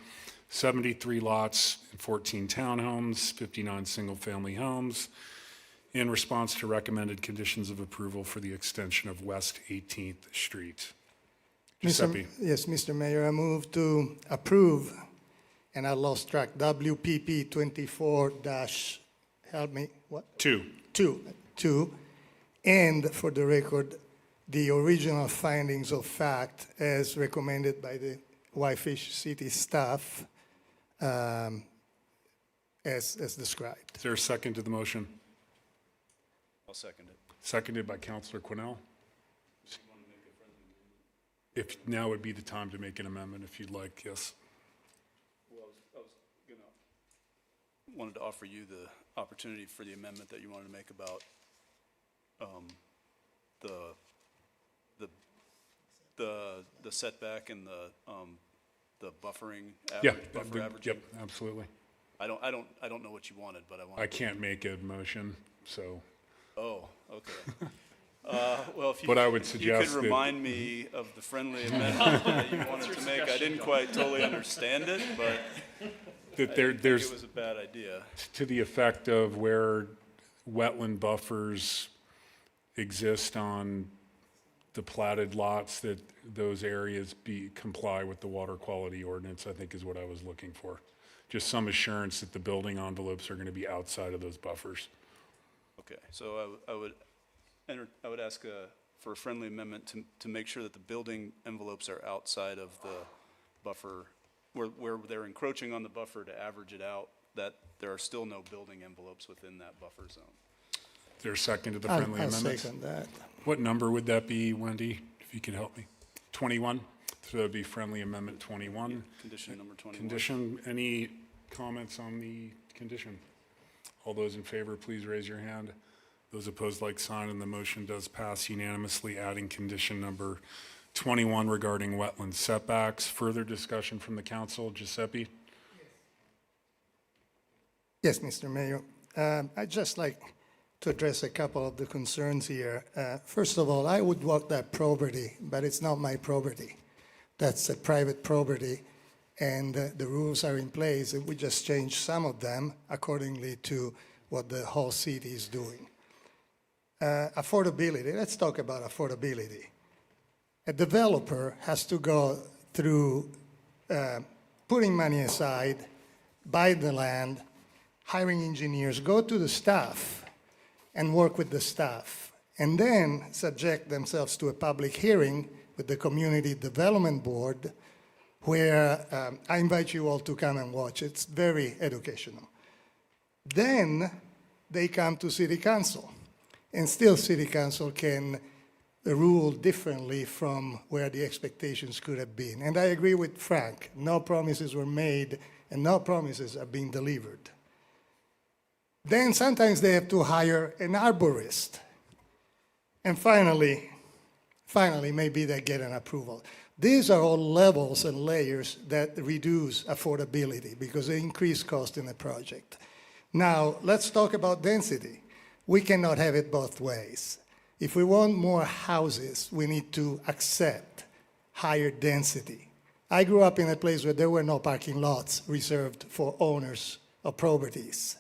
73 lots and 14 townhomes, 59 single-family homes, in response to recommended conditions of approval for the extension of West 18th Street. Giuseppe. Yes, Mr. Mayor, I move to approve, and I lost track, WPP 24 dash, help me, what? 2. two, and for the record, the original findings of fact as recommended by the Whitefish City staff as described. Is there a second to the motion? I'll second it. Seconded by Councillor Quinnell. If now would be the time to make an amendment, if you'd like, yes. Well, I was wanted to offer you the opportunity for the amendment that you wanted to make about the setback and the buffering, Yeah, buffer averaging. yep, absolutely. I don't know what you wanted, but I wanted. I can't make a motion, so. Oh, okay. Well, if you, But I would if you suggest could that- remind me of the friendly amendment that you wanted to make. I didn't quite totally understand it, but That I didn't think there's, it was a bad idea. to the effect of where wetland buffers exist on the platted lots, that those areas comply with the water quality ordinance, I think is what I was looking for. Just some assurance that the building envelopes are going to be outside of those buffers. Okay, so I would ask for a friendly amendment to make sure that the building envelopes are outside of the buffer, where they're encroaching on the buffer to average it out, that there are still no building envelopes within that buffer zone. Is there a second to the I'll friendly amendment? second that. What number would that be, Wendy, if you could help me? 21? So that'd be friendly amendment 21. Condition number 21. Condition, any comments on the condition? All those in favor, please raise your hand. Those opposed, like sign, and the motion does pass unanimously, adding condition number 21 regarding wetland setbacks. Further discussion from the council. Giuseppe? Yes, Mr. Mayor. I'd just like to address a couple of the concerns here. First of all, I would walk that property, but it's not my property. That's a private property, and the rules are in place. We just change some of them accordingly to what the whole city is doing. Affordability, let's talk about affordability. A developer has to go through putting money aside, buy the land, hiring engineers, go to the staff and work with the staff, and then subject themselves to a public hearing with the Community Development Board, where I invite you all to come and watch. It's very educational. Then they come to City Council, and still City Council can rule differently from where the expectations could have been. And I agree with Frank, no promises were made and no promises are being delivered. Then sometimes they have to hire an arborist. And finally, maybe they get an approval. These are all levels and layers that reduce affordability because they increase cost in the project. Now, let's talk about density. We cannot have it both ways. If we want more houses, we need to accept higher density. I grew up in a place where there were no parking lots reserved for owners of properties.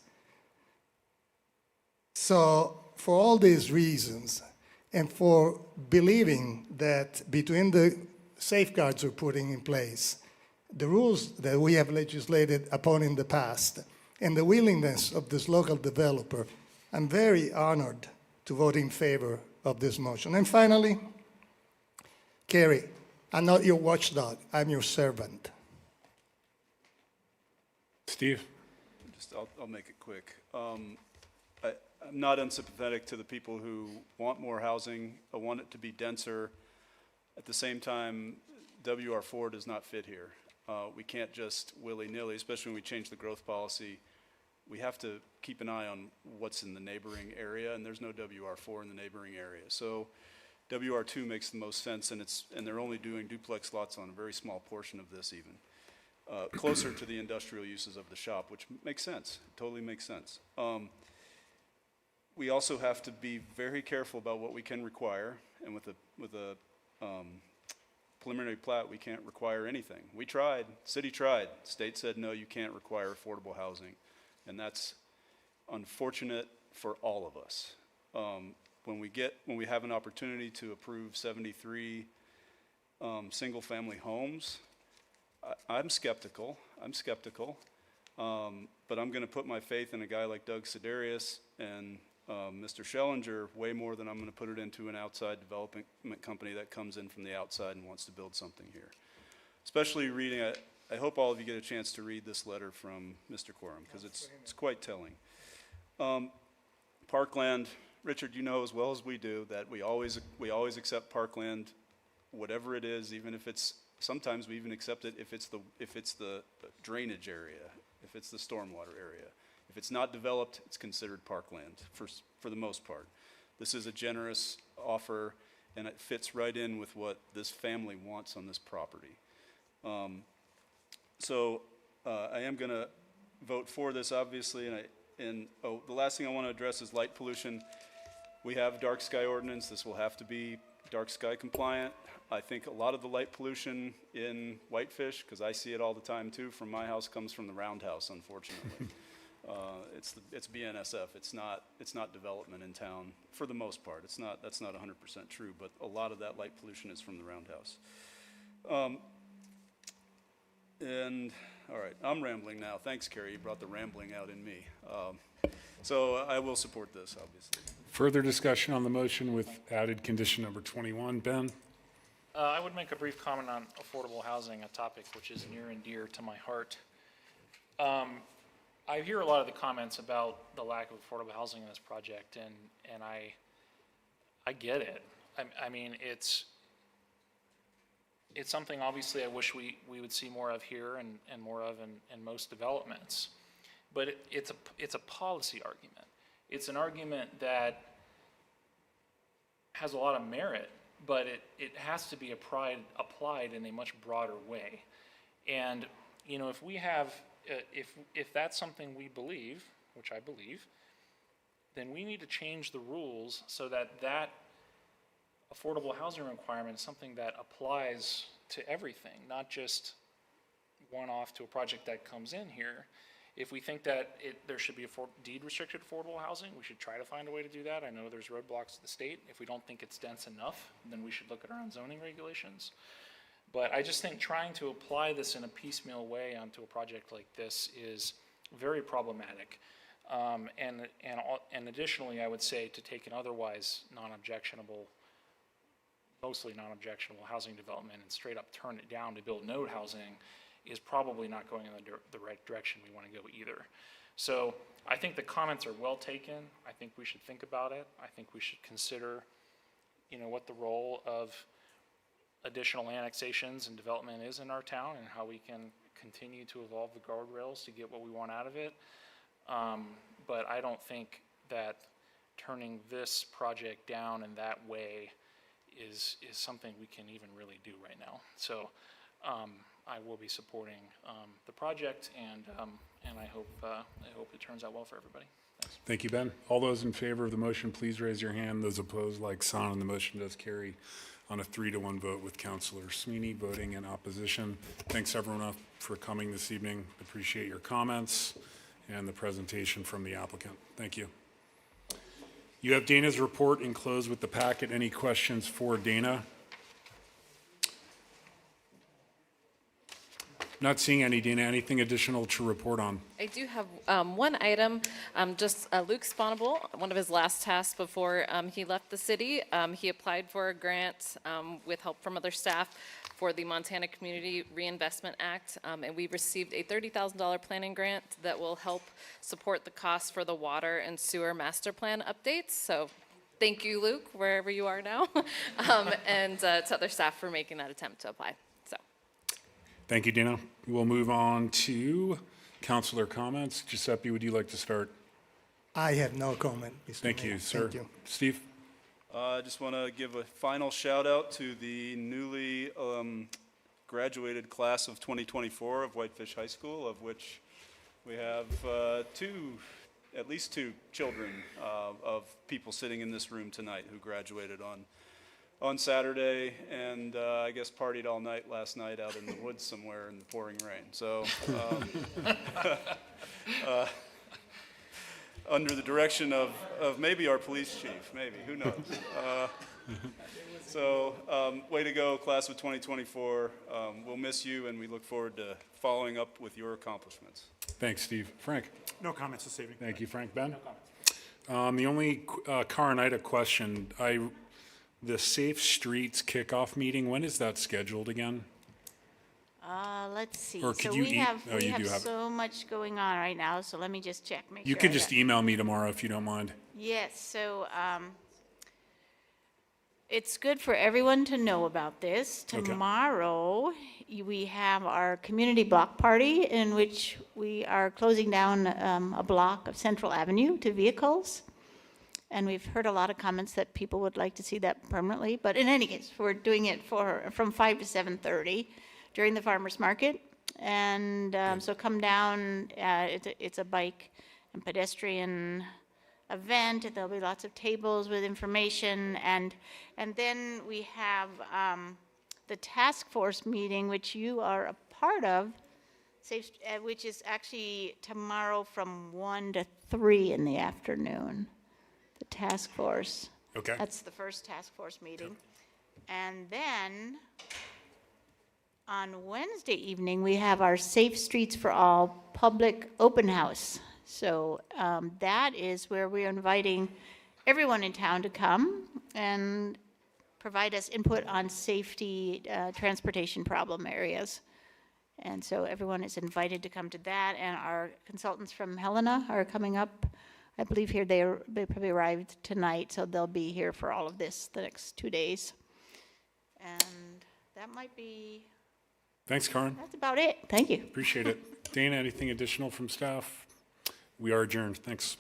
So for all these reasons, and for believing that between the safeguards we're putting in place, the rules that we have legislated upon in the past, and the willingness of this local developer, I'm very honored to vote in favor of this motion. And finally, Carrie, I'm not your watchdog, I'm your servant. Steve? I'll make it quick. I'm not unsympathetic to the people who want more housing. I want it to be denser. At the same time, WR4 does not fit here. We can't just willy-nilly, especially when we change the growth policy. We have to keep an eye on what's in the neighboring area, and there's no WR4 in the neighboring area. So WR2 makes the most sense, and they're only doing duplex lots on a very small portion of this even. Closer to the industrial uses of the shop, which makes sense, totally makes sense. We also have to be very careful about what we can require, and with a preliminary plat, we can't require anything. We tried, city tried, state said, no, you can't require affordable housing, and that's unfortunate for all of us. When we have an opportunity to approve 73 single-family homes, I'm skeptical, but I'm going to put my faith in a guy like Doug Sidarius and Mr. Schellinger way more than I'm going to put it into an outside development company that comes in from the outside and wants to build something here. Especially reading, I hope all of you get a chance to read this letter from Mr. Quorum, because it's quite telling. Parkland, Richard, you know as well as we do that we always accept parkland, whatever it is, even if it's, sometimes we even accept it if it's the drainage area, if it's the stormwater area. If it's not developed, it's considered parkland for the most part. This is a generous offer, and it fits right in with what this family wants on this property. I am going to vote for this, obviously, and the last thing I want to address is light pollution. We have dark sky ordinance. This will have to be dark sky compliant. I think a lot of the light pollution in Whitefish, because I see it all the time too, from my house comes from the roundhouse, unfortunately. It's BNSF. It's not development in town for the most part. That's not 100% true, but a lot of that light pollution is from the roundhouse. And all right, I'm rambling now. Thanks, Carrie. You brought the rambling out in me. So I will support this, obviously. Further discussion on the motion with added condition number 21. Ben? I would make a brief comment on affordable housing, a topic which is near and dear to my heart. I hear a lot of the comments about the lack of affordable housing in this project, and I get it. I mean, it's something obviously I wish we would see more of here and more of in most developments. But it's a policy argument. It's an argument that has a lot of merit, but it has to be applied in a much broader way. And you know, if we have if that's something we believe, which I believe, then we need to change the rules so that affordable housing requirement is something that applies to everything, not just one-off to a project that comes in here. If we think that there should be deed-restricted affordable housing, we should try to find a way to do that. I know there's roadblocks to the state. If we don't think it's dense enough, then we should look at our own zoning regulations. But I just think trying to apply this in a piecemeal way onto a project like this is very problematic. And additionally, I would say to take an otherwise non-objectionable, mostly non-objectionable housing development and straight up turn it down to build node housing is probably not going in the right direction we want to go either. So I think the comments are well taken. I think we should think about it. I think we should consider, you know, what the role of additional annexations and development is in our town and how we can continue to evolve the guardrails to get what we want out of it. But I don't think that turning this project down in that way is something we can even really do right now. So I will be supporting the project, and I hope it turns out well for everybody. Thanks. Thank you, Ben. All those in favor of the motion, please raise your hand. Those opposed, like sign, and the motion does carry on a 3-to-1 vote with Councilor Sweeney voting in opposition. Thanks everyone for coming this evening. Appreciate your comments and the presentation from the applicant. Thank you. You have Dana's report enclosed with the packet. Any questions for Dana? Not seeing any, Dana. Anything additional to report on? I do have one item. Luke Sponable, one of his last tasks before he left the city, he applied for a grant with help from other staff for the Montana Community Reinvestment Act, and we received a $30,000 planning grant that will help support the costs for the water and sewer master plan updates. So thank you, Luke, wherever you are now, and to other staff for making that attempt to apply. Thank you, Dana. We'll move on to councilor comments. Giuseppe, would you like to start? I have no comment, Mr. Thank Mayor. you, sir. Thank you. Steve? I just want to give a final shout out to the newly graduated class of 2024 of Whitefish High School, of which we have at least two children of people sitting in this room tonight who graduated on Saturday, and I guess partied all night last night out in the woods somewhere in the pouring rain. So under the direction of maybe our police chief, maybe, who knows. Way to go, class of 2024. We'll miss you, and we look forward to following up with your accomplishments. Thanks, Steve. Frank? No comments this evening. Thank you, Frank. Ben? No comments. The only, Karen, I had a question. The Safe Streets kickoff meeting, when is that scheduled again? Let's see. Or could So you we e- have, oh, we you have do have it. so much going on right now, so let me just check, make You sure could I just got- email me tomorrow if you don't mind. Yes, so, it's good for everyone to know about this. Okay. Tomorrow, we have our community block party in which we are closing down, a block of Central Avenue to vehicles. And we've heard a lot of comments that people would like to see that permanently, but in any case, we're doing it from 5 to 7:30 during the farmer's market. And so come down, it's a bike and pedestrian event, and there'll be lots of tables with information, and then we have the task force meeting, which you are a part of, which is actually tomorrow from 1 to 3 in the afternoon. The task force. Okay. That's the first task force meeting. And then on Wednesday evening, we have our Safe Streets for All public open house. So that is where we're inviting everyone in town to come and provide us input on safety, transportation problem areas. And so everyone is invited to come to that, and our consultants from Helena are coming up. I believe here they probably arrived tonight, so they'll be here for all of this the next 2 days. And that might be, Thanks, Karen. that's about it. Thank you. Appreciate it. Dana, anything additional from staff? We are adjourned. Thanks.